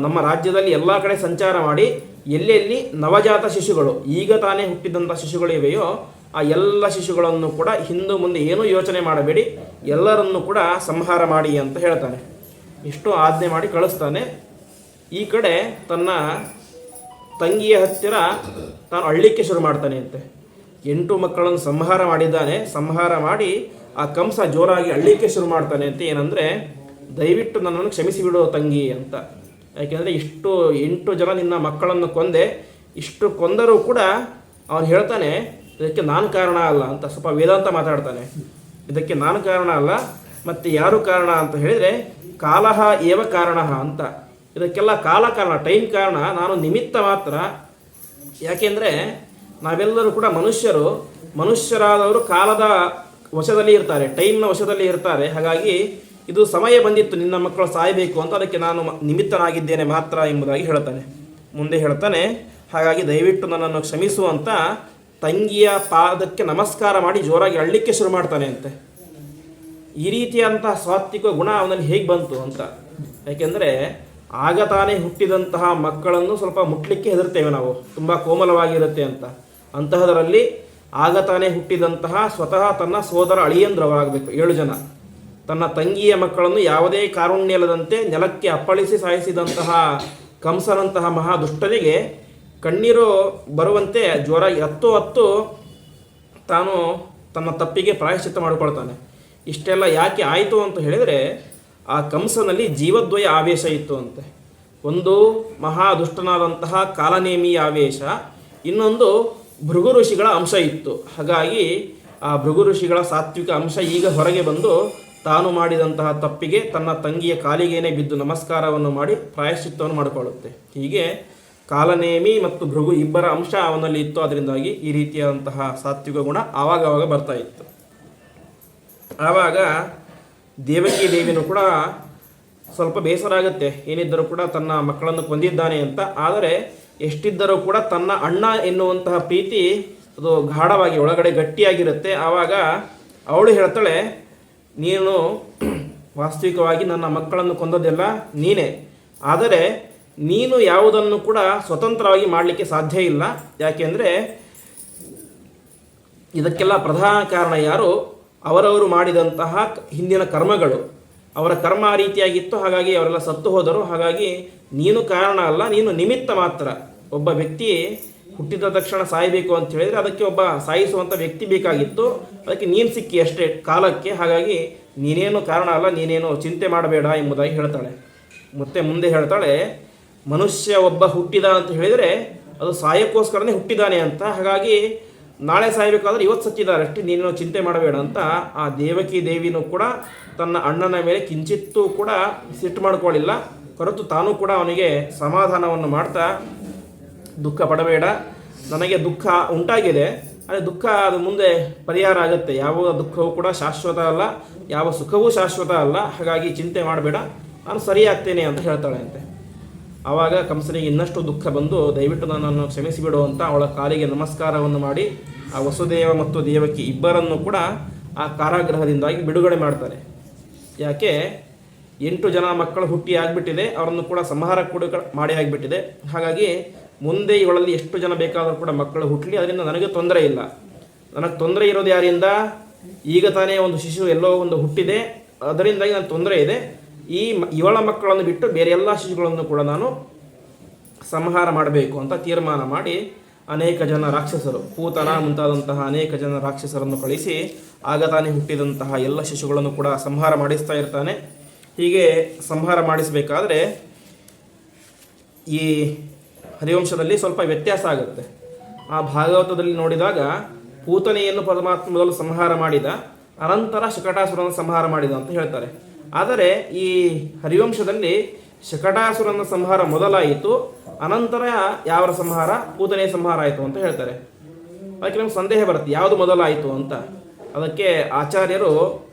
ನಮ್ಮ ರಾಜ್ಯದಲ್ಲಿ ಎಲ್ಲ ಕಡೆ ಸಂಚಾರ ಮಾಡಿ ಎಲ್ಲೆಲ್ಲಿ ನವಜಾತ ಶಿಶುಗಳು, ಈಗ ತಾನೇ ಹುಟ್ಟಿದಂಥ ಶಿಶುಗಳು ಇವೆಯೋ ಆ ಎಲ್ಲ ಶಿಶುಗಳನ್ನು ಕೂಡ ಹಿಂದೆ ಮುಂದೆ ಏನೂ ಯೋಚನೆ ಮಾಡಬೇಡಿ, ಎಲ್ಲರನ್ನು ಕೂಡ ಸಂಹಾರ ಮಾಡಿ ಅಂತ ಹೇಳ್ತಾನೆ. ಇಷ್ಟು ಆಜ್ಞೆ ಮಾಡಿ ಕಳಿಸ್ತಾನೆ. ಈ ಕಡೆ ತನ್ನ ತಂಗಿಯ ಹತ್ತಿರ ತಾನು ಅಳ್ಳಿಕ್ಕೆ ಶುರು ಮಾಡ್ತಾನೆ ಅಂತೆ. 8 ಮಕ್ಕಳನ್ನು ಸಂಹಾರ ಮಾಡಿದ್ದಾನೆ. ಸಂಹಾರ ಮಾಡಿ ಆ ಕಂಸ ಜೋರಾಗಿ ಅಳ್ಳಿಕ್ಕೆ ಶುರು ಮಾಡ್ತಾನೆ ಅಂತ. ಏನಂದರೆ, ದಯವಿಟ್ಟು ನನ್ನನ್ನು ಕ್ಷಮಿಸಿಬಿಡು ತಂಗಿ ಅಂತ. ಯಾಕೆಂದರೆ 8 ಜನ ನಿನ್ನ ಮಕ್ಕಳನ್ನು ಕೊಂದೆ, ಇಷ್ಟು ಕೊಂದರೂ ಕೂಡ ಅವನು ಹೇಳ್ತಾನೆ ಇದಕ್ಕೆ ನಾನು ಕಾರಣ ಅಲ್ಲ ಅಂತ. ಸ್ವಲ್ಪ ವೇದಾಂತ ಮಾತಾಡ್ತಾನೆ. ಇದಕ್ಕೆ ನಾನು ಕಾರಣ ಅಲ್ಲ, ಮತ್ತು ಯಾರು ಕಾರಣ ಅಂತ ಹೇಳಿದರೆ ಕಾಲಹ ಏವ ಕಾರಣ ಅಂತ. ಇದಕ್ಕೆಲ್ಲ ಕಾಲ ಕಾರಣ, ಟೈಮ್ ಕಾರಣ, ನಾನು ನಿಮಿತ್ತ ಮಾತ್ರ. ಯಾಕೆಂದರೆ ನಾವೆಲ್ಲರೂ ಕೂಡ ಮನುಷ್ಯರಾದವರು ಕಾಲದ ವಶದಲ್ಲಿ ಇರ್ತಾರೆ, ಟೈಮ್ನ ವಶದಲ್ಲಿ ಇರ್ತಾರೆ. ಹಾಗಾಗಿ ಇದು ಸಮಯ ಬಂದಿತ್ತು ನಿನ್ನ ಮಕ್ಕಳು ಸಾಯಬೇಕು ಅಂತ, ಅದಕ್ಕೆ ನಾನು ನಿಮಿತ್ತನಾಗಿದ್ದೇನೆ ಮಾತ್ರ ಎಂಬುದಾಗಿ ಹೇಳ್ತಾನೆ. ಮುಂದೆ ಹೇಳ್ತಾನೆ, ಹಾಗಾಗಿ ದಯವಿಟ್ಟು ನನ್ನನ್ನು ಕ್ಷಮಿಸುವಂತ ತಂಗಿಯ ಪಾದಕ್ಕೆ ನಮಸ್ಕಾರ ಮಾಡಿ ಜೋರಾಗಿ ಅಳ್ಳಿಕ್ಕೆ ಶುರು ಮಾಡ್ತಾನೆ ಅಂತೆ. ಈ ರೀತಿಯಾದಂತಹ ಸಾತ್ವಿಕ ಗುಣ ಅವನಲ್ಲಿ ಹೇಗೆ ಬಂತು ಅಂತ. ಯಾಕೆಂದರೆ ಆಗ ತಾನೇ ಹುಟ್ಟಿದಂತಹ ಮಕ್ಕಳನ್ನು ಸ್ವಲ್ಪ ಮುಟ್ಲಿಕ್ಕೆ ಹೆದರ್ತೇವೆ ನಾವು, ತುಂಬ ಕೋಮಲವಾಗಿರುತ್ತೆ ಅಂತ. ಅಂತಹದರಲ್ಲಿ ಆಗ ತಾನೇ ಹುಟ್ಟಿದಂತಹ ಸ್ವತಃ ತನ್ನ ಸೋದರ ಅಳಿಯಂದ್ರವರಾಗಬೇಕು 7 ಜನ. ತನ್ನ ತಂಗಿಯ ಮಕ್ಕಳನ್ನು ಯಾವುದೇ ಕಾರುಣ್ಯಲದಂತೆ ನೆಲಕ್ಕೆ ಅಪ್ಪಳಿಸಿ ಸಾಯಿಸಿದಂತಹ ಕಂಸನಂತಹ ಮಹಾದುಷ್ಟನಿಗೆ ಕಣ್ಣೀರು ಬರುವಂತೆ ಜೋರಾಗಿ ಹತ್ತು ತಾನು ತನ್ನ ತಪ್ಪಿಗೆ ಪ್ರಾಯಶ್ಚಿತ್ತ ಮಾಡಿಕೊಳ್ತಾನೆ. ಇಷ್ಟೆಲ್ಲ ಯಾಕೆ ಆಯಿತು ಅಂತ ಹೇಳಿದರೆ, ಆ ಕಂಸನಲ್ಲಿ ಜೀವದ್ವಯ ಆವೇಶ ಇತ್ತು ಅಂತೆ. ಒಂದು ಮಹಾದುಷ್ಟನಾದಂತಹ ಕಾಲನೇಮಿಯ ಆವೇಶ, ಇನ್ನೊಂದು ಭೃಗು ಋಷಿಗಳ ಅಂಶ ಇತ್ತು. ಹಾಗಾಗಿ ಆ ಭೃಗು ಋಷಿಗಳ ಸಾತ್ವಿಕ ಅಂಶ ಈಗ ಹೊರಗೆ ಬಂದು ತಾನು ಮಾಡಿದಂತಹ ತಪ್ಪಿಗೆ ತನ್ನ ತಂಗಿಯ ಕಾಲಿಗೇನೆ ಬಿದ್ದು ನಮಸ್ಕಾರವನ್ನು ಮಾಡಿ ಪ್ರಾಯಶ್ಚಿತ್ತವನ್ನು ಮಾಡಿಕೊಳ್ಳುತ್ತೆ. ಹೀಗೆ ಕಾಲನೇಮಿ ಮತ್ತು ಭೃಗು ಇಬ್ಬರ ಅಂಶ ಅವನಲ್ಲಿ ಇತ್ತು. ಅದರಿಂದಾಗಿ ಈ ರೀತಿಯಾದಂತಹ ಸಾತ್ವಿಕ ಗುಣ ಆವಾಗವಾಗ ಬರ್ತಾ ಇತ್ತು. ಆವಾಗ ದೇವಕಿ ದೇವಿನೂ ಕೂಡ ಸ್ವಲ್ಪ ಬೇಸರ ಆಗುತ್ತೆ, ಏನಿದ್ದರೂ ಕೂಡ ತನ್ನ ಮಕ್ಕಳನ್ನು ಕೊಂದಿದ್ದಾನೆ ಅಂತ. ಆದರೆ ಎಷ್ಟಿದ್ದರೂ ಕೂಡ ತನ್ನ ಅಣ್ಣ ಎನ್ನುವಂತಹ ಪ್ರೀತಿ ಅದು ಗಾಢವಾಗಿ ಒಳಗಡೆ ಗಟ್ಟಿಯಾಗಿರುತ್ತೆ. ಆವಾಗ ಅವಳು ಹೇಳ್ತಾಳೆ, ನೀನು ವಾಸ್ತವಿಕವಾಗಿ ನನ್ನ ಮಕ್ಕಳನ್ನು ಕೊಂದದ್ದೆಲ್ಲ ನೀನೇ, ಆದರೆ ನೀನು ಯಾವುದನ್ನು ಕೂಡ ಸ್ವತಂತ್ರವಾಗಿ ಮಾಡಲಿಕ್ಕೆ ಸಾಧ್ಯ ಇಲ್ಲ. ಯಾಕೆಂದರೆ ಇದಕ್ಕೆಲ್ಲ ಪ್ರಧಾನ ಕಾರಣ ಯಾರು? ಅವರವರು ಮಾಡಿದಂತಹ ಹಿಂದಿನ ಕರ್ಮಗಳು. ಅವರ ಕರ್ಮ ಆ ರೀತಿಯಾಗಿತ್ತು, ಹಾಗಾಗಿ ಅವರೆಲ್ಲ ಸತ್ತು ಹೋದರು. ಹಾಗಾಗಿ ನೀನು ಕಾರಣ ಅಲ್ಲ, ನೀನು ನಿಮಿತ್ತ ಮಾತ್ರ. ಒಬ್ಬ ವ್ಯಕ್ತಿ ಹುಟ್ಟಿದ ತಕ್ಷಣ ಸಾಯಬೇಕು ಅಂತ ಹೇಳಿದರೆ ಅದಕ್ಕೆ ಒಬ್ಬ ಸಾಯಿಸುವಂಥ ವ್ಯಕ್ತಿ ಬೇಕಾಗಿತ್ತು, ಅದಕ್ಕೆ ನೀನು ಸಿಕ್ಕಿ ಅಷ್ಟೇ ಕಾಲಕ್ಕೆ. ಹಾಗಾಗಿ ನೀನೇನು ಕಾರಣ ಅಲ್ಲ, ನೀನೇನು ಚಿಂತೆ ಮಾಡಬೇಡ ಎಂಬುದಾಗಿ ಹೇಳ್ತಾಳೆ. ಮತ್ತೆ ಮುಂದೆ ಹೇಳ್ತಾಳೆ, ಮನುಷ್ಯ ಒಬ್ಬ ಹುಟ್ಟಿದ ಅಂತ ಹೇಳಿದರೆ ಅದು ಸಾಯಕ್ಕೋಸ್ಕರನೇ ಹುಟ್ಟಿದ್ದಾನೆ ಅಂತ. ಹಾಗಾಗಿ ನಾಳೆ ಸಾಯಬೇಕಾದ್ರೆ ಇವತ್ತು ಸತ್ತಿದ್ದಾರೆ ಅಷ್ಟೇ, ನೀನು ಚಿಂತೆ ಮಾಡಬೇಡ ಅಂತ ಆ ದೇವಕಿ ದೇವಿನೂ ಕೂಡ ತನ್ನ ಅಣ್ಣನ ಮೇಲೆ ಕಿಂಚಿತ್ತೂ ಕೂಡ ಸಿಟ್ಟು ಮಾಡ್ಕೊಳ್ಳಿಲ್ಲ. ಹೊರತು ತಾನೂ ಕೂಡ ಅವನಿಗೆ ಸಮಾಧಾನವನ್ನು ಮಾಡ್ತಾ, ದುಃಖ ಪಡಬೇಡ, ನನಗೆ ದುಃಖ ಉಂಟಾಗಿದೆ, ಅದೇ ದುಃಖ ಅದು ಮುಂದೆ ಪರಿಹಾರ ಆಗುತ್ತೆ. ಯಾವ ದುಃಖವೂ ಕೂಡ ಶಾಶ್ವತ ಅಲ್ಲ, ಯಾವ ಸುಖವೂ ಶಾಶ್ವತ ಅಲ್ಲ, ಹಾಗಾಗಿ ಚಿಂತೆ ಮಾಡಬೇಡ, ನಾನು ಸರಿಯಾಗ್ತೇನೆ ಅಂತ ಹೇಳ್ತಾಳೆ ಅಂತೆ. ಆವಾಗ ಕಂಸನಿಗೆ ಇನ್ನಷ್ಟು ದುಃಖ ಬಂದು, ದಯವಿಟ್ಟು ನನ್ನನ್ನು ಕ್ಷಮಿಸಿಬಿಡು ಅಂತ ಅವಳ ಕಾಲಿಗೆ ನಮಸ್ಕಾರವನ್ನು ಮಾಡಿ ಆ ವಸುದೇವ ಮತ್ತು ದೇವಕಿ ಇಬ್ಬರನ್ನು ಕೂಡ ಆ ಕಾರಾಗೃಹದಿಂದಾಗಿ ಬಿಡುಗಡೆ ಮಾಡ್ತಾರೆ. ಯಾಕೆ, 8 ಜನ ಮಕ್ಕಳು ಹುಟ್ಟಿ ಆಗಿಬಿಟ್ಟಿದೆ, ಅವರನ್ನು ಕೂಡ ಸಂಹಾರ ಕೂಡ ಮಾಡಿ ಆಗಿಬಿಟ್ಟಿದೆ. ಹಾಗಾಗಿ ಮುಂದೆ ಇವಳಲ್ಲಿ ಎಷ್ಟು ಜನ ಬೇಕಾದರೂ ಕೂಡ ಮಕ್ಕಳು ಹುಟ್ಟಲಿ, ಅದರಿಂದ ನನಗೆ ತೊಂದರೆ ಇಲ್ಲ. ನನಗೆ ತೊಂದರೆ ಇರೋದು ಯಾರಿಂದ, ಈಗ ತಾನೇ ಒಂದು ಶಿಶು ಎಲ್ಲೋ ಒಂದು ಹುಟ್ಟಿದೆ, ಅದರಿಂದಾಗಿ ನನಗೆ ತೊಂದರೆ ಇದೆ. ಇವಳ ಮಕ್ಕಳನ್ನು ಬಿಟ್ಟು ಬೇರೆ ಎಲ್ಲ ಶಿಶುಗಳನ್ನು ಕೂಡ ನಾನು ಸಂಹಾರ ಮಾಡಬೇಕು ಅಂತ ತೀರ್ಮಾನ ಮಾಡಿ ಅನೇಕ ಜನ ರಾಕ್ಷಸರು, ಪೂತನ ಮುಂತಾದಂತಹ ಅನೇಕ ಜನ ರಾಕ್ಷಸರನ್ನು ಕಳಿಸಿ ಆಗ ತಾನೇ ಹುಟ್ಟಿದಂತಹ ಎಲ್ಲ ಶಿಶುಗಳನ್ನು ಕೂಡ ಸಂಹಾರ ಮಾಡಿಸ್ತಾ ಇರ್ತಾನೆ. ಹೀಗೆ ಸಂಹಾರ ಮಾಡಿಸಬೇಕಾದ್ರೆ ಈ ಹರಿವಂಶದಲ್ಲಿ ಸ್ವಲ್ಪ ವ್ಯತ್ಯಾಸ ಆಗುತ್ತೆ. ಆ ಭಾಗವತದಲ್ಲಿ ನೋಡಿದಾಗ ಪೂತನೆಯನ್ನು ಪರಮಾತ್ಮ ಮೊದಲು ಸಂಹಾರ ಮಾಡಿದ, ಅನಂತರ ಶಕಟಾಸುರನ ಸಂಹಾರ ಮಾಡಿದ ಅಂತ ಹೇಳ್ತಾರೆ. ಆದರೆ ಈ ಹರಿವಂಶದಲ್ಲಿ ಶಕಟಾಸುರನ ಸಂಹಾರ ಮೊದಲಾಯಿತು, ಅನಂತರ ಯಾವರ ಸಂಹಾರ, ಪೂತನೆಯ ಸಂಹಾರ ಆಯಿತು ಅಂತ ಹೇಳ್ತಾರೆ. ಅದಕ್ಕೆ ನಮ್ಗೆ ಸಂದೇಹ ಬರುತ್ತೆ, ಯಾವುದು ಮೊದಲಾಯಿತು ಅಂತ. ಅದಕ್ಕೆ ಆಚಾರ್ಯರು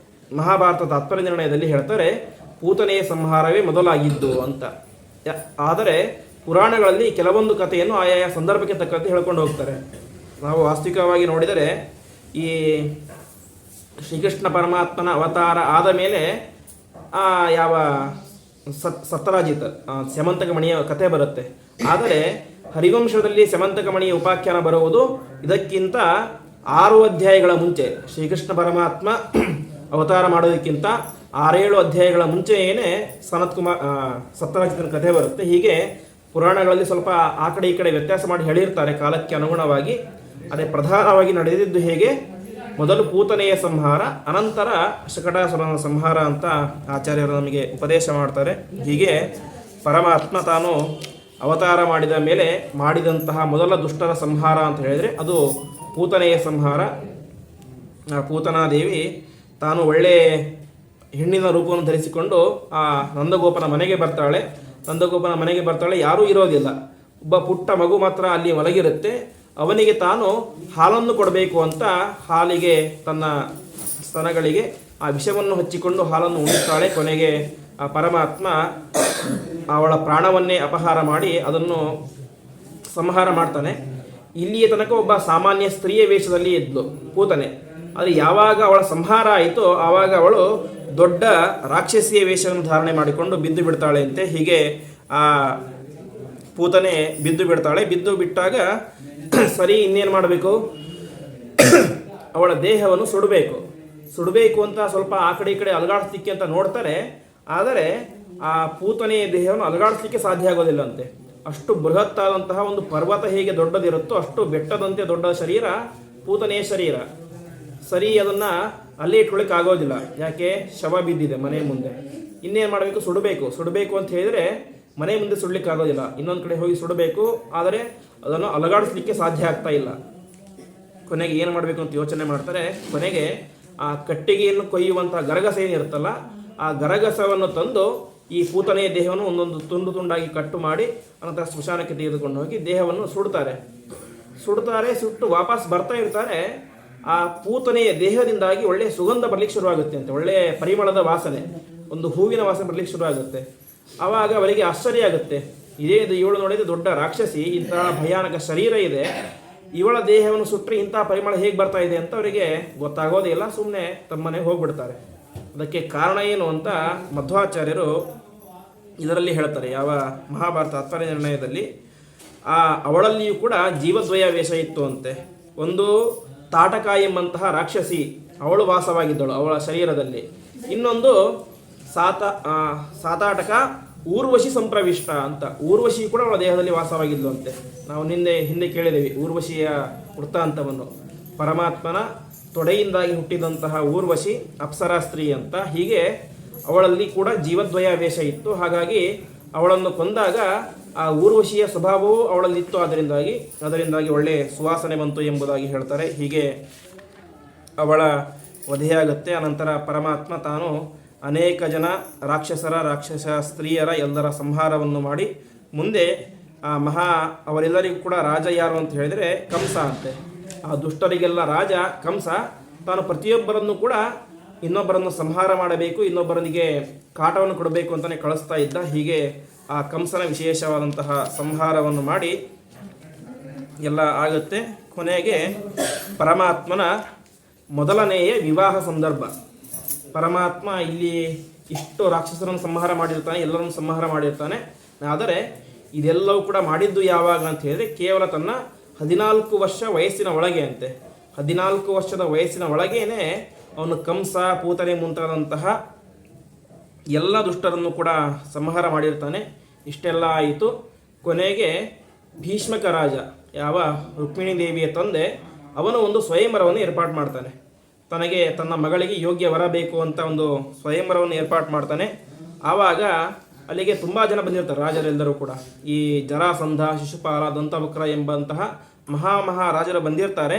ಮಹಾಭಾರತ ತಾತ್ಪರ್ಯ ನಿರ್ಣಯದಲ್ಲಿ ಹೇಳ್ತಾರೆ, ಪೂತನೆಯ ಸಂಹಾರವೇ ಮೊದಲಾಗಿದ್ದು ಅಂತ. ಆದರೆ ಪುರಾಣಗಳಲ್ಲಿ ಕೆಲವೊಂದು ಕಥೆಯನ್ನು ಆಯಾ ಸಂದರ್ಭಕ್ಕೆ ತಕ್ಕಂತೆ ಹೇಳ್ಕೊಂಡು ಹೋಗ್ತಾರೆ. ನಾವು ವಾಸ್ತವಿಕವಾಗಿ ನೋಡಿದರೆ ಈ ಶ್ರೀಕೃಷ್ಣ ಪರಮಾತ್ಮನ ಅವತಾರ ಆದ ಮೇಲೆ ಯಾವ ಸತ್ರಾಜಿತ್ ಸ್ಯಮಂತಕ ಮಣಿಯ ಕಥೆ ಬರುತ್ತೆ. ಆದರೆ ಹರಿವಂಶದಲ್ಲಿ ಸ್ಯಮಂತಕ ಮಣಿಯ ಉಪಾಖ್ಯಾನ ಬರುವುದು ಇದಕ್ಕಿಂತ 6 ಅಧ್ಯಾಯಗಳ ಮುಂಚೆ. ಶ್ರೀಕೃಷ್ಣ ಪರಮಾತ್ಮ ಅವತಾರ ಮಾಡೋದಕ್ಕಿಂತ 6-7 ಅಧ್ಯಾಯಗಳ ಮುಂಚೆಯೇ ಸತ್ರಾಜಿತನ ಕಥೆ ಬರುತ್ತೆ. ಹೀಗೆ ಪುರಾಣಗಳಲ್ಲಿ ಸ್ವಲ್ಪ ಆ ಕಡೆ ಈ ಕಡೆ ವ್ಯತ್ಯಾಸ ಮಾಡಿ ಹೇಳಿರ್ತಾರೆ ಕಾಲಕ್ಕೆ ಅನುಗುಣವಾಗಿ. ಅದೇ ಪ್ರಧಾನವಾಗಿ ನಡೆದಿದ್ದು ಹೇಗೆ, ಮೊದಲು ಪೂತನೆಯ ಸಂಹಾರ, ಅನಂತರ ಶಕಟಾಸುರನ ಸಂಹಾರ ಅಂತ ಆಚಾರ್ಯರು ನಮಗೆ ಉಪದೇಶ ಮಾಡ್ತಾರೆ. ಹೀಗೆ ಪರಮಾತ್ಮ ತಾನು ಅವತಾರ ಮಾಡಿದ ಮೇಲೆ ಮಾಡಿದಂತಹ ಮೊದಲ ದುಷ್ಟರ ಸಂಹಾರ ಅಂತ ಹೇಳಿದರೆ ಅದು ಪೂತನೆಯ ಸಂಹಾರ. ಪೂತನಾದೇವಿ ತಾನು ಒಳ್ಳೆ ಹೆಣ್ಣಿನ ರೂಪವನ್ನು ಧರಿಸಿಕೊಂಡು ಆ ನಂದಗೋಪನ ಮನೆಗೆ ಬರ್ತಾಳೆ. ನಂದಗೋಪನ ಮನೆಗೆ ಬರ್ತಾಳೆ, ಯಾರೂ ಇರೋದಿಲ್ಲ, ಒಬ್ಬ ಪುಟ್ಟ ಮಗು ಮಾತ್ರ ಅಲ್ಲಿ ಮಲಗಿರುತ್ತೆ. ಅವನಿಗೆ ತಾನು ಹಾಲನ್ನು ಕೊಡಬೇಕು ಅಂತ ಹಾಲಿಗೆ ತನ್ನ ಸ್ತನಗಳಿಗೆ ಆ ವಿಷವನ್ನು ಹಚ್ಚಿಕೊಂಡು ಹಾಲನ್ನು ಉಣಿಸ್ತಾಳೆ. ಕೊನೆಗೆ ಆ ಪರಮಾತ್ಮ ಅವಳ ಪ್ರಾಣವನ್ನೇ ಅಪಹಾರ ಮಾಡಿ ಅದನ್ನು ಸಂಹಾರ ಮಾಡ್ತಾನೆ. ಇಲ್ಲಿಯ ತನಕ ಒಬ್ಬ ಸಾಮಾನ್ಯ ಸ್ತ್ರೀಯ ವೇಷದಲ್ಲಿ ಇದ್ಲು ಪೂತನೆ. ಆದರೆ ಯಾವಾಗ ಅವಳ ಸಂಹಾರ ಆಯಿತೋ ಆವಾಗ ಅವಳು ದೊಡ್ಡ ರಾಕ್ಷಸಿಯ ವೇಷವನ್ನು ಧಾರಣೆ ಮಾಡಿಕೊಂಡು ಬಿದ್ದು ಬಿಡ್ತಾಳೆ ಅಂತೆ. ಹೀಗೆ ಆ ಪೂತನೆ ಬಿದ್ದು ಬಿಡ್ತಾಳೆ. ಬಿದ್ದು ಬಿಟ್ಟಾಗ ಸರಿ, ಇನ್ನೇನು ಮಾಡಬೇಕು, ಅವಳ ದೇಹವನ್ನು ಸುಡಬೇಕು ಅಂತ ಸ್ವಲ್ಪ ಆ ಕಡೆ ಈ ಕಡೆ ಅಲುಗಾಡಿಸ್ಲಿಕ್ಕೆ ಅಂತ ನೋಡ್ತಾರೆ. ಆದರೆ ಆ ಪೂತನೆಯ ದೇಹವನ್ನು ಅಲುಗಾಡಿಸ್ಲಿಕ್ಕೆ ಸಾಧ್ಯ ಆಗೋದಿಲ್ಲಂತೆ. ಅಷ್ಟು ಬೃಹತ್ತಾದಂತಹ ಒಂದು ಪರ್ವತ ಹೇಗೆ ದೊಡ್ಡದಿರುತ್ತೋ ಅಷ್ಟು ಬೆಟ್ಟದಂತೆ ದೊಡ್ಡ ಶರೀರ ಪೂತನೆಯ ಶರೀರ. ಸರಿ, ಅದನ್ನು ಅಲ್ಲೇ ಇಟ್ಕೊಳ್ಳಿಕ್ಕೆ ಆಗೋದಿಲ್ಲ. ಯಾಕೆ, ಶವ ಬಿದ್ದಿದೆ ಮನೆ ಮುಂದೆ. ಇನ್ನೇನು ಮಾಡಬೇಕು, ಸುಡಬೇಕು ಅಂತ ಹೇಳಿದರೆ ಮನೆ ಮುಂದೆ ಸುಡಲಿಕ್ಕೆ ಆಗೋದಿಲ್ಲ. ಇನ್ನೊಂದು ಕಡೆ ಹೋಗಿ ಸುಡಬೇಕು, ಆದರೆ ಅದನ್ನು ಅಲುಗಾಡಿಸ್ಲಿಕ್ಕೆ ಸಾಧ್ಯ ಆಗ್ತಾ ಇಲ್ಲ. ಕೊನೆಗೆ ಏನು ಮಾಡಬೇಕು ಅಂತ ಯೋಚನೆ ಮಾಡ್ತಾರೆ. ಕೊನೆಗೆ ಆ ಕಟ್ಟಿಗೆಯನ್ನು ಕೊಯ್ಯುವಂತಹ ಗರಗಸ ಏನಿರುತ್ತಲ್ಲ, ಆ ಗರಗಸವನ್ನು ತಂದು ಈ ಪೂತನೆಯ ದೇಹವನ್ನು ಒಂದೊಂದು ತುಂಡು ತುಂಡಾಗಿ ಕಟ್ಟು ಮಾಡಿ ಅನಂತರ ಸ್ಮಶಾನಕ್ಕೆ ತೆಗೆದುಕೊಂಡು ಹೋಗಿ ದೇಹವನ್ನು ಸುಡ್ತಾರೆ. ಸುಟ್ಟು ವಾಪಸ್ ಬರ್ತಾ ಇರ್ತಾರೆ. ಆ ಪೂತನೆಯ ದೇಹದಿಂದಾಗಿ ಒಳ್ಳೆಯ ಸುಗಂಧ ಬರಲಿಕ್ಕೆ ಶುರುವಾಗುತ್ತೆ ಅಂತೆ, ಒಳ್ಳೆಯ ಪರಿಮಳದ ವಾಸನೆ, ಒಂದು ಹೂವಿನ ವಾಸನೆ ಬರಲಿಕ್ಕೆ ಶುರುವಾಗುತ್ತೆ. ಆವಾಗ ಅವರಿಗೆ ಆಶ್ಚರ್ಯ ಆಗುತ್ತೆ, ಇದು ಇವಳು ನೋಡಿದರೆ ದೊಡ್ಡ ರಾಕ್ಷಸಿ, ಇಂತಹ ಭಯಾನಕ ಶರೀರ ಇದೆ, ಇವಳ ದೇಹವನ್ನು ಸುಟ್ಟರೆ ಇಂತಹ ಪರಿಮಳ ಹೇಗೆ ಬರ್ತಾ ಇದೆ ಅಂತ ಅವರಿಗೆ ಗೊತ್ತಾಗೋದೇ ಇಲ್ಲ. ಸುಮ್ಮನೆ ತಮ್ಮನೆ ಹೋಗ್ಬಿಡ್ತಾರೆ. ಅದಕ್ಕೆ ಕಾರಣ ಏನು ಅಂತ ಮಧ್ವಾಚಾರ್ಯರು ಇದರಲ್ಲಿ ಹೇಳ್ತಾರೆ. ಯಾವ ಮಹಾಭಾರತ ತಾತ್ಪರ್ಯ ನಿರ್ಣಯದಲ್ಲಿ ಅವಳಲ್ಲಿಯೂ ಕೂಡ ಜೀವದ್ವಯ ವೇಷ ಇತ್ತು ಅಂತೆ. ಒಂದು ತಾಟಕ ಎಂಬಂತಹ ರಾಕ್ಷಸಿ ಅವಳು ವಾಸವಾಗಿದ್ದಳು ಅವಳ ಶರೀರದಲ್ಲಿ. ಇನ್ನೊಂದು ಸಾತಾಟಕ ಊರ್ವಶಿ ಸಂಪ್ರವಿಷ್ಟ ಅಂತ, ಊರ್ವಶಿ ಕೂಡ ಅವಳ ದೇಹದಲ್ಲಿ ವಾಸವಾಗಿದ್ಲು ಅಂತೆ. ನಾವು ಹಿಂದೆ ಕೇಳಿದ್ದೇವೆ ಊರ್ವಶಿಯ ವೃತ್ತಾಂತವನ್ನು. ಪರಮಾತ್ಮನ ತೊಡೆಯಿಂದಾಗಿ ಹುಟ್ಟಿದಂತಹ ಊರ್ವಶಿ ಅಪ್ಸರಾ ಸ್ತ್ರೀ ಅಂತ. ಹೀಗೆ ಅವಳಲ್ಲಿ ಕೂಡ ಜೀವದ್ವಯಾವೇಶ ಇತ್ತು. ಹಾಗಾಗಿ ಅವಳನ್ನು ಕೊಂದಾಗ ಆ ಊರ್ವಶಿಯ ಸ್ವಭಾವವು ಅವಳಲ್ಲಿತ್ತು. ಅದರಿಂದಾಗಿ ಒಳ್ಳೆಯ ಸುವಾಸನೆ ಬಂತು ಎಂಬುದಾಗಿ ಹೇಳ್ತಾರೆ. ಹೀಗೆ ಅವಳ ವಧೆಯಾಗುತ್ತೆ. ಅನಂತರ ಪರಮಾತ್ಮ ತಾನು ಅನೇಕ ಜನ ರಾಕ್ಷಸ ಸ್ತ್ರೀಯರ ಎಲ್ಲರ ಸಂಹಾರವನ್ನು ಮಾಡಿ ಮುಂದೆ ಅವರೆಲ್ಲರಿಗೂ ಕೂಡ ರಾಜ ಯಾರು ಅಂತ ಹೇಳಿದರೆ ಕಂಸ ಅಂತೆ. ಆ ದುಷ್ಟರಿಗೆಲ್ಲ ರಾಜ ಕಂಸ. ತಾನು ಪ್ರತಿಯೊಬ್ಬರನ್ನು ಕೂಡ ಇನ್ನೊಬ್ಬರನ್ನು ಸಂಹಾರ ಮಾಡಬೇಕು, ಇನ್ನೊಬ್ಬರನಿಗೆ ಕಾಟವನ್ನು ಕೊಡಬೇಕು ಅಂತಲೇ ಕಳಿಸ್ತಾ ಇದ್ದ. ಹೀಗೆ ಆ ಕಂಸನ ವಿಶೇಷವಾದಂತಹ ಸಂಹಾರವನ್ನು ಮಾಡಿ ಎಲ್ಲ ಆಗುತ್ತೆ. ಕೊನೆಗೆ ಪರಮಾತ್ಮನ ಮೊದಲನೆಯ ವಿವಾಹ ಸಂದರ್ಭ. ಪರಮಾತ್ಮ ಇಲ್ಲಿ ಇಷ್ಟು ರಾಕ್ಷಸರನ್ನು ಸಂಹಾರ ಮಾಡಿರ್ತಾನೆ, ಎಲ್ಲರನ್ನು ಸಂಹಾರ ಮಾಡಿರ್ತಾನೆ. ಆದರೆ ಇದೆಲ್ಲವೂ ಕೂಡ ಮಾಡಿದ್ದು ಯಾವಾಗ ಅಂತ ಹೇಳಿದರೆ ಕೇವಲ ತನ್ನ 14 ವರ್ಷ ವಯಸ್ಸಿನ ಒಳಗೆ ಅಂತೆ. 14 ವರ್ಷದ ವಯಸ್ಸಿನ ಒಳಗೇನೆ ಅವನು ಕಂಸ, ಪೂತನೆ ಮುಂತಾದಂತಹ ಎಲ್ಲ ದುಷ್ಟರನ್ನು ಕೂಡ ಸಂಹಾರ ಮಾಡಿರ್ತಾನೆ. ಇಷ್ಟೆಲ್ಲ ಆಯಿತು. ಕೊನೆಗೆ ಭೀಷ್ಮಕ ರಾಜ, ಯಾವ ರುಕ್ಮಿಣಿ ದೇವಿಯ ತಂದೆ, ಅವನು ಒಂದು ಸ್ವಯಂವರವನ್ನು ಏರ್ಪಾಡು ಮಾಡ್ತಾನೆ. ತನಗೆ ತನ್ನ ಮಗಳಿಗೆ ಯೋಗ್ಯ ವರ ಬೇಕು ಅಂತ ಒಂದು ಸ್ವಯಂವರವನ್ನು ಏರ್ಪಾಡು ಮಾಡ್ತಾನೆ. ಆವಾಗ ಅಲ್ಲಿಗೆ ತುಂಬ ಜನ ಬಂದಿರ್ತಾರೆ, ರಾಜರೆಲ್ಲರೂ ಕೂಡ. ಈ ಜರಾಸಂಧ, ಶಿಶುಪಾಲ, ದಂತವಕ್ರ ಎಂಬಂತಹ ಮಹಾ ರಾಜರು ಬಂದಿರ್ತಾರೆ.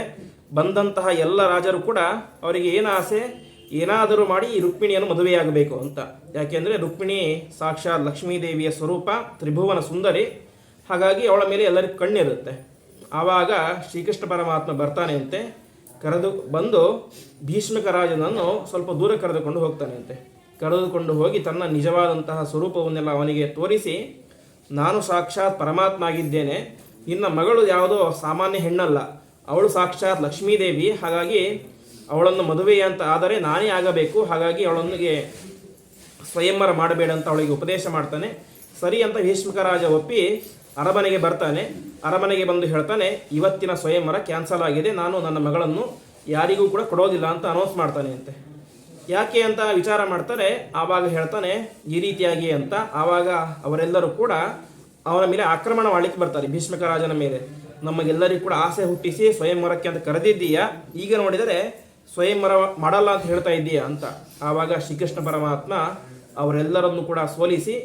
ಬಂದಂತಹ ಎಲ್ಲ ರಾಜರು ಕೂಡ ಅವರಿಗೆ ಏನು ಆಸೆ, ಏನಾದರೂ ಮಾಡಿ ಈ ರುಕ್ಮಿಣಿಯನ್ನು ಮದುವೆಯಾಗಬೇಕು ಅಂತ. ಯಾಕೆಂದರೆ ರುಕ್ಮಿಣಿ ಸಾಕ್ಷಾತ್ ಲಕ್ಷ್ಮೀದೇವಿಯ ಸ್ವರೂಪ, ತ್ರಿಭುವನ ಸುಂದರಿ. ಹಾಗಾಗಿ ಅವಳ ಮೇಲೆ ಎಲ್ಲರಿಗೂ ಕಣ್ಣಿರುತ್ತೆ. ಆವಾಗ ಶ್ರೀಕೃಷ್ಣ ಪರಮಾತ್ಮ ಬರ್ತಾನೆ ಅಂತೆ. ಬಂದು ಭೀಷ್ಮಕ ರಾಜನನ್ನು ಸ್ವಲ್ಪ ದೂರ ಕರೆದುಕೊಂಡು ಹೋಗ್ತಾನೆ ಅಂತೆ. ಕರೆದುಕೊಂಡು ಹೋಗಿ ತನ್ನ ನಿಜವಾದಂತಹ ಸ್ವರೂಪವನ್ನೆಲ್ಲ ಅವನಿಗೆ ತೋರಿಸಿ, ನಾನು ಸಾಕ್ಷಾತ್ ಪರಮಾತ್ಮ ಆಗಿದ್ದೇನೆ, ನಿನ್ನ ಮಗಳು ಯಾವುದೋ ಸಾಮಾನ್ಯ ಹೆಣ್ಣಲ್ಲ, ಅವಳು ಸಾಕ್ಷಾತ್ ಲಕ್ಷ್ಮೀದೇವಿ. ಹಾಗಾಗಿ ಅವಳನ್ನು ಮದುವೆ ಅಂತ ಆದರೆ ನಾನೇ ಆಗಬೇಕು. ಹಾಗಾಗಿ ಅವಳೊಂದಿಗೆ ಸ್ವಯಂವರ ಮಾಡಬೇಡ ಅಂತ ಅವಳಿಗೆ ಉಪದೇಶ ಮಾಡ್ತಾನೆ. ಸರಿ ಅಂತ ಭೀಷ್ಮಕ ರಾಜ ಒಪ್ಪಿ ಅರಮನೆಗೆ ಬರ್ತಾನೆ. ಅರಮನೆಗೆ ಬಂದು ಹೇಳ್ತಾನೆ, ಇವತ್ತಿನ ಸ್ವಯಂವರ ಕ್ಯಾನ್ಸಲ್ ಆಗಿದೆ, ನಾನು ನನ್ನ ಮಗಳನ್ನು ಯಾರಿಗೂ ಕೂಡ ಕೊಡೋದಿಲ್ಲ ಅಂತ ಅನೌನ್ಸ್ ಮಾಡ್ತಾನೆ ಅಂತೆ. ಯಾಕೆ ಅಂತ ವಿಚಾರ ಮಾಡ್ತಾರೆ. ಆವಾಗ ಹೇಳ್ತಾನೆ ಈ ರೀತಿಯಾಗಿ ಅಂತ. ಆವಾಗ ಅವರೆಲ್ಲರೂ ಕೂಡ ಅವನ ಮೇಲೆ ಆಕ್ರಮಣ ಮಾಡಲಿಕ್ಕೆ ಬರ್ತಾರೆ, ಭೀಷ್ಮಕ ರಾಜನ ಮೇಲೆ. ನಮಗೆಲ್ಲರಿಗೂ ಕೂಡ ಆಸೆ ಹುಟ್ಟಿಸಿ ಸ್ವಯಂವರಕ್ಕೆ ಅಂತ ಕರೆದಿದ್ದೀಯಾ, ಈಗ ನೋಡಿದರೆ ಸ್ವಯಂವರ ಮಾಡಲ್ಲ ಅಂತ ಹೇಳ್ತಾ ಇದ್ದೀಯಾ ಅಂತ. ಆವಾಗ ಶ್ರೀಕೃಷ್ಣ ಪರಮಾತ್ಮ ಅವರೆಲ್ಲರನ್ನು ಕೂಡ ಸೋಲಿಸಿ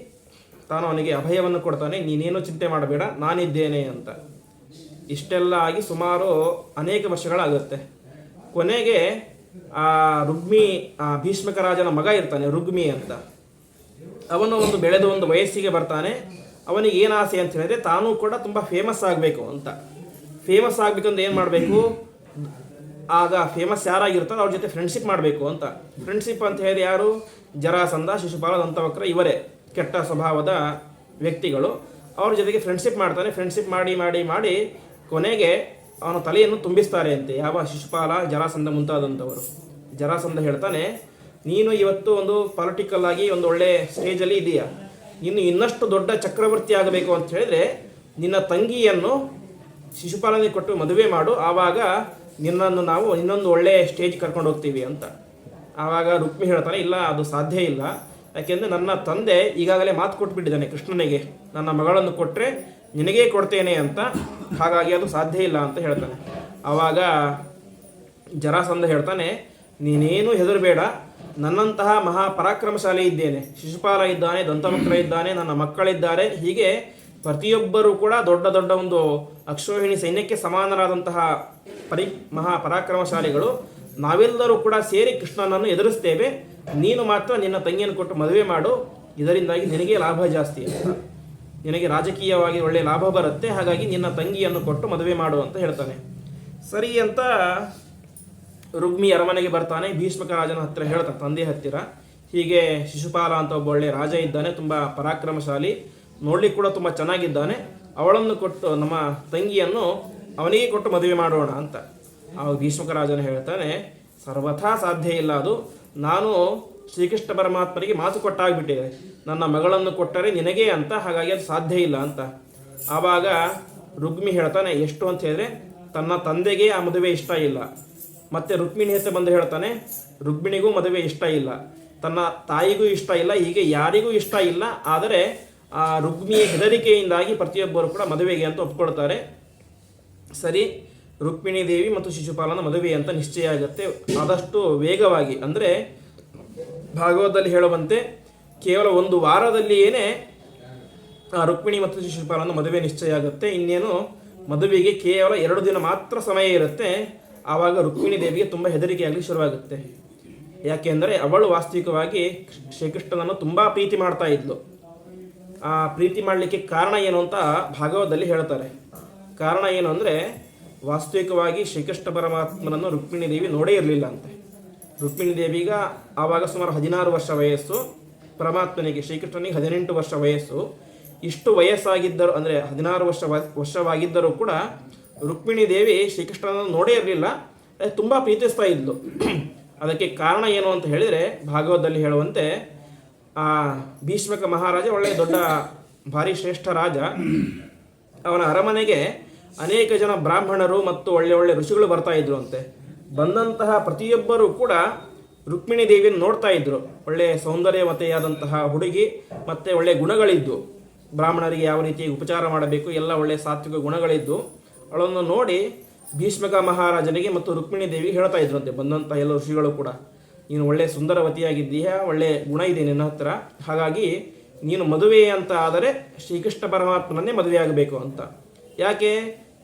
ತಾನು ಅವನಿಗೆ ಅಭಯವನ್ನು ಕೊಡ್ತಾನೆ. ನೀನೇನು ಚಿಂತೆ ಮಾಡಬೇಡ, ನಾನಿದ್ದೇನೆ ಅಂತ. ಇಷ್ಟೆಲ್ಲ ಆಗಿ ಸುಮಾರು ಅನೇಕ ವರ್ಷಗಳಾಗುತ್ತೆ. ಕೊನೆಗೆ ಭೀಷ್ಮಕ ರಾಜನ ಮಗ ಇರ್ತಾನೆ, ರುಗ್ಮಿ ಅಂತ. ಅವನು ಬೆಳೆದ ಒಂದು ವಯಸ್ಸಿಗೆ ಬರ್ತಾನೆ. ಅವನಿಗೆ ಏನು ಆಸೆ ಅಂತ ಹೇಳಿದ್ರೆ ತಾನೂ ಕೂಡ ತುಂಬ ಫೇಮಸ್ ಆಗಬೇಕು ಅಂತ. ಫೇಮಸ್ ಆಗಬೇಕಂತ ಏನು ಮಾಡಬೇಕು, ಆಗ ಫೇಮಸ್ ಯಾರಾಗಿರ್ತಾರೋ ಅವ್ರ ಜೊತೆ ಫ್ರೆಂಡ್ಶಿಪ್ ಮಾಡಬೇಕು ಅಂತ. ಫ್ರೆಂಡ್ಶಿಪ್ ಅಂತ ಹೇಳಿ ಯಾರು, ಜರಾಸಂಧ, ಶಿಶುಪಾಲ, ದಂತವಕ್ರ ಇವರೇ ಕೆಟ್ಟ ಸ್ವಭಾವದ ವ್ಯಕ್ತಿಗಳು. ಅವ್ರ ಜೊತೆಗೆ ಫ್ರೆಂಡ್ಶಿಪ್ ಮಾಡ್ತಾನೆ. ಫ್ರೆಂಡ್ಶಿಪ್ ಮಾಡಿ ಮಾಡಿ ಮಾಡಿ ಕೊನೆಗೆ ಅವನ ತಲೆಯನ್ನು ತುಂಬಿಸ್ತಾರೆ ಅಂತೆ, ಯಾವ ಶಿಶುಪಾಲ, ಜರಾಸಂಧ ಮುಂತಾದಂಥವರು. ಜರಾಸಂಧ ಹೇಳ್ತಾನೆ, ನೀನು ಇವತ್ತು ಒಂದು ಪೊಲಿಟಿಕಲ್ ಆಗಿ ಒಂದು ಒಳ್ಳೆ ಸ್ಟೇಜಲ್ಲಿ ಇದೆಯಾ, ನೀನು ಇನ್ನಷ್ಟು ದೊಡ್ಡ ಚಕ್ರವರ್ತಿ ಆಗಬೇಕು ಅಂತ ಹೇಳಿದ್ರೆ ನಿನ್ನ ತಂಗಿಯನ್ನು ಶಿಶುಪಾಲನಿಗೆ ಕೊಟ್ಟು ಮದುವೆ ಮಾಡು, ಆವಾಗ ನಿನ್ನನ್ನು ನಾವು ಇನ್ನೊಂದು ಒಳ್ಳೆ ಸ್ಟೇಜ್ ಕರ್ಕೊಂಡು ಹೋಗ್ತೀವಿ ಅಂತ. ಆವಾಗ ರುಕ್ಮಿ ಹೇಳ್ತಾನೆ, ಇಲ್ಲ ಅದು ಸಾಧ್ಯ ಇಲ್ಲ, ಯಾಕೆಂದರೆ ನನ್ನ ತಂದೆ ಈಗಾಗಲೇ ಮಾತು ಕೊಟ್ಬಿಟ್ಟಿದ್ದಾನೆ ಕೃಷ್ಣನಿಗೆ, ನನ್ನ ಮಗಳನ್ನು ಕೊಟ್ಟರೆ ನಿನಗೇ ಕೊಡ್ತೇನೆ ಅಂತ, ಹಾಗಾಗಿ ಅದು ಸಾಧ್ಯ ಇಲ್ಲ ಅಂತ ಹೇಳ್ತಾನೆ. ಆವಾಗ ಜರಾಸಂಧ ಹೇಳ್ತಾನೆ, ನೀನೇನು ಹೆದರಬೇಡ, ನನ್ನಂತಹ ಮಹಾಪರಾಕ್ರಮಶಾಲಿ ಇದ್ದೇನೆ, ಶಿಶುಪಾಲ ಇದ್ದಾನೆ, ದಂತವಕ್ರ ಇದ್ದಾನೆ, ನನ್ನ ಮಕ್ಕಳಿದ್ದಾರೆ. ಹೀಗೆ ಪ್ರತಿಯೊಬ್ಬರೂ ಕೂಡ ದೊಡ್ಡ ದೊಡ್ಡ ಒಂದು ಅಕ್ಷೋಹಿಣಿ ಸೈನ್ಯಕ್ಕೆ ಸಮಾನರಾದಂತಹ ಮಹಾಪರಾಕ್ರಮಶಾಲಿಗಳು. ನಾವೆಲ್ಲರೂ ಕೂಡ ಸೇರಿ ಕೃಷ್ಣನನ್ನು ಎದುರಿಸ್ತೇವೆ, ನೀನು ಮಾತ್ರ ನಿನ್ನ ತಂಗಿಯನ್ನು ಕೊಟ್ಟು ಮದುವೆ ಮಾಡು, ಇದರಿಂದಾಗಿ ನಿನಗೆ ಲಾಭ ಜಾಸ್ತಿ ಅಂತ, ನಿನಗೆ ರಾಜಕೀಯವಾಗಿ ಒಳ್ಳೆಯ ಲಾಭ ಬರುತ್ತೆ, ಹಾಗಾಗಿ ನಿನ್ನ ತಂಗಿಯನ್ನು ಕೊಟ್ಟು ಮದುವೆ ಮಾಡು ಅಂತ ಹೇಳ್ತಾನೆ. ಸರಿ ಅಂತ ರುಗ್ಮಿ ಅರಮನೆಗೆ ಬರ್ತಾನೆ. ಭೀಷ್ಮಕ ರಾಜನ ಹತ್ತಿರ ಹೇಳ್ತಾನೆ, ತಂದೆ ಹತ್ತಿರ, ಹೀಗೆ ಶಿಶುಪಾಲ ಅಂತ ಒಬ್ಬ ಒಳ್ಳೆಯ ರಾಜ ಇದ್ದಾನೆ, ತುಂಬ ಪರಾಕ್ರಮಶಾಲಿ, ನೋಡ್ಲಿಕ್ಕೆ ಕೂಡ ತುಂಬ ಚೆನ್ನಾಗಿದ್ದಾನೆ, ಅವಳನ್ನು ಕೊಟ್ಟು ನಮ್ಮ ತಂಗಿಯನ್ನು ಅವನಿಗೆ ಕೊಟ್ಟು ಮದುವೆ ಮಾಡೋಣ ಅಂತ. ಆವಾಗ ಭೀಷ್ಮಕ ರಾಜನ ಹೇಳ್ತಾನೆ, ಸರ್ವಥಾ ಸಾಧ್ಯ ಇಲ್ಲ, ಅದು ನಾನು ಶ್ರೀಕೃಷ್ಣ ಪರಮಾತ್ಮನಿಗೆ ಮಾತು ಕೊಟ್ಟಾಗ್ಬಿಟ್ಟಿದೆ, ನನ್ನ ಮಗಳನ್ನು ಕೊಟ್ಟರೆ ನಿನಗೇ ಅಂತ, ಹಾಗಾಗಿ ಅದು ಸಾಧ್ಯ ಇಲ್ಲ ಅಂತ. ಆವಾಗ ರುಗ್ಮಿ ಹೇಳ್ತಾನೆ, ಎಷ್ಟು ಅಂತ ಹೇಳಿದ್ರೆ ತನ್ನ ತಂದೆಗೆ ಆ ಮದುವೆ ಇಷ್ಟ ಇಲ್ಲ, ಮತ್ತು ರುಕ್ಮಿಣಿ ಹತ್ರ ಬಂದು ಹೇಳ್ತಾನೆ ರುಕ್ಮಿಣಿಗೂ ಮದುವೆ ಇಷ್ಟ ಇಲ್ಲ, ತನ್ನ ತಾಯಿಗೂ ಇಷ್ಟ ಇಲ್ಲ, ಹೀಗೆ ಯಾರಿಗೂ ಇಷ್ಟ ಇಲ್ಲ. ಆದರೆ ಆ ರುಕ್ಮಿಯ ಹೆದರಿಕೆಯಿಂದಾಗಿ ಪ್ರತಿಯೊಬ್ಬರು ಕೂಡ ಮದುವೆಗೆ ಅಂತ ಒಪ್ಕೊಳ್ತಾರೆ. ಸರಿ, ರುಕ್ಮಿಣಿ ದೇವಿ ಮತ್ತು ಶಿಶುಪಾಲನ ಮದುವೆ ಅಂತ ನಿಶ್ಚಯ ಆಗುತ್ತೆ. ಆದಷ್ಟು ವೇಗವಾಗಿ, ಅಂದರೆ ಭಾಗವತದಲ್ಲಿ ಹೇಳುವಂತೆ ಕೇವಲ ಒಂದು ವಾರದಲ್ಲಿಯೇ ರುಕ್ಮಿಣಿ ಮತ್ತು ಶಿಶುಪಾಲನ ಮದುವೆ ನಿಶ್ಚಯ ಆಗುತ್ತೆ. ಇನ್ನೇನು ಮದುವೆಗೆ ಕೇವಲ 2 ದಿನ ಮಾತ್ರ ಸಮಯ ಇರುತ್ತೆ. ಆವಾಗ ರುಕ್ಮಿಣಿ ದೇವಿಗೆ ತುಂಬ ಹೆದರಿಕೆಯಾಗಲಿ ಶುರುವಾಗುತ್ತೆ. ಯಾಕೆಂದರೆ ಅವಳು ವಾಸ್ತವಿಕವಾಗಿ ಶ್ರೀಕೃಷ್ಣನನ್ನು ತುಂಬ ಪ್ರೀತಿ ಮಾಡ್ತಾ ಇದ್ಲು. ಆ ಪ್ರೀತಿ ಮಾಡಲಿಕ್ಕೆ ಕಾರಣ ಏನು ಅಂತ ಭಾಗವತದಲ್ಲಿ ಹೇಳ್ತಾರೆ. ಕಾರಣ ಏನು ಅಂದರೆ, ವಾಸ್ತವಿಕವಾಗಿ ಶ್ರೀಕೃಷ್ಣ ಪರಮಾತ್ಮನನ್ನು ರುಕ್ಮಿಣಿ ದೇವಿ ನೋಡೇ ಇರಲಿಲ್ಲ ಅಂತೆ. ರುಕ್ಮಿಣಿ ದೇವಿಗ ಆವಾಗ ಸುಮಾರು 16 ವರ್ಷ ವಯಸ್ಸು, ಪರಮಾತ್ಮನಿಗೆ ಶ್ರೀಕೃಷ್ಣನಿಗೆ 18 ವರ್ಷ ವಯಸ್ಸು. ಇಷ್ಟು ವಯಸ್ಸಾಗಿದ್ದರು, ಅಂದರೆ 16 ವರ್ಷವಾಗಿದ್ದರೂ ಕೂಡ ರುಕ್ಮಿಣಿ ದೇವಿ ಶ್ರೀಕೃಷ್ಣನನ್ನು ನೋಡೇ ಇರಲಿಲ್ಲ, ತುಂಬ ಪ್ರೀತಿಸ್ತಾ ಇದ್ಲು. ಅದಕ್ಕೆ ಕಾರಣ ಏನು ಅಂತ ಹೇಳಿದರೆ, ಭಾಗವತದಲ್ಲಿ ಹೇಳುವಂತೆ ಭೀಷ್ಮಕ ಮಹಾರಾಜ ಒಳ್ಳೆಯ ದೊಡ್ಡ ಭಾರಿ ಶ್ರೇಷ್ಠ ರಾಜ. ಅವನ ಅರಮನೆಗೆ ಅನೇಕ ಜನ ಬ್ರಾಹ್ಮಣರು ಮತ್ತು ಒಳ್ಳೆ ಋಷಿಗಳು ಬರ್ತಾ ಇದ್ರು ಅಂತೆ. ಬಂದಂತಹ ಪ್ರತಿಯೊಬ್ಬರೂ ಕೂಡ ರುಕ್ಮಿಣಿ ದೇವಿಯನ್ನು ನೋಡ್ತಾ ಇದ್ರು. ಒಳ್ಳೆಯ ಸೌಂದರ್ಯವತೆಯಾದಂತಹ ಹುಡುಗಿ, ಮತ್ತು ಒಳ್ಳೆಯ ಗುಣಗಳಿದ್ದು, ಬ್ರಾಹ್ಮಣರಿಗೆ ಯಾವ ರೀತಿ ಉಪಚಾರ ಮಾಡಬೇಕು ಎಲ್ಲ ಒಳ್ಳೆಯ ಸಾತ್ವಿಕ ಗುಣಗಳಿದ್ದು, ಅವಳನ್ನು ನೋಡಿ ಭೀಷ್ಮಕ ಮಹಾರಾಜನಿಗೆ ಮತ್ತು ರುಕ್ಮಿಣಿ ದೇವಿಗೆ ಹೇಳ್ತಾ ಇದ್ರಂತೆ ಬಂದಂಥ ಎಲ್ಲ ಋಷಿಗಳು ಕೂಡ, ನೀನು ಒಳ್ಳೆಯ ಸುಂದರವತಿಯಾಗಿದ್ದೀಯಾ, ಒಳ್ಳೆಯ ಗುಣ ಇದೆ ನಿನ್ನ ಹತ್ರ, ಹಾಗಾಗಿ ನೀನು ಮದುವೆ ಅಂತ ಆದರೆ ಶ್ರೀಕೃಷ್ಣ ಪರಮಾತ್ಮನನ್ನೇ ಮದುವೆ ಆಗಬೇಕು ಅಂತ. ಯಾಕೆ?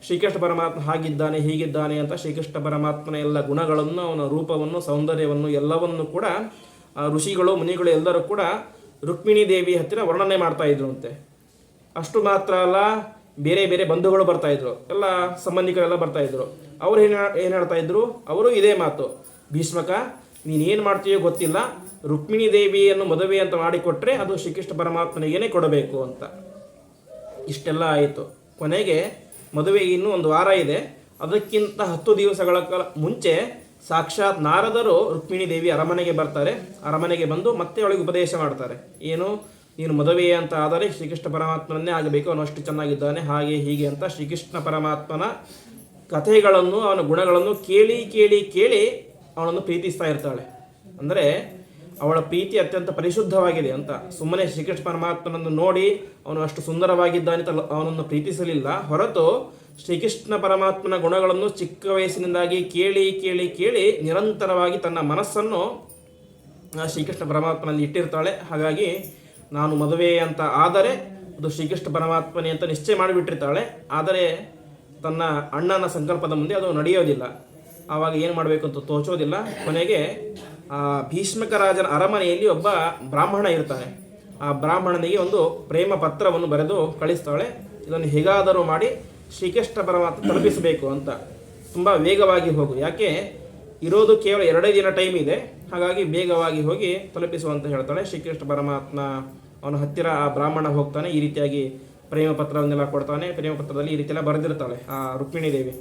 ಶ್ರೀಕೃಷ್ಣ ಪರಮಾತ್ಮ ಹಾಗಿದ್ದಾನೆ ಹೀಗಿದ್ದಾನೆ ಅಂತ ಶ್ರೀಕೃಷ್ಣ ಪರಮಾತ್ಮನ ಎಲ್ಲ ಗುಣಗಳನ್ನು, ಅವನ ರೂಪವನ್ನು, ಸೌಂದರ್ಯವನ್ನು ಎಲ್ಲವನ್ನು ಕೂಡ ಋಷಿಗಳು ಮುನಿಗಳು ಎಲ್ಲರೂ ಕೂಡ ರುಕ್ಮಿಣಿ ದೇವಿ ಹತ್ತಿರ ವರ್ಣನೆ ಮಾಡ್ತಾ ಇದ್ರು ಅಂತೆ. ಅಷ್ಟು ಮಾತ್ರ ಅಲ್ಲ, ಬೇರೆ ಬೇರೆ ಬಂಧುಗಳು ಬರ್ತಾಯಿದ್ರು, ಎಲ್ಲ ಸಂಬಂಧಿಕರೆಲ್ಲ ಬರ್ತಾಯಿದ್ರು. ಅವರು ಏನು ಹೇಳ್ತಾ ಇದ್ರು? ಅವರು ಇದೇ ಮಾತು, ಭೀಷ್ಮಕ ನೀನೇನು ಮಾಡ್ತೀಯೋ ಗೊತ್ತಿಲ್ಲ, ರುಕ್ಮಿಣಿ ದೇವಿಯನ್ನು ಮದುವೆ ಅಂತ ಮಾಡಿಕೊಟ್ರೆ ಅದು ಶ್ರೀಕೃಷ್ಣ ಪರಮಾತ್ಮನಿಗೇನೆ ಕೊಡಬೇಕು ಅಂತ. ಇಷ್ಟೆಲ್ಲ ಆಯಿತು. ಕೊನೆಗೆ ಮದುವೆಗೆ ಇನ್ನೂ 1 ವಾರ ಇದೆ. ಅದಕ್ಕಿಂತ 10 ದಿವಸಗಳ ಮುಂಚೆ ಸಾಕ್ಷಾತ್ ನಾರದರು ರುಕ್ಮಿಣಿ ದೇವಿ ಅರಮನೆಗೆ ಬರ್ತಾರೆ. ಅರಮನೆಗೆ ಬಂದು ಮತ್ತೆ ಅವಳಿಗೆ ಉಪದೇಶ ಮಾಡ್ತಾರೆ. ಏನು? ನೀನು ಮದುವೆ ಅಂತ ಆದರೆ ಶ್ರೀಕೃಷ್ಣ ಪರಮಾತ್ಮನನ್ನೇ ಆಗಬೇಕು, ಅವನು ಅಷ್ಟು ಚೆನ್ನಾಗಿದ್ದಾನೆ, ಹಾಗೆ ಹೀಗೆ ಅಂತ ಶ್ರೀಕೃಷ್ಣ ಪರಮಾತ್ಮನ ಕಥೆಗಳನ್ನು, ಅವನ ಗುಣಗಳನ್ನು ಕೇಳಿ ಕೇಳಿ ಕೇಳಿ ಅವನನ್ನು ಪ್ರೀತಿಸ್ತಾ ಇರ್ತಾಳೆ. ಅಂದರೆ ಅವಳ ಪ್ರೀತಿ ಅತ್ಯಂತ ಪರಿಶುದ್ಧವಾಗಿದೆ ಅಂತ. ಸುಮ್ಮನೆ ಶ್ರೀಕೃಷ್ಣ ಪರಮಾತ್ಮನನ್ನು ನೋಡಿ ಅವನು ಅಷ್ಟು ಸುಂದರವಾಗಿದ್ದಾನೆ ಅಂತ ಅವನನ್ನು ಪ್ರೀತಿಸಲಿಲ್ಲ ಹೊರತು, ಶ್ರೀಕೃಷ್ಣ ಪರಮಾತ್ಮನ ಗುಣಗಳನ್ನು ಚಿಕ್ಕ ವಯಸ್ಸಿನಿಂದಾಗಿ ಕೇಳಿ ಕೇಳಿ ಕೇಳಿ ನಿರಂತರವಾಗಿ ತನ್ನ ಮನಸ್ಸನ್ನು ಶ್ರೀಕೃಷ್ಣ ಪರಮಾತ್ಮನಲ್ಲಿ ಇಟ್ಟಿರ್ತಾಳೆ. ಹಾಗಾಗಿ ನಾನು ಮದುವೆ ಅಂತ ಆದರೆ ಅದು ಶ್ರೀಕೃಷ್ಣ ಪರಮಾತ್ಮನೇ ಅಂತ ನಿಶ್ಚಯ ಮಾಡಿಬಿಟ್ಟಿರ್ತಾಳೆ. ಆದರೆ ತನ್ನ ಅಣ್ಣನ ಸಂಕಲ್ಪದ ಮುಂದೆ ಅದು ನಡೆಯೋದಿಲ್ಲ. ಆವಾಗ ಏನು ಮಾಡಬೇಕು ಅಂತ ತೋಚೋದಿಲ್ಲ. ಕೊನೆಗೆ ಭೀಷ್ಮಕ ರಾಜನ ಅರಮನೆಯಲ್ಲಿ ಒಬ್ಬ ಬ್ರಾಹ್ಮಣ ಇರ್ತಾನೆ. ಆ ಬ್ರಾಹ್ಮಣನಿಗೆ ಒಂದು ಪ್ರೇಮ ಪತ್ರವನ್ನು ಬರೆದು ಕಳಿಸ್ತಾಳೆ. ಇದನ್ನು ಹೇಗಾದರೂ ಮಾಡಿ ಶ್ರೀಕೃಷ್ಣ ಪರಮಾತ್ಮ ತಲುಪಿಸಬೇಕು ಅಂತ. ತುಂಬ ವೇಗವಾಗಿ ಹೋಗು, ಯಾಕೆ ಇರೋದು ಕೇವಲ 2 ದಿನ ಟೈಮ್ ಇದೆ, ಹಾಗಾಗಿ ಬೇಗವಾಗಿ ಹೋಗಿ ತಲುಪಿಸುವಂತ ಹೇಳ್ತಾಳೆ. ಶ್ರೀಕೃಷ್ಣ ಪರಮಾತ್ಮ ಅವನ ಹತ್ತಿರ ಆ ಬ್ರಾಹ್ಮಣ ಹೋಗ್ತಾನೆ. ಈ ರೀತಿಯಾಗಿ ಪ್ರೇಮ ಪತ್ರವನ್ನೆಲ್ಲ ಕೊಡ್ತಾನೆ. ಪ್ರೇಮ ಪತ್ರದಲ್ಲಿ ಈ ರೀತಿಯೆಲ್ಲ ಬರೆದಿರ್ತಾಳೆ ಆ ರುಕ್ಮಿಣಿ ದೇವಿ,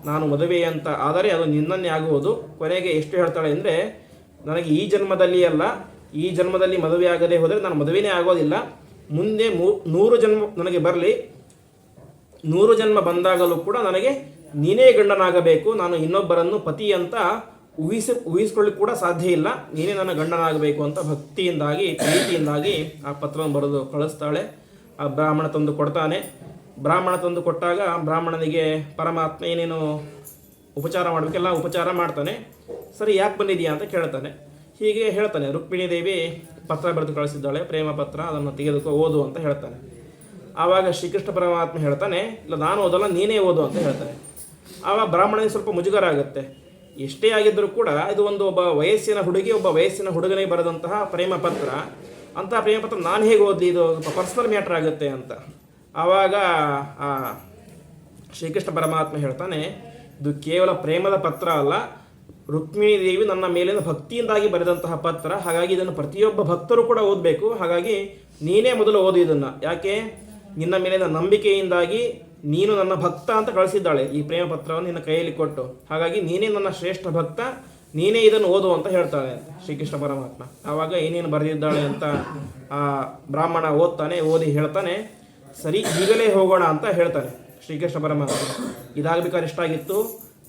ನಾನು ಮದುವೆ ಅಂತ ಆದರೆ ಅದು ನಿನ್ನನ್ನೇ ಆಗುವುದು. ಕೊನೆಗೆ ಎಷ್ಟು ಹೇಳ್ತಾಳೆ ಅಂದರೆ, ನನಗೆ ಈ ಜನ್ಮದಲ್ಲಿ ಅಲ್ಲ, ಈ ಜನ್ಮದಲ್ಲಿ ಮದುವೆ ಆಗದೆ ಹೋದರೆ ನಾನು ಮದುವೆನೇ ಆಗೋದಿಲ್ಲ. ಮುಂದೆ 100 ಜನ್ಮ ನನಗೆ ಬರಲಿ, 100 ಜನ್ಮ ಬಂದಾಗಲೂ ಕೂಡ ನನಗೆ ನೀನೇ ಗಂಡನಾಗಬೇಕು. ನಾನು ಇನ್ನೊಬ್ಬರನ್ನು ಪತಿ ಅಂತ ಊಹಿಸ್ಕೊಳ್ಳಿ ಕೂಡ ಸಾಧ್ಯ ಇಲ್ಲ. ನೀನೇ ನನ್ನ ಗಂಡನಾಗಬೇಕು ಅಂತ ಭಕ್ತಿಯಿಂದಾಗಿ, ಪ್ರೀತಿಯಿಂದಾಗಿ ಆ ಪತ್ರವನ್ನು ಬರೆದು ಕಳಿಸ್ತಾಳೆ. ಆ ಬ್ರಾಹ್ಮಣ ತಂದು ಕೊಡ್ತಾನೆ. ಬ್ರಾಹ್ಮಣ ತಂದು ಕೊಟ್ಟಾಗ ಬ್ರಾಹ್ಮಣನಿಗೆ ಪರಮಾತ್ಮ ಏನೇನು ಉಪಚಾರ ಮಾಡಬೇಕೆಲ್ಲ ಉಪಚಾರ ಮಾಡ್ತಾನೆ. ಸರಿ, ಯಾಕೆ ಬಂದಿದೆಯಾ ಅಂತ ಕೇಳ್ತಾನೆ. ಹೀಗೆ ಹೇಳ್ತಾನೆ, ರುಕ್ಮಿಣಿ ದೇವಿ ಪತ್ರ ಬರೆದು ಕಳಿಸಿದ್ದಾಳೆ, ಪ್ರೇಮ ಪತ್ರ, ಅದನ್ನು ತೆಗೆದುಕೋ, ಓದು ಅಂತ ಹೇಳ್ತಾನೆ. ಆವಾಗ ಶ್ರೀಕೃಷ್ಣ ಪರಮಾತ್ಮ ಹೇಳ್ತಾನೆ, ಇಲ್ಲ ನಾನು ಓದಲ್ಲ, ನೀನೇ ಓದು ಅಂತ ಹೇಳ್ತಾನೆ. ಆವಾಗ ಬ್ರಾಹ್ಮಣನಿಗೆ ಸ್ವಲ್ಪ ಮುಜುಗರ ಆಗುತ್ತೆ. ಎಷ್ಟೇ ಆಗಿದ್ದರೂ ಕೂಡ ಇದು ಒಬ್ಬ ವಯಸ್ಸಿನ ಹುಡುಗಿ, ಒಬ್ಬ ವಯಸ್ಸಿನ ಹುಡುಗನಿಗೆ ಬರೆದಂತಹ ಪ್ರೇಮ ಪತ್ರ. ಅಂತಹ ಪ್ರೇಮ ಪತ್ರ ನಾನು ಹೇಗೆ ಓದಲಿ, ಇದು ಪರ್ಸನಲ್ ಮ್ಯಾಟ್ರ್ ಆಗುತ್ತೆ ಅಂತ. ಆವಾಗ ಆ ಶ್ರೀಕೃಷ್ಣ ಪರಮಾತ್ಮ ಹೇಳ್ತಾನೆ, ಇದು ಕೇವಲ ಪ್ರೇಮದ ಪತ್ರ ಅಲ್ಲ, ರುಕ್ಮಿಣಿ ದೇವಿ ನನ್ನ ಮೇಲಿನ ಭಕ್ತಿಯಿಂದಾಗಿ ಬರೆದಂತಹ ಪತ್ರ. ಹಾಗಾಗಿ ಇದನ್ನು ಪ್ರತಿಯೊಬ್ಬ ಭಕ್ತರು ಕೂಡ ಓದಬೇಕು. ಹಾಗಾಗಿ ನೀನೇ ಮೊದಲು ಓದು ಇದನ್ನು. ಯಾಕೆ? ನಿನ್ನ ಮೇಲಿನ ನಂಬಿಕೆಯಿಂದಾಗಿ ನೀನು ನನ್ನ ಭಕ್ತ ಅಂತ ಕಳಿಸಿದ್ದಾಳೆ ಈ ಪ್ರೇಮ ಪತ್ರವನ್ನು ನಿನ್ನ ಕೈಯಲ್ಲಿ ಕೊಟ್ಟು. ಹಾಗಾಗಿ ನೀನೇ ನನ್ನ ಶ್ರೇಷ್ಠ ಭಕ್ತ, ನೀನೇ ಇದನ್ನು ಓದು ಅಂತ ಹೇಳ್ತಾಳೆ ಶ್ರೀಕೃಷ್ಣ ಪರಮಾತ್ಮ. ಆವಾಗ ಏನೇನು ಬರೆದಿದ್ದಾಳೆ ಅಂತ ಆ ಬ್ರಾಹ್ಮಣ ಓದ್ತಾನೆ. ಓದಿ ಹೇಳ್ತಾನೆ, ಸರಿ ಈಗಲೇ ಹೋಗೋಣ ಅಂತ ಹೇಳ್ತಾನೆ ಶ್ರೀಕೃಷ್ಣ ಪರಮಾತ್ಮ. ಇದಾಗಬೇಕಾದ್ರೆ ಇಷ್ಟಾಗಿತ್ತು,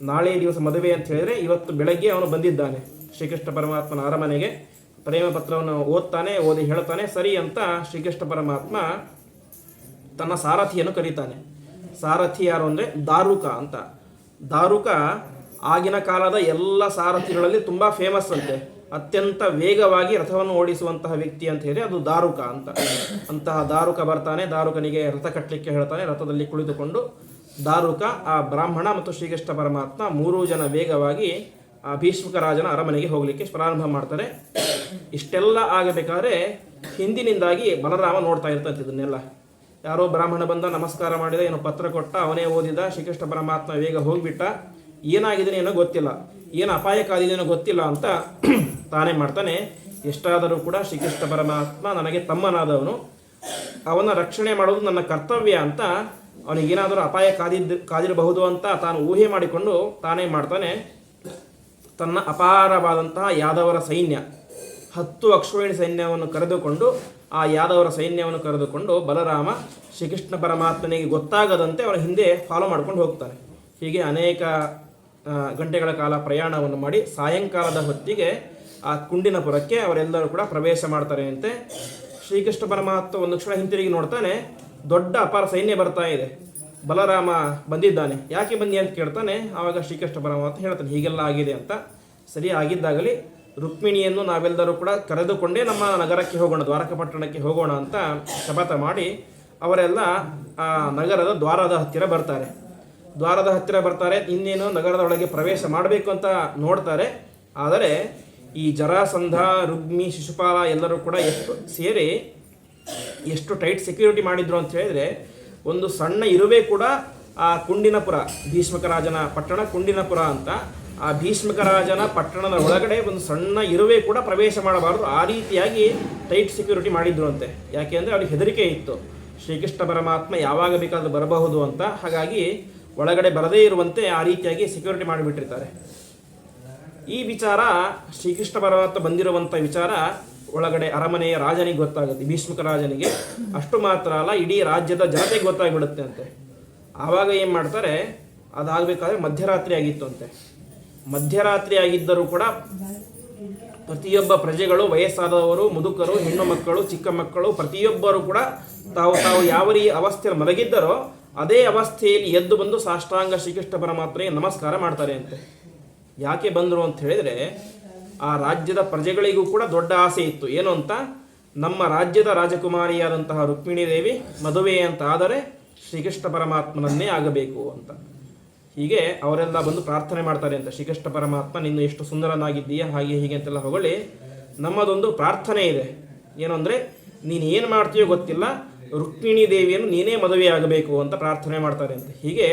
ನಾಳೆ ದಿವಸ ಮದುವೆ ಅಂತ ಹೇಳಿದರೆ ಇವತ್ತು ಬೆಳಗ್ಗೆ ಅವನು ಬಂದಿದ್ದಾನೆ ಶ್ರೀಕೃಷ್ಣ ಪರಮಾತ್ಮನ ಅರಮನೆಗೆ. ಪ್ರೇಮ ಪತ್ರವನ್ನು ಓದ್ತಾನೆ, ಓದಿ ಹೇಳ್ತಾನೆ. ಸರಿ ಅಂತ ಶ್ರೀಕೃಷ್ಣ ಪರಮಾತ್ಮ ತನ್ನ ಸಾರಥಿಯನ್ನು ಕರೀತಾನೆ. ಸಾರಥಿ ಯಾರು ಅಂದರೆ ದಾರುಕ ಅಂತ. ದಾರುಕ ಆಗಿನ ಕಾಲದ ಎಲ್ಲ ಸಾರಥಿಗಳಲ್ಲಿ ತುಂಬ ಫೇಮಸ್ ಅಂತೆ. ಅತ್ಯಂತ ವೇಗವಾಗಿ ರಥವನ್ನು ಓಡಿಸುವಂತಹ ವ್ಯಕ್ತಿ ಅಂತ ಹೇಳಿ ಅದು ದಾರುಕ ಅಂತ. ಅಂತಹ ದಾರುಕ ಬರ್ತಾನೆ, ದಾರುಕನಿಗೆ ರಥ ಕಟ್ಟಲಿಕ್ಕೆ ಹೇಳ್ತಾನೆ. ರಥದಲ್ಲಿ ಕುಳಿತುಕೊಂಡು ದಾರುಕ, ಆ ಬ್ರಾಹ್ಮಣ ಮತ್ತು ಶ್ರೀಕೃಷ್ಣ ಪರಮಾತ್ಮ ಮೂರೂ ಜನ ವೇಗವಾಗಿ ಆ ಭೀಷ್ಮಕ ರಾಜನ ಅರಮನೆಗೆ ಹೋಗಲಿಕ್ಕೆ ಪ್ರಾರಂಭ ಮಾಡ್ತಾರೆ. ಇಷ್ಟೆಲ್ಲ ಆಗಬೇಕಾದ್ರೆ ಹಿಂದಿನಿಂದಾಗಿ ಬಲರಾಮ ನೋಡ್ತಾ ಇರ್ತಂತೆ ಇದನ್ನೆಲ್ಲ. ಯಾರೋ ಬ್ರಾಹ್ಮಣ ಬಂದ, ನಮಸ್ಕಾರ ಮಾಡಿದ, ಏನೋ ಪತ್ರ ಕೊಟ್ಟ, ಅವನೇ ಓದಿದ, ಶ್ರೀಕೃಷ್ಣ ಪರಮಾತ್ಮ ವೇಗ ಹೋಗಿಬಿಟ್ಟ, ಏನಾಗಿದೆ ಏನೋ ಗೊತ್ತಿಲ್ಲ, ಏನು ಅಪಾಯಕ್ಕಾಗಿದೆಯೋ ಗೊತ್ತಿಲ್ಲ ಅಂತ ತಾನೇ ಮಾಡ್ತಾನೆ. ಎಷ್ಟಾದರೂ ಕೂಡ ಶ್ರೀಕೃಷ್ಣ ಪರಮಾತ್ಮ ನನಗೆ ತಮ್ಮನಾದವನು, ಅವನ ರಕ್ಷಣೆ ಮಾಡೋದು ನನ್ನ ಕರ್ತವ್ಯ ಅಂತ ಅವನಿಗೇನಾದರೂ ಅಪಾಯ ಕಾದಿರಬಹುದು ಅಂತ ತಾನು ಊಹೆ ಮಾಡಿಕೊಂಡು ತಾನೇ ಮಾಡ್ತಾನೆ. ತನ್ನ ಅಪಾರವಾದಂತಹ ಯಾದವರ ಸೈನ್ಯ 10 ಅಶ್ವಮೇಧ ಸೈನ್ಯವನ್ನು ಕರೆದುಕೊಂಡು, ಆ ಯಾದವರ ಸೈನ್ಯವನ್ನು ಕರೆದುಕೊಂಡು ಬಲರಾಮ ಶ್ರೀಕೃಷ್ಣ ಪರಮಾತ್ಮನಿಗೆ ಗೊತ್ತಾಗದಂತೆ ಅವನ ಹಿಂದೆ ಫಾಲೋ ಮಾಡ್ಕೊಂಡು ಹೋಗ್ತಾನೆ. ಹೀಗೆ ಅನೇಕ ಗಂಟೆಗಳ ಕಾಲ ಪ್ರಯಾಣವನ್ನು ಮಾಡಿ ಸಾಯಂಕಾಲದ ಹೊತ್ತಿಗೆ ಆ ಕುಂಡಿನಪುರಕ್ಕೆ ಅವರೆಲ್ಲರೂ ಕೂಡ ಪ್ರವೇಶ ಮಾಡ್ತಾರೆ ಅಂತೆ. ಶ್ರೀಕೃಷ್ಣ ಪರಮಾತ್ಮ ಒಂದು ಕ್ಷಣ ಹಿಂತಿರುಗಿ ನೋಡ್ತಾನೆ, ದೊಡ್ಡ ಅಪಾರ ಸೈನ್ಯ ಬರ್ತಾ ಇದೆ, ಬಲರಾಮ ಬಂದಿದ್ದಾನೆ, ಯಾಕೆ ಬನ್ನಿ ಅಂತ ಕೇಳ್ತಾನೆ. ಆವಾಗ ಶ್ರೀಕೃಷ್ಣ ಪರಮಾತ್ಮ ಹೇಳ್ತಾನೆ, ಹೀಗೆಲ್ಲ ಆಗಿದೆ ಅಂತ. ಸರಿ, ಆಗಿದ್ದಾಗಲಿ ರುಕ್ಮಿಣಿಯನ್ನು ನಾವೆಲ್ಲರೂ ಕೂಡ ಕರೆದುಕೊಂಡೇ ನಮ್ಮ ನಗರಕ್ಕೆ ಹೋಗೋಣ, ದ್ವಾರಕಪಟ್ಟಣಕ್ಕೆ ಹೋಗೋಣ ಅಂತ ಶಪಥ ಮಾಡಿ ಅವರೆಲ್ಲ ಆ ನಗರದ ದ್ವಾರದ ಹತ್ತಿರ ಬರ್ತಾರೆ. ಇನ್ನೇನು ನಗರದ ಒಳಗೆ ಪ್ರವೇಶ ಮಾಡಬೇಕು ಅಂತ ನೋಡ್ತಾರೆ. ಆದರೆ ಈ ಜರಾಸಂಧ, ರುಗ್ಮಿ, ಶಿಶುಪಾಲ ಎಲ್ಲರೂ ಕೂಡ ಎಷ್ಟು ಟೈಟ್ ಸೆಕ್ಯೂರಿಟಿ ಮಾಡಿದ್ರು ಅಂತ ಹೇಳಿದ್ರೆ, ಒಂದು ಸಣ್ಣ ಇರುವೆ ಕೂಡ ಆ ಕುಂಡಿನಪುರ, ಭೀಷ್ಮಕ ರಾಜನ ಪಟ್ಟಣ ಕುಂಡಿನಪುರ ಅಂತ, ಆ ಭೀಷ್ಮಕ ರಾಜನ ಪಟ್ಟಣದ ಒಳಗಡೆ ಒಂದು ಸಣ್ಣ ಇರುವೆ ಕೂಡ ಪ್ರವೇಶ ಮಾಡಬಾರದು, ಆ ರೀತಿಯಾಗಿ ಟೈಟ್ ಸೆಕ್ಯೂರಿಟಿ ಮಾಡಿದ್ರು ಅಂತೆ. ಯಾಕೆ ಅಂದರೆ ಅವ್ರಿಗೆ ಹೆದರಿಕೆ ಇತ್ತು, ಶ್ರೀಕೃಷ್ಣ ಪರಮಾತ್ಮ ಯಾವಾಗ ಬೇಕಾದರೂ ಬರಬಹುದು ಅಂತ. ಹಾಗಾಗಿ ಒಳಗಡೆ ಬರದೇ ಇರುವಂತೆ ಆ ರೀತಿಯಾಗಿ ಸೆಕ್ಯೂರಿಟಿ ಮಾಡಿಬಿಟ್ಟಿರ್ತಾರೆ. ಈ ವಿಚಾರ, ಶ್ರೀಕೃಷ್ಣ ಪರಮಾತ್ಮ ಬಂದಿರುವಂಥ ವಿಚಾರ ಒಳಗಡೆ ಅರಮನೆಯ ರಾಜನಿಗೆ ಗೊತ್ತಾಗುತ್ತೆ, ಭೀಷ್ಮಕ ರಾಜನಿಗೆ. ಅಷ್ಟು ಮಾತ್ರ ಅಲ್ಲ, ಇಡೀ ರಾಜ್ಯದ ಜನತೆಗೆ ಗೊತ್ತಾಗ್ಬಿಡುತ್ತೆ ಅಂತೆ. ಆವಾಗ ಏನು ಮಾಡ್ತಾರೆ, ಅದಾಗಬೇಕಾದ್ರೆ ಮಧ್ಯರಾತ್ರಿ ಆಗಿತ್ತು ಅಂತೆ. ಮಧ್ಯರಾತ್ರಿ ಆಗಿದ್ದರೂ ಕೂಡ ಪ್ರತಿಯೊಬ್ಬ ಪ್ರಜೆಗಳು, ವಯಸ್ಸಾದವರು, ಮುದುಕರು, ಹೆಣ್ಣು ಮಕ್ಕಳು, ಚಿಕ್ಕ ಮಕ್ಕಳು, ಪ್ರತಿಯೊಬ್ಬರು ಕೂಡ ತಾವು ಯಾವ ಅವಸ್ಥೆಯಲ್ಲಿ ಮಲಗಿದ್ದರೋ ಅದೇ ಅವಸ್ಥೆಯಲ್ಲಿ ಎದ್ದು ಬಂದು ಸಾಷ್ಟಾಂಗ ಶ್ರೀಕೃಷ್ಣ ಪರಮಾತ್ಮನಿಗೆ ನಮಸ್ಕಾರ ಮಾಡ್ತಾರೆ ಅಂತೆ. ಯಾಕೆ ಬಂದರು ಅಂತ ಹೇಳಿದರೆ, ಆ ರಾಜ್ಯದ ಪ್ರಜೆಗಳಿಗೂ ಕೂಡ ದೊಡ್ಡ ಆಸೆ ಇತ್ತು. ಏನು ಅಂತ, ನಮ್ಮ ರಾಜ್ಯದ ರಾಜಕುಮಾರಿಯಾದಂತಹ ರುಕ್ಮಿಣಿ ದೇವಿ ಮದುವೆ ಅಂತ ಆದರೆ ಶ್ರೀಕೃಷ್ಣ ಪರಮಾತ್ಮನನ್ನೇ ಆಗಬೇಕು ಅಂತ. ಹೀಗೆ ಅವರೆಲ್ಲ ಬಂದು ಪ್ರಾರ್ಥನೆ ಮಾಡ್ತಾರೆ ಅಂತ. ಶ್ರೀಕೃಷ್ಣ ಪರಮಾತ್ಮ, ನಿನ್ನ ಎಷ್ಟು ಸುಂದರನಾಗಿದ್ದೀಯಾ, ಹಾಗೆ ಹೀಗೆ ಅಂತೆಲ್ಲ ಹೊಗಳಿ, ನಮ್ಮದೊಂದು ಪ್ರಾರ್ಥನೆ ಇದೆ, ಏನು ಅಂದರೆ ನೀನು ಏನು ಮಾಡ್ತೀಯೋ ಗೊತ್ತಿಲ್ಲ, ರುಕ್ಮಿಣಿ ದೇವಿಯನ್ನು ನೀನೇ ಮದುವೆ ಆಗಬೇಕು ಅಂತ ಪ್ರಾರ್ಥನೆ ಮಾಡ್ತಾರೆ ಅಂತ. ಹೀಗೆ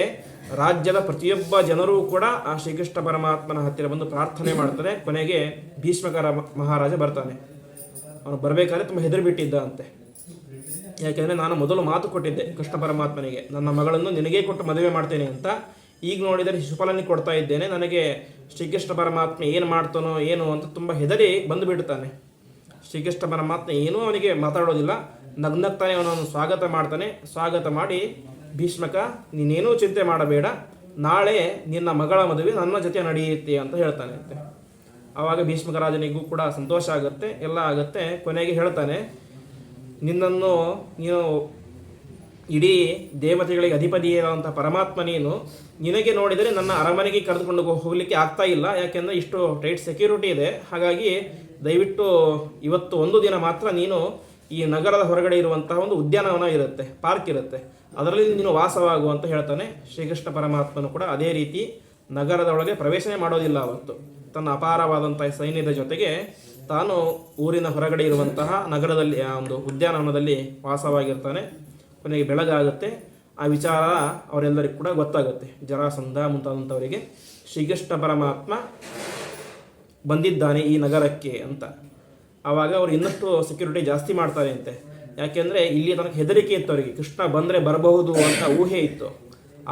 ರಾಜ್ಯದ ಪ್ರತಿಯೊಬ್ಬ ಜನರೂ ಕೂಡ ಆ ಶ್ರೀಕೃಷ್ಣ ಪರಮಾತ್ಮನ ಹತ್ತಿರ ಬಂದು ಪ್ರಾರ್ಥನೆ ಮಾಡ್ತಾರೆ. ಕೊನೆಗೆ ಭೀಷ್ಮಕ ಮಹಾರಾಜ ಬರ್ತಾನೆ. ಅವನು ಬರಬೇಕಾದ್ರೆ ತುಂಬ ಹೆದರಿಬಿಟ್ಟಿದ್ದ ಅಂತೆ. ಯಾಕೆಂದರೆ ನಾನು ಮೊದಲು ಮಾತು ಕೊಟ್ಟಿದ್ದೆ ಕೃಷ್ಣ ಪರಮಾತ್ಮನಿಗೆ, ನನ್ನ ಮಗಳನ್ನು ನಿನಗೇ ಕೊಟ್ಟು ಮದುವೆ ಮಾಡ್ತೇನೆ ಅಂತ. ಈಗ ನೋಡಿದರೆ ಶಿಶುಪಾಲನಿಗೆ ಕೊಡ್ತಾ ಇದ್ದೇನೆ, ನನಗೆ ಶ್ರೀಕೃಷ್ಣ ಪರಮಾತ್ಮ ಏನು ಮಾಡ್ತಾನೋ ಏನು ಅಂತ ತುಂಬ ಹೆದರಿ ಬಂದು ಬಿಡ್ತಾನೆ. ಶ್ರೀಕೃಷ್ಣ ಪರಮಾತ್ಮ ಏನೂ ಅವನಿಗೆ ಮಾತಾಡೋದಿಲ್ಲ, ನಗ್ನಗ್ತಾನೆ ಅವನನ್ನು ಸ್ವಾಗತ ಮಾಡ್ತಾನೆ. ಸ್ವಾಗತ ಮಾಡಿ, ಭೀಷ್ಮಕ ನೀನೇನೂ ಚಿಂತೆ ಮಾಡಬೇಡ, ನಾಳೆ ನಿನ್ನ ಮಗಳ ಮದುವೆ ನನ್ನ ಜೊತೆ ನಡೆಯುತ್ತೆ ಅಂತ ಹೇಳ್ತಾನೆ ಅಂತೆ. ಆವಾಗ ಭೀಷ್ಮಕ ರಾಜನಿಗೂ ಕೂಡ ಸಂತೋಷ ಆಗುತ್ತೆ, ಎಲ್ಲ ಆಗುತ್ತೆ. ಕೊನೆಗೆ ಹೇಳ್ತಾನೆ, ನೀನು ಇಡೀ ದೇವತೆಗಳಿಗೆ ಅಧಿಪತಿಯಾದಂಥ ಪರಮಾತ್ಮ, ನಿನಗೆ ನೋಡಿದರೆ ನನ್ನ ಅರಮನೆಗೆ ಕರೆದುಕೊಂಡು ಹೋಗಲಿಕ್ಕೆ ಆಗ್ತಾ ಇಲ್ಲ, ಯಾಕೆಂದರೆ ಇಷ್ಟು ಟೈಟ್ ಸೆಕ್ಯೂರಿಟಿ ಇದೆ. ಹಾಗಾಗಿ ದಯವಿಟ್ಟು ಇವತ್ತು ಒಂದು ದಿನ ಮಾತ್ರ ನೀನು ಈ ನಗರದ ಹೊರಗಡೆ ಇರುವಂತಹ ಒಂದು ಉದ್ಯಾನವನ ಇರುತ್ತೆ, ಪಾರ್ಕ್ ಇರುತ್ತೆ, ಅದರಲ್ಲಿ ನೀನು ವಾಸವಾಗು ಅಂತ ಹೇಳ್ತಾನೆ. ಶ್ರೀಕೃಷ್ಣ ಪರಮಾತ್ಮನು ಕೂಡ ಅದೇ ರೀತಿ ನಗರದ ಒಳಗೆ ಪ್ರವೇಶನೇ ಮಾಡೋದಿಲ್ಲ. ಅವತ್ತು ತನ್ನ ಅಪಾರವಾದಂಥ ಸೈನ್ಯದ ಜೊತೆಗೆ ತಾನು ಊರಿನ ಹೊರಗಡೆ ಇರುವಂತಹ ನಗರದಲ್ಲಿ ಆ ಒಂದು ಉದ್ಯಾನವನದಲ್ಲಿ ವಾಸವಾಗಿರ್ತಾನೆ. ಕೊನೆಗೆ ಬೆಳಗಾಗುತ್ತೆ. ಆ ವಿಚಾರ ಅವರೆಲ್ಲರಿಗೂ ಕೂಡ ಗೊತ್ತಾಗುತ್ತೆ, ಜರಾಸಂಧ ಮುಂತಾದಂಥವರಿಗೆ ಶ್ರೀಕೃಷ್ಣ ಪರಮಾತ್ಮ ಬಂದಿದ್ದಾನೆ ಈ ನಗರಕ್ಕೆ ಅಂತ. ಆವಾಗ ಅವರು ಇನ್ನಷ್ಟು ಸೆಕ್ಯೂರಿಟಿ ಜಾಸ್ತಿ ಮಾಡ್ತಾರೆ ಅಂತೆ. ಯಾಕೆಂದರೆ ಇಲ್ಲಿ ತನಕ ಹೆದರಿಕೆ ಇತ್ತು ಅವರಿಗೆ, ಕೃಷ್ಣ ಬಂದರೆ ಬರಬಹುದು ಅಂತ ಊಹೆ ಇತ್ತು.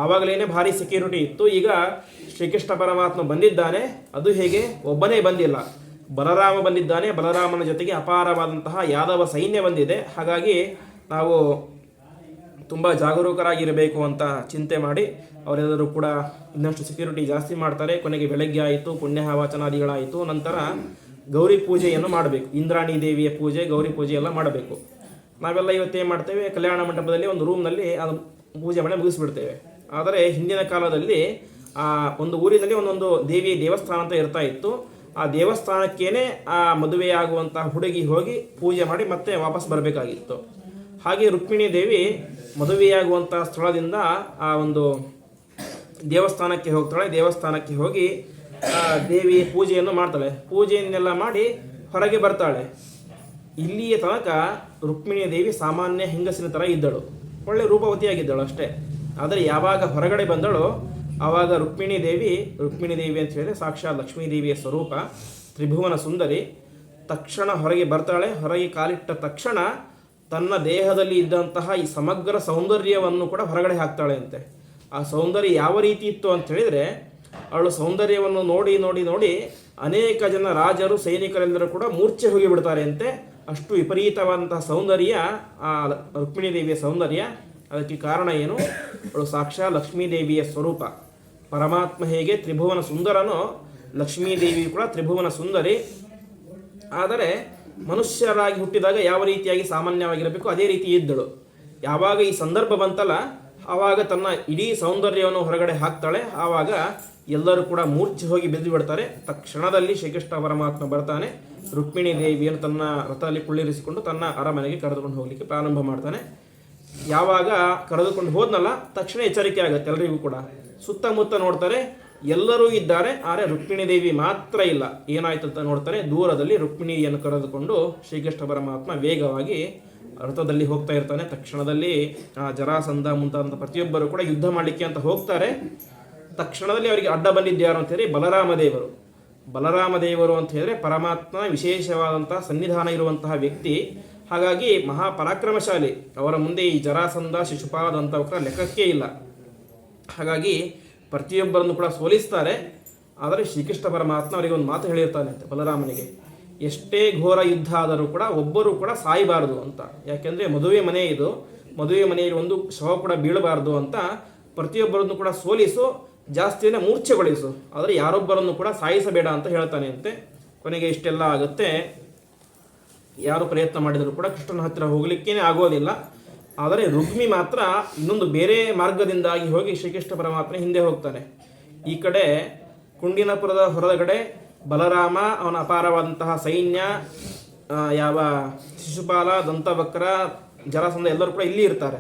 ಆವಾಗಲೇ ಭಾರಿ ಸೆಕ್ಯೂರಿಟಿ ಇತ್ತು. ಈಗ ಶ್ರೀಕೃಷ್ಣ ಪರಮಾತ್ಮ ಬಂದಿದ್ದಾನೆ, ಅದು ಹೇಗೆ, ಒಬ್ಬನೇ ಬಂದಿಲ್ಲ, ಬಲರಾಮ ಬಂದಿದ್ದಾನೆ, ಬಲರಾಮನ ಜೊತೆಗೆ ಅಪಾರವಾದಂತಹ ಯಾದವ ಸೈನ್ಯ ಬಂದಿದೆ. ಹಾಗಾಗಿ ನಾವು ತುಂಬ ಜಾಗರೂಕರಾಗಿರಬೇಕು ಅಂತ ಚಿಂತೆ ಮಾಡಿ ಅವರೆಲ್ಲರೂ ಕೂಡ ಇನ್ನಷ್ಟು ಸೆಕ್ಯೂರಿಟಿ ಜಾಸ್ತಿ ಮಾಡ್ತಾರೆ. ಕೊನೆಗೆ ಬೆಳಗ್ಗೆ ಆಯಿತು, ಪುಣ್ಯವಾಚನಾದಿಗಳಾಯಿತು. ನಂತರ ಗೌರಿ ಪೂಜೆಯನ್ನು ಮಾಡಬೇಕು, ಇಂದ್ರಾಣಿ ದೇವಿಯ ಪೂಜೆ, ಗೌರಿ ಪೂಜೆ ಎಲ್ಲ ಮಾಡಬೇಕು. ನಾವೆಲ್ಲ ಇವತ್ತೇನು ಮಾಡ್ತೇವೆ, ಕಲ್ಯಾಣ ಮಂಟಪದಲ್ಲಿ ಒಂದು ರೂಮ್ನಲ್ಲಿ ಅದು ಪೂಜೆ ಮಾಡಿ ಮುಗಿಸ್ಬಿಡ್ತೇವೆ. ಆದರೆ ಹಿಂದಿನ ಕಾಲದಲ್ಲಿ ಒಂದು ಊರಿನಲ್ಲಿ ಒಂದೊಂದು ದೇವಿ ದೇವಸ್ಥಾನ ಅಂತ ಇರ್ತಾ ಇತ್ತು. ಆ ದೇವಸ್ಥಾನಕ್ಕೇನೆ ಆ ಮದುವೆಯಾಗುವಂತಹ ಹುಡುಗಿ ಹೋಗಿ ಪೂಜೆ ಮಾಡಿ ಮತ್ತೆ ವಾಪಸ್ ಬರಬೇಕಾಗಿತ್ತು. ಹಾಗೆ ರುಕ್ಮಿಣಿ ದೇವಿ ಮದುವೆಯಾಗುವಂತಹ ಸ್ಥಳದಿಂದ ಆ ಒಂದು ದೇವಸ್ಥಾನಕ್ಕೆ ಹೋಗ್ತಾಳೆ. ದೇವಸ್ಥಾನಕ್ಕೆ ಹೋಗಿ ದೇವಿ ಪೂಜೆಯನ್ನು ಮಾಡ್ತಾಳೆ. ಪೂಜೆಯನ್ನೆಲ್ಲ ಮಾಡಿ ಹೊರಗೆ ಬರ್ತಾಳೆ. ಇಲ್ಲಿಯ ತನಕ ರುಕ್ಮಿಣಿ ದೇವಿ ಸಾಮಾನ್ಯ ಹೆಂಗಸಿನ ಥರ ಇದ್ದಳು, ಒಳ್ಳೆ ರೂಪವತಿಯಾಗಿದ್ದಳು ಅಷ್ಟೇ. ಆದರೆ ಯಾವಾಗ ಹೊರಗಡೆ ಬಂದಳೋ ಆವಾಗ ರುಕ್ಮಿಣಿ ದೇವಿ ಅಂತ ಹೇಳಿದ್ರೆ ಸಾಕ್ಷಾತ್ ಲಕ್ಷ್ಮೀ ದೇವಿಯ ಸ್ವರೂಪ, ತ್ರಿಭುವನ ಸುಂದರಿ. ತಕ್ಷಣ ಹೊರಗೆ ಬರ್ತಾಳೆ. ಹೊರಗೆ ಕಾಲಿಟ್ಟ ತಕ್ಷಣ ತನ್ನ ದೇಹದಲ್ಲಿ ಇದ್ದಂತಹ ಈ ಸಮಗ್ರ ಸೌಂದರ್ಯವನ್ನು ಕೂಡ ಹೊರಗಡೆ ಹಾಕ್ತಾಳೆ ಅಂತೆ. ಆ ಸೌಂದರ್ಯ ಯಾವ ರೀತಿ ಇತ್ತು ಅಂತ ಹೇಳಿದರೆ, ಅವಳು ಸೌಂದರ್ಯವನ್ನು ನೋಡಿ ನೋಡಿ ನೋಡಿ ಅನೇಕ ಜನ ರಾಜರು ಸೈನಿಕರೆಲ್ಲರೂ ಕೂಡ ಮೂರ್ಛೆ ಹೋಗಿ ಬಿಡ್ತಾರೆ ಅಂತೆ. ಅಷ್ಟು ವಿಪರೀತವಾದಂತಹ ಸೌಂದರ್ಯ ಆ ರುಕ್ಮಿಣಿ ದೇವಿಯ ಸೌಂದರ್ಯ. ಅದಕ್ಕೆ ಕಾರಣ ಏನು? ಅವಳು ಸಾಕ್ಷಾತ್ ಲಕ್ಷ್ಮೀ ದೇವಿಯ ಸ್ವರೂಪ. ಪರಮಾತ್ಮ ಹೇಗೆ ತ್ರಿಭುವನ ಸುಂದರನೋ, ಲಕ್ಷ್ಮೀ ದೇವಿ ಕೂಡ ತ್ರಿಭುವನ ಸುಂದರಿ. ಆದರೆ ಮನುಷ್ಯರಾಗಿ ಹುಟ್ಟಿದಾಗ ಯಾವ ರೀತಿಯಾಗಿ ಸಾಮಾನ್ಯವಾಗಿರಬೇಕು ಅದೇ ರೀತಿ ಇದ್ದಳು. ಯಾವಾಗ ಈ ಸಂದರ್ಭ ಬಂತಲ್ಲ ಆವಾಗ ತನ್ನ ಇಡೀ ಸೌಂದರ್ಯವನ್ನು ಹೊರಗಡೆ ಹಾಕ್ತಾಳೆ. ಆವಾಗ ಎಲ್ಲರೂ ಕೂಡ ಮೂರ್ಛೆ ಹೋಗಿ ಬಿದ್ದು ಬಿಡ್ತಾರೆ. ತಕ್ಷಣದಲ್ಲಿ ಶ್ರೀಕೃಷ್ಣ ಪರಮಾತ್ಮ ಬರ್ತಾನೆ. ರುಕ್ಮಿಣಿ ದೇವಿಯನ್ನು ತನ್ನ ರಥದಲ್ಲಿ ಕುಳ್ಳಿರಿಸಿಕೊಂಡು ತನ್ನ ಅರಮನೆಗೆ ಕರೆದುಕೊಂಡು ಹೋಗಲಿಕ್ಕೆ ಪ್ರಾರಂಭ ಮಾಡ್ತಾನೆ. ಯಾವಾಗ ಕರೆದುಕೊಂಡು ಹೋದ್ನಲ್ಲ ತಕ್ಷಣ ಎಚ್ಚರಿಕೆ ಆಗುತ್ತೆ ಎಲ್ಲರಿಗೂ ಕೂಡ. ಸುತ್ತಮುತ್ತ ನೋಡ್ತಾರೆ, ಎಲ್ಲರೂ ಇದ್ದಾರೆ, ಆದರೆ ರುಕ್ಮಿಣಿ ದೇವಿ ಮಾತ್ರ ಇಲ್ಲ. ಏನಾಯ್ತು ಅಂತ ನೋಡ್ತಾರೆ, ದೂರದಲ್ಲಿ ರುಕ್ಮಿಣಿಯನ್ನು ಕರೆದುಕೊಂಡು ಶ್ರೀಕೃಷ್ಣ ಪರಮಾತ್ಮ ವೇಗವಾಗಿ ರಥದಲ್ಲಿ ಹೋಗ್ತಾ ಇರ್ತಾನೆ. ತಕ್ಷಣದಲ್ಲಿ ಜರಾಸಂಧ ಮುಂತಾದಂಥ ಪ್ರತಿಯೊಬ್ಬರು ಕೂಡ ಯುದ್ಧ ಮಾಡಲಿಕ್ಕೆ ಅಂತ ಹೋಗ್ತಾರೆ. ತಕ್ಷಣದಲ್ಲಿ ಅವರಿಗೆ ಅಡ್ಡ ಬಂದಿದ್ದ್ಯಾರು ಅಂತ ಹೇಳಿ ಬಲರಾಮದೇವರು ಅಂತ ಹೇಳಿದ್ರೆ ಪರಮಾತ್ಮನ ವಿಶೇಷವಾದಂತಹ ಸನ್ನಿಧಾನ ಇರುವಂತಹ ವ್ಯಕ್ತಿ. ಹಾಗಾಗಿ ಮಹಾಪರಾಕ್ರಮಶಾಲಿ. ಅವರ ಮುಂದೆ ಈ ಜರಾಸಂಧ ಶಿಶುಪಾಲ ಅಂತವರ ಲೆಕ್ಕಕ್ಕೆ ಇಲ್ಲ. ಹಾಗಾಗಿ ಪ್ರತಿಯೊಬ್ಬರನ್ನು ಕೂಡ ಸೋಲಿಸ್ತಾರೆ. ಆದರೆ ಶ್ರೀಕೃಷ್ಣ ಪರಮಾತ್ಮ ಅವರಿಗೆ ಒಂದು ಮಾತು ಹೇಳಿರ್ತಾನೆ ಅಂತ ಬಲರಾಮನಿಗೆ, ಎಷ್ಟೇ ಘೋರ ಯುದ್ಧ ಆದರೂ ಕೂಡ ಒಬ್ಬರು ಕೂಡ ಸಾಯಬಾರದು ಅಂತ. ಯಾಕೆಂದರೆ ಮದುವೆ ಮನೆ ಇದು, ಮದುವೆ ಮನೆಯಲ್ಲಿ ಒಂದು ಶವ ಕೂಡ ಬೀಳಬಾರ್ದು ಅಂತ. ಪ್ರತಿಯೊಬ್ಬರನ್ನು ಕೂಡ ಸೋಲಿಸು, ಜಾಸ್ತಿನೇ ಮೂರ್ಛೆಗೊಳಿಸು, ಆದರೆ ಯಾರೊಬ್ಬರನ್ನು ಕೂಡ ಸಾಯಿಸಬೇಡ ಅಂತ ಹೇಳ್ತಾನೆ ಅಂತೆ. ಕೊನೆಗೆ ಇಷ್ಟೆಲ್ಲ ಆಗುತ್ತೆ. ಯಾರು ಪ್ರಯತ್ನ ಮಾಡಿದರೂ ಕೂಡ ಕೃಷ್ಣನ ಹತ್ತಿರ ಹೋಗಲಿಕ್ಕೇ ಆಗೋದಿಲ್ಲ. ಆದರೆ ರುಕ್ಮಿ ಮಾತ್ರ ಇನ್ನೊಂದು ಬೇರೆ ಮಾರ್ಗದಿಂದಾಗಿ ಹೋಗಿ ಶ್ರೀಕೃಷ್ಣ ಪರಮಾತ್ಮ ಹಿಂದೆ ಹೋಗ್ತಾನೆ. ಈ ಕಡೆ ಕುಂಡಿನಪುರದ ಹೊರಗಡೆ ಬಲರಾಮ, ಅವನ ಅಪಾರವಾದಂತಹ ಸೈನ್ಯ, ಯಾವ ಶಿಶುಪಾಲ, ದಂತವಕ್ರ, ಜರಾಸಂಧ ಎಲ್ಲರೂ ಕೂಡ ಇಲ್ಲಿ ಇರ್ತಾರೆ.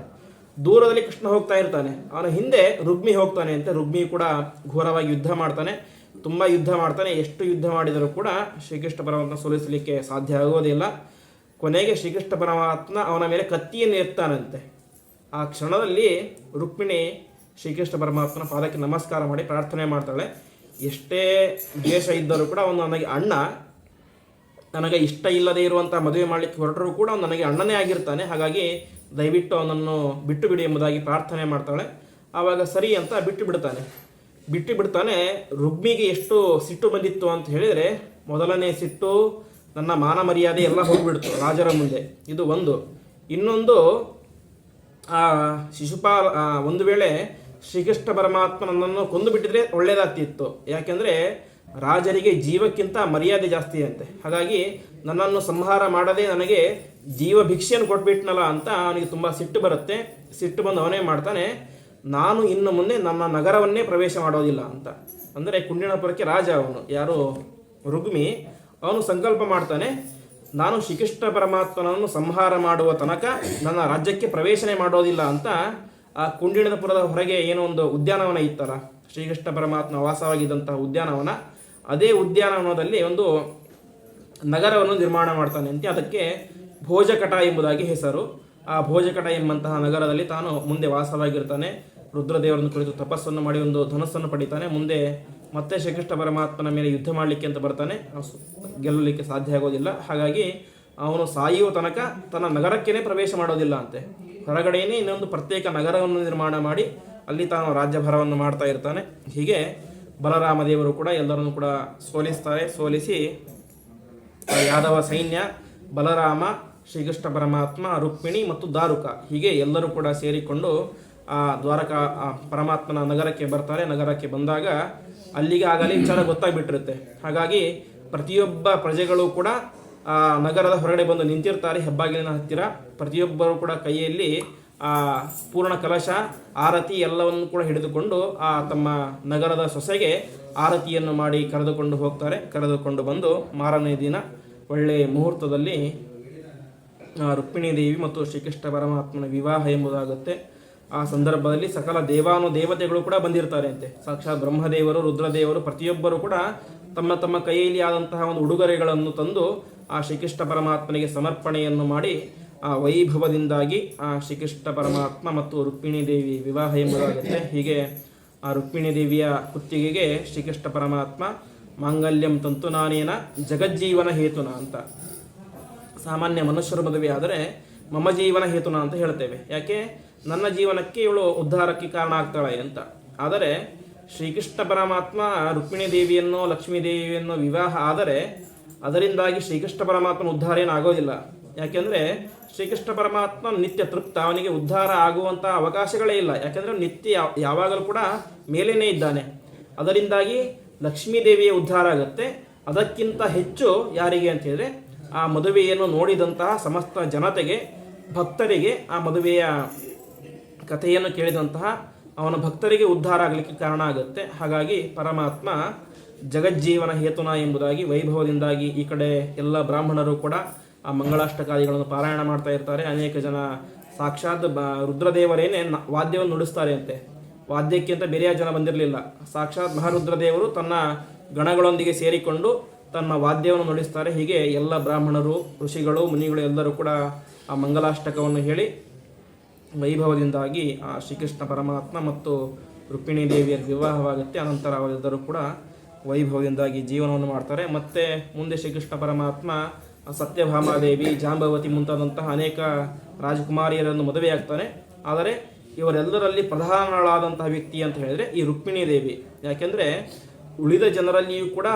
ದೂರದಲ್ಲಿ ಕೃಷ್ಣ ಹೋಗ್ತಾ ಇರ್ತಾನೆ. ಅವನ ಹಿಂದೆ ರುಕ್ಮಿ ಹೋಗ್ತಾನೆ ಅಂತ. ರುಕ್ಮಿ ಕೂಡ ಘೋರವಾಗಿ ಯುದ್ಧ ಮಾಡ್ತಾನೆ, ತುಂಬ ಯುದ್ಧ ಮಾಡ್ತಾನೆ. ಎಷ್ಟು ಯುದ್ಧ ಮಾಡಿದರೂ ಕೂಡ ಶ್ರೀಕೃಷ್ಣ ಪರಮಾತ್ಮ ಸೋಲಿಸಲಿಕ್ಕೆ ಸಾಧ್ಯ ಆಗೋದಿಲ್ಲ. ಕೊನೆಗೆ ಶ್ರೀಕೃಷ್ಣ ಪರಮಾತ್ಮ ಅವನ ಮೇಲೆ ಕತ್ತಿಯನ್ನು ಎತ್ತಾನಂತೆ. ಆ ಕ್ಷಣದಲ್ಲಿ ರುಕ್ಮಿಣಿ ಶ್ರೀಕೃಷ್ಣ ಪರಮಾತ್ಮನ ಪಾದಕ್ಕೆ ನಮಸ್ಕಾರ ಮಾಡಿ ಪ್ರಾರ್ಥನೆ ಮಾಡ್ತಾಳೆ. ಎಷ್ಟೇ ದ್ವೇಷ ಇದ್ದರೂ ಕೂಡ ಅವನು ನನಗೆ ಅಣ್ಣ, ನನಗೆ ಇಷ್ಟ ಇಲ್ಲದೆ ಇರುವಂಥ ಮದುವೆ ಮಾಡಲಿಕ್ಕೆ ಹೊರಟರೂ ಕೂಡ ಅವನು ನನಗೆ ಅಣ್ಣನೇ ಆಗಿರ್ತಾನೆ. ಹಾಗಾಗಿ ದಯವಿಟ್ಟು ಅವನನ್ನು ಬಿಟ್ಟು ಬಿಡಿ ಎಂಬುದಾಗಿ ಪ್ರಾರ್ಥನೆ ಮಾಡ್ತಾಳೆ. ಆವಾಗ ಸರಿ ಅಂತ ಬಿಟ್ಟು ಬಿಡ್ತಾನೆ. ರುಕ್ಮಿಗೆ ಎಷ್ಟು ಸಿಟ್ಟು ಬಂದಿತ್ತು ಅಂತ ಹೇಳಿದರೆ, ಮೊದಲನೇ ಸಿಟ್ಟು ನನ್ನ ಮಾನ ಮರ್ಯಾದೆ ಎಲ್ಲ ಹೋಗಿಬಿಡ್ತು ರಾಜರ ಮುಂದೆ, ಇದು ಒಂದು. ಇನ್ನೊಂದು, ಶಿಶುಪಾಲ ಒಂದು ವೇಳೆ ಶ್ರೀಕೃಷ್ಣ ಪರಮಾತ್ಮ ನನ್ನನ್ನು ಕೊಂದು ಬಿಟ್ಟಿದ್ರೆ ಒಳ್ಳೆಯದಾಗ್ತಿತ್ತು. ಯಾಕೆಂದರೆ ರಾಜರಿಗೆ ಜೀವಕ್ಕಿಂತ ಮರ್ಯಾದೆ ಜಾಸ್ತಿ ಅಂತೆ. ಹಾಗಾಗಿ ನನ್ನನ್ನು ಸಂಹಾರ ಮಾಡದೆ ನನಗೆ ಜೀವ ಭಿಕ್ಷೆಯನ್ನು ಕೊಟ್ಬಿಟ್ನಲ್ಲ ಅಂತ ಅವನಿಗೆ ತುಂಬ ಸಿಟ್ಟು ಬರುತ್ತೆ. ಸಿಟ್ಟು ಬಂದು ಅವನೇ ಮಾಡ್ತಾನೆ, ನಾನು ಇನ್ನು ಮುಂದೆ ನನ್ನ ನಗರವನ್ನೇ ಪ್ರವೇಶ ಮಾಡೋದಿಲ್ಲ ಅಂತ. ಅಂದರೆ ಕುಂಡಿನಪುರಕ್ಕೆ ರಾಜ ಅವನು, ಯಾರು ರುಕ್ಮಿ. ಅವನು ಸಂಕಲ್ಪ ಮಾಡ್ತಾನೆ, ನಾನು ಶ್ರೀಕೃಷ್ಣ ಪರಮಾತ್ಮನನ್ನು ಸಂಹಾರ ಮಾಡುವ ತನಕ ನನ್ನ ರಾಜ್ಯಕ್ಕೆ ಪ್ರವೇಶನೆ ಮಾಡೋದಿಲ್ಲ ಅಂತ. ಆ ಕುಂಡಿನಪುರದ ಹೊರಗೆ ಏನೋ ಒಂದು ಉದ್ಯಾನವನ ಇತ್ತಲ್ಲ, ಶ್ರೀಕೃಷ್ಣ ಪರಮಾತ್ಮ ವಾಸವಾಗಿದ್ದಂತಹ ಉದ್ಯಾನವನ, ಅದೇ ಉದ್ಯಾನವನದಲ್ಲಿ ಒಂದು ನಗರವನ್ನು ನಿರ್ಮಾಣ ಮಾಡ್ತಾನೆ ಅಂತ. ಅದಕ್ಕೆ ಭೋಜಕಟ ಎಂಬುದಾಗಿ ಹೆಸರು. ಆ ಭೋಜಕಟ ಎಂಬಂತಹ ನಗರದಲ್ಲಿ ತಾನು ಮುಂದೆ ವಾಸವಾಗಿರ್ತಾನೆ. ರುದ್ರದೇವರನ್ನು ಕುರಿತು ತಪಸ್ಸನ್ನು ಮಾಡಿ ಒಂದು ಧನಸ್ಸನ್ನು ಪಡಿತಾನೆ. ಮುಂದೆ ಮತ್ತೆ ಶ್ರೀಕೃಷ್ಣ ಪರಮಾತ್ಮನ ಮೇಲೆ ಯುದ್ಧ ಮಾಡಲಿಕ್ಕೆ ಅಂತ ಬರ್ತಾನೆ. ಗೆಲ್ಲಲಿಕ್ಕೆ ಸಾಧ್ಯ ಆಗೋದಿಲ್ಲ. ಹಾಗಾಗಿ ಅವನು ಸಾಯುವ ತನಕ ತನ್ನ ನಗರಕ್ಕೇ ಪ್ರವೇಶ ಮಾಡೋದಿಲ್ಲ ಅಂತೆ. ಹೊರಗಡೆಯೇ ಇನ್ನೊಂದು ಪ್ರತ್ಯೇಕ ನಗರವನ್ನು ನಿರ್ಮಾಣ ಮಾಡಿ ಅಲ್ಲಿ ತಾನು ರಾಜ್ಯಭಾರವನ್ನು ಮಾಡ್ತಾ ಇರ್ತಾನೆ. ಹೀಗೆ ಬಲರಾಮ ದೇವರು ಕೂಡ ಎಲ್ಲರನ್ನು ಕೂಡ ಸೋಲಿಸ್ತಾರೆ. ಸೋಲಿಸಿ ಯಾದವ ಸೈನ್ಯ, ಬಲರಾಮ, ಶ್ರೀಕೃಷ್ಣ ಪರಮಾತ್ಮ, ರುಕ್ಮಿಣಿ ಮತ್ತು ದಾರುಕ, ಹೀಗೆ ಎಲ್ಲರೂ ಕೂಡ ಸೇರಿಕೊಂಡು ಆ ದ್ವಾರಕಾ ಪರಮಾತ್ಮನ ನಗರಕ್ಕೆ ಬರ್ತಾರೆ. ನಗರಕ್ಕೆ ಬಂದಾಗ ಅಲ್ಲಿಗೆ ಆಗಲೇ ವಿಚಾರ ಗೊತ್ತಾಗ್ಬಿಟ್ಟಿರುತ್ತೆ. ಹಾಗಾಗಿ ಪ್ರತಿಯೊಬ್ಬ ಪ್ರಜೆಗಳು ಕೂಡ ಆ ನಗರದ ಹೊರಗಡೆ ಬಂದು ನಿಂತಿರ್ತಾರೆ ಹೆಬ್ಬಾಗಿಲಿನ ಹತ್ತಿರ. ಪ್ರತಿಯೊಬ್ಬರು ಕೂಡ ಕೈಯಲ್ಲಿ ಆ ಪೂರ್ಣ ಕಲಶ ಆರತಿ ಎಲ್ಲವನ್ನು ಕೂಡ ಹಿಡಿದುಕೊಂಡು ಆ ತಮ್ಮ ನಗರದ ಸೊಸೆಗೆ ಆರತಿಯನ್ನು ಮಾಡಿ ಕರೆದುಕೊಂಡು ಹೋಗ್ತಾರೆ. ಕರೆದುಕೊಂಡು ಬಂದು ಮಾರನೇ ದಿನ ಒಳ್ಳೆಯ ಮುಹೂರ್ತದಲ್ಲಿ ರುಕ್ಮಿಣೀ ದೇವಿ ಮತ್ತು ಶ್ರೀಕೃಷ್ಣ ಪರಮಾತ್ಮನ ವಿವಾಹ ಎಂಬುದಾಗುತ್ತೆ. ಆ ಸಂದರ್ಭದಲ್ಲಿ ಸಕಲ ದೇವಾನುದೇವತೆಗಳು ಕೂಡ ಬಂದಿರ್ತಾರೆ ಅಂತೆ. ಸಾಕ್ಷಾತ್ ಬ್ರಹ್ಮದೇವರು, ರುದ್ರದೇವರು ಪ್ರತಿಯೊಬ್ಬರು ಕೂಡ ತಮ್ಮ ತಮ್ಮ ಕೈಯಲ್ಲಿ ಆದಂತಹ ಒಂದು ಉಡುಗೊರೆಗಳನ್ನು ತಂದು ಆ ಶ್ರೀಕೃಷ್ಣ ಪರಮಾತ್ಮನಿಗೆ ಸಮರ್ಪಣೆಯನ್ನು ಮಾಡಿ ಆ ವೈಭವದಿಂದಾಗಿ ಆ ಶ್ರೀಕೃಷ್ಣ ಪರಮಾತ್ಮ ಮತ್ತು ರುಕ್ಮಿಣೀ ದೇವಿ ವಿವಾಹ ಎಂಬುದಾಗುತ್ತೆ. ಹೀಗೆ ಆ ರುಕ್ಮಿಣೀ ದೇವಿಯ ಕುತ್ತಿಗೆಗೆ ಶ್ರೀಕೃಷ್ಣ ಪರಮಾತ್ಮ ಮಾಂಗಲ್ಯಂ ತಂತುನಾನೇನ ಜಗಜ್ಜೀವನ ಹೇತುನ ಅಂತ, ಸಾಮಾನ್ಯ ಮನುಷ್ಯರ ಮದುವೆ ಆದರೆ ಮಮ ಜೀವನ ಹೇತುನ ಅಂತ ಹೇಳ್ತೇವೆ. ಯಾಕೆ? ನನ್ನ ಜೀವನಕ್ಕೆ ಇವಳು ಉದ್ಧಾರಕ್ಕೆ ಕಾರಣ ಆಗ್ತಾಳೆ ಅಂತ. ಆದರೆ ಶ್ರೀಕೃಷ್ಣ ಪರಮಾತ್ಮ ರುಕ್ಮಿಣೀ ದೇವಿಯನ್ನು ಲಕ್ಷ್ಮೀ ದೇವಿಯನ್ನು ವಿವಾಹ ಆದರೆ ಅದರಿಂದಾಗಿ ಶ್ರೀಕೃಷ್ಣ ಪರಮಾತ್ಮನ ಉದ್ಧಾರ ಏನಾಗೋದಿಲ್ಲ. ಯಾಕೆಂದರೆ ಶ್ರೀಕೃಷ್ಣ ಪರಮಾತ್ಮ ನಿತ್ಯ ತೃಪ್ತ, ಅವನಿಗೆ ಉದ್ಧಾರ ಆಗುವಂಥ ಅವಕಾಶಗಳೇ ಇಲ್ಲ. ಯಾಕೆಂದರೆ ನಿತ್ಯ ಯಾವಾಗಲೂ ಕೂಡ ಮೇಲೇನೇ ಇದ್ದಾನೆ. ಅದರಿಂದಾಗಿ ಲಕ್ಷ್ಮೀ ದೇವಿಯ ಉದ್ಧಾರ ಆಗುತ್ತೆ. ಅದಕ್ಕಿಂತ ಹೆಚ್ಚು ಯಾರಿಗೆ ಅಂತ ಹೇಳಿದ್ರೆ ಆ ಮದುವೆಯನ್ನು ನೋಡಿದಂತಹ ಸಮಸ್ತ ಜನತೆಗೆ, ಭಕ್ತರಿಗೆ ಆ ಮದುವೆಯ ಕಥೆಯನ್ನು ಕೇಳಿದಂತಹ ಅವನ ಭಕ್ತರಿಗೆ ಉದ್ಧಾರ ಆಗಲಿಕ್ಕೆ ಕಾರಣ ಆಗುತ್ತೆ. ಹಾಗಾಗಿ ಪರಮಾತ್ಮ ಜಗಜ್ಜೀವನ ಹೇತುನ ಎಂಬುದಾಗಿ ವೈಭವದಿಂದಾಗಿ ಈ ಕಡೆ ಎಲ್ಲ ಬ್ರಾಹ್ಮಣರು ಕೂಡ ಆ ಮಂಗಳಾಷ್ಟಕಾದಿಗಳನ್ನು ಪಾರಾಯಣ ಮಾಡ್ತಾ ಇರ್ತಾರೆ. ಅನೇಕ ಜನ ಸಾಕ್ಷಾತ್ ರುದ್ರದೇವರೇನೆ ವಾದ್ಯವನ್ನು ನುಡಿಸ್ತಾರೆ ಅಂತೆ. ವಾದ್ಯಕ್ಕೆ ಅಂತ ಬೇರೆಯ ಜನ ಬಂದಿರಲಿಲ್ಲ. ಸಾಕ್ಷಾತ್ ಮಹಾರುದ್ರದೇವರು ತನ್ನ ಗಣಗಳೊಂದಿಗೆ ಸೇರಿಕೊಂಡು ತನ್ನ ವಾದ್ಯವನ್ನು ನುಡಿಸ್ತಾರೆ. ಹೀಗೆ ಎಲ್ಲ ಬ್ರಾಹ್ಮಣರು, ಋಷಿಗಳು, ಮುನಿಗಳು ಎಲ್ಲರೂ ಕೂಡ ಆ ಮಂಗಲಾಷ್ಟಕವನ್ನು ಹೇಳಿ ವೈಭವದಿಂದಾಗಿ ಆ ಶ್ರೀಕೃಷ್ಣ ಪರಮಾತ್ಮ ಮತ್ತು ರುಕ್ಮಿಣೀ ದೇವಿಯ ವಿವಾಹವಾಗುತ್ತೆ. ಅನಂತರ ಅವರೆಲ್ಲರೂ ಕೂಡ ವೈಭವದಿಂದಾಗಿ ಜೀವನವನ್ನು ಮಾಡ್ತಾರೆ. ಮತ್ತು ಮುಂದೆ ಶ್ರೀಕೃಷ್ಣ ಪರಮಾತ್ಮ ಸತ್ಯಭಾಮಾದೇವಿ, ಜಾಂಬವತಿ ಮುಂತಾದಂತಹ ಅನೇಕ ರಾಜಕುಮಾರಿಯರನ್ನು ಮದುವೆಯಾಗ್ತಾನೆ. ಆದರೆ ಇವರೆಲ್ಲರಲ್ಲಿ ಪ್ರಧಾನಳಾದಂತಹ ವ್ಯಕ್ತಿ ಅಂತ ಹೇಳಿದರೆ ಈ ರುಕ್ಮಿಣೀ ದೇವಿ. ಯಾಕೆಂದರೆ ಉಳಿದ ಜನರಲ್ಲಿಯೂ ಕೂಡ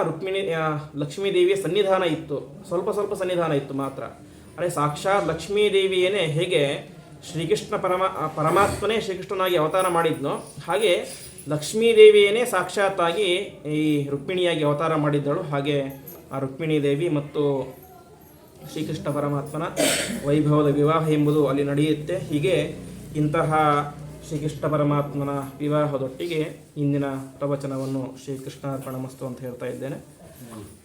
ಲಕ್ಷ್ಮೀ ದೇವಿಯ ಸನ್ನಿಧಾನ ಇತ್ತು, ಸ್ವಲ್ಪ ಸನ್ನಿಧಾನ ಇತ್ತು ಮಾತ್ರ. ಅರೆ ಸಾಕ್ಷಾತ್ ಲಕ್ಷ್ಮೀ ದೇವಿಯೇನೇ ಹೇಗೆ ಶ್ರೀಕೃಷ್ಣ ಪರಮಾತ್ಮನೇ ಶ್ರೀಕೃಷ್ಣನಾಗಿ ಅವತಾರ ಮಾಡಿದ್ನೋ, ಹಾಗೆ ಲಕ್ಷ್ಮೀ ದೇವಿಯೇನೇ ಸಾಕ್ಷಾತ್ತಾಗಿ ಈ ರುಕ್ಮಿಣಿಯಾಗಿ ಅವತಾರ ಮಾಡಿದ್ದಳು. ಹಾಗೆ ಆ ರುಕ್ಮಿಣೀ ದೇವಿ ಮತ್ತು ಶ್ರೀಕೃಷ್ಣ ಪರಮಾತ್ಮನ ವೈಭವದ ವಿವಾಹ ಎಂಬುದು ಅಲ್ಲಿ ನಡೆಯುತ್ತೆ. ಹೀಗೆ ಇಂತಹ ಶ್ರೀಕೃಷ್ಣ ಪರಮಾತ್ಮನ ವಿವಾಹದೊಟ್ಟಿಗೆ ಇಂದಿನ ಪ್ರವಚನವನ್ನು ಶ್ರೀಕೃಷ್ಣಾರ್ಪಣಮಸ್ತು ಅಂತ ಹೇಳ್ತಾ ಇದ್ದೇನೆ.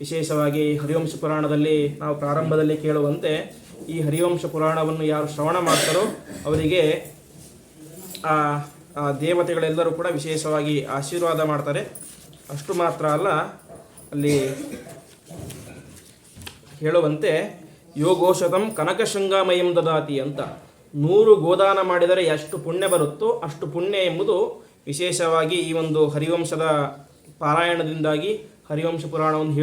ವಿಶೇಷವಾಗಿ ಹರಿವಂಶ ಪುರಾಣದಲ್ಲಿ ನಾವು ಪ್ರಾರಂಭದಲ್ಲಿ ಕೇಳುವಂತೆ ಈ ಹರಿವಂಶ ಪುರಾಣವನ್ನು ಯಾರು ಶ್ರವಣ ಮಾಡ್ತಾರೋ ಅವರಿಗೆ ಆ ದೇವತೆಗಳೆಲ್ಲರೂ ಕೂಡ ವಿಶೇಷವಾಗಿ ಆಶೀರ್ವಾದ ಮಾಡ್ತಾರೆ. ಅಷ್ಟು ಮಾತ್ರ ಅಲ್ಲ, ಅಲ್ಲಿ ಹೇಳುವಂತೆ ಯೋಗೋಷತಂ ಕನಕಶೃಂಗಾಮಯಂ ದದಾತಿ ಅಂತ 100 ಗೋದಾನ ಮಾಡಿದರೆ ಎಷ್ಟು ಪುಣ್ಯ ಬರುತ್ತೋ ಅಷ್ಟು ಪುಣ್ಯ ಎಂಬುದು ವಿಶೇಷವಾಗಿ ಈ ಒಂದು ಹರಿವಂಶದ ಪಾರಾಯಣದಿಂದಾಗಿ, ಹರಿವಂಶ ಪುರಾಣವನ್ನು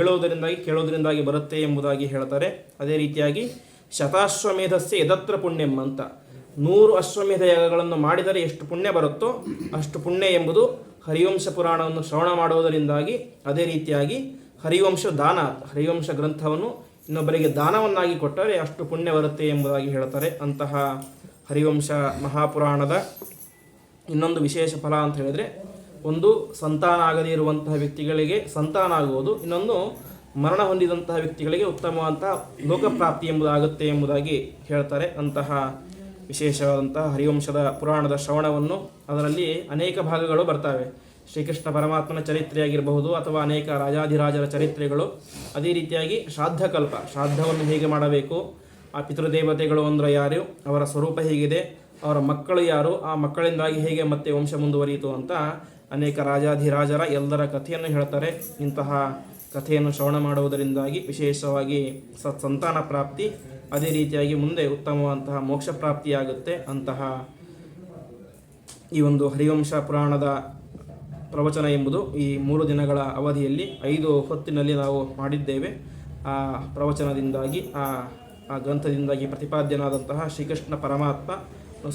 ಕೇಳೋದರಿಂದಾಗಿ ಬರುತ್ತೆ ಎಂಬುದಾಗಿ ಹೇಳ್ತಾರೆ. ಅದೇ ರೀತಿಯಾಗಿ ಶತಾಶ್ವಮೇಧಸ್ಯ ಯದತ್ರ ಪುಣ್ಯಂ ಅಂತ 100 ಅಶ್ವಮೇಧ ಯಾಗಗಳನ್ನು ಮಾಡಿದರೆ ಎಷ್ಟು ಪುಣ್ಯ ಬರುತ್ತೋ ಅಷ್ಟು ಪುಣ್ಯ ಎಂಬುದು ಹರಿವಂಶ ಪುರಾಣವನ್ನು ಶ್ರವಣ ಮಾಡುವುದರಿಂದಾಗಿ. ಅದೇ ರೀತಿಯಾಗಿ ಹರಿವಂಶ ದಾನ, ಹರಿವಂಶ ಗ್ರಂಥವನ್ನು ಇನ್ನೊಬ್ಬರಿಗೆ ದಾನವನ್ನಾಗಿ ಕೊಟ್ಟರೆ ಅಷ್ಟು ಪುಣ್ಯ ಬರುತ್ತೆ ಎಂಬುದಾಗಿ ಹೇಳ್ತಾರೆ. ಅಂತಹ ಹರಿವಂಶ ಮಹಾಪುರಾಣದ ಇನ್ನೊಂದು ವಿಶೇಷ ಫಲ ಅಂತ ಹೇಳಿದರೆ, ಒಂದು ಸಂತಾನ ಆಗದೇ ಇರುವಂತಹ ವ್ಯಕ್ತಿಗಳಿಗೆ ಸಂತಾನ ಆಗುವುದು, ಇನ್ನೊಂದು ಮರಣ ಹೊಂದಿದಂತಹ ವ್ಯಕ್ತಿಗಳಿಗೆ ಉತ್ತಮವಾದಂತಹ ಲೋಕಪ್ರಾಪ್ತಿ ಎಂಬುದಾಗುತ್ತೆ ಎಂಬುದಾಗಿ ಹೇಳ್ತಾರೆ. ಅಂತಹ ವಿಶೇಷವಾದಂತಹ ಹರಿವಂಶದ ಪುರಾಣದ ಶ್ರವಣವನ್ನು, ಅದರಲ್ಲಿ ಅನೇಕ ಭಾಗಗಳು ಬರ್ತವೆ. ಶ್ರೀಕೃಷ್ಣ ಪರಮಾತ್ಮನ ಚರಿತ್ರೆಯಾಗಿರಬಹುದು ಅಥವಾ ಅನೇಕ ರಾಜಾಧಿರಾಜರ ಚರಿತ್ರೆಗಳು. ಅದೇ ರೀತಿಯಾಗಿ ಶ್ರಾದ್ದವನ್ನು ಹೇಗೆ ಮಾಡಬೇಕು, ಆ ಪಿತೃದೇವತೆಗಳು ಅಂದರೆ ಯಾರು, ಅವರ ಸ್ವರೂಪ ಹೇಗಿದೆ, ಅವರ ಮಕ್ಕಳು ಯಾರು, ಆ ಮಕ್ಕಳಿಂದಾಗಿ ಹೇಗೆ ಮತ್ತೆ ವಂಶ ಮುಂದುವರಿಯಿತು ಅಂತ ಅನೇಕ ರಾಜಾಧಿರಾಜರ ಎಲ್ಲರ ಕಥೆಯನ್ನು ಹೇಳ್ತಾರೆ. ಇಂತಹ ಕಥೆಯನ್ನು ಶ್ರವಣ ಮಾಡುವುದರಿಂದಾಗಿ ವಿಶೇಷವಾಗಿ ಸಂತಾನ ಪ್ರಾಪ್ತಿ, ಅದೇ ರೀತಿಯಾಗಿ ಮುಂದೆ ಉತ್ತಮವಾದಂತಹ ಮೋಕ್ಷ ಪ್ರಾಪ್ತಿಯಾಗುತ್ತೆ. ಅಂತಹ ಈ ಒಂದು ಹರಿವಂಶ ಪುರಾಣದ ಪ್ರವಚನ ಎಂಬುದು ಈ 3 ದಿನಗಳ ಅವಧಿಯಲ್ಲಿ 5 ಹೊತ್ತಿನಲ್ಲಿ ನಾವು ಮಾಡಿದ್ದೇವೆ. ಆ ಪ್ರವಚನದಿಂದಾಗಿ ಆ ಗ್ರಂಥದಿಂದಾಗಿ ಪ್ರತಿಪಾದ್ಯನಾದಂತಹ ಶ್ರೀಕೃಷ್ಣ ಪರಮಾತ್ಮ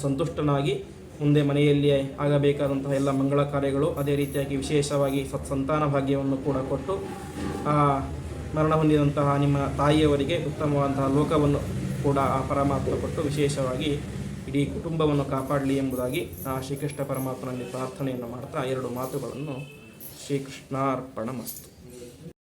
ಸಂತುಷ್ಟನಾಗಿ ಮುಂದೆ ಮನೆಯಲ್ಲಿ ಆಗಬೇಕಾದಂತಹ ಎಲ್ಲ ಮಂಗಳ ಕಾರ್ಯಗಳು, ಅದೇ ರೀತಿಯಾಗಿ ವಿಶೇಷವಾಗಿ ಸತ್ಸಂತಾನ ಭಾಗ್ಯವನ್ನು ಕೂಡ ಕೊಟ್ಟು ಮರಣ ಹೊಂದಿದಂತಹ ನಿಮ್ಮ ತಾಯಿಯವರಿಗೆ ಉತ್ತಮವಾದಂತಹ ಲೋಕವನ್ನು ಕೂಡ ಆ ಪರಮಾತ್ಮ ಕೊಟ್ಟು ವಿಶೇಷವಾಗಿ ಇಡೀ ಕುಟುಂಬವನ್ನು ಕಾಪಾಡಲಿ ಎಂಬುದಾಗಿ ಶ್ರೀಕೃಷ್ಣ ಪರಮಾತ್ಮನಲ್ಲಿ ಪ್ರಾರ್ಥನೆಯನ್ನು ಮಾಡ್ತಾ 2 ಮಾತುಗಳನ್ನು ಶ್ರೀಕೃಷ್ಣಾರ್ಪಣಮಸ್ತು.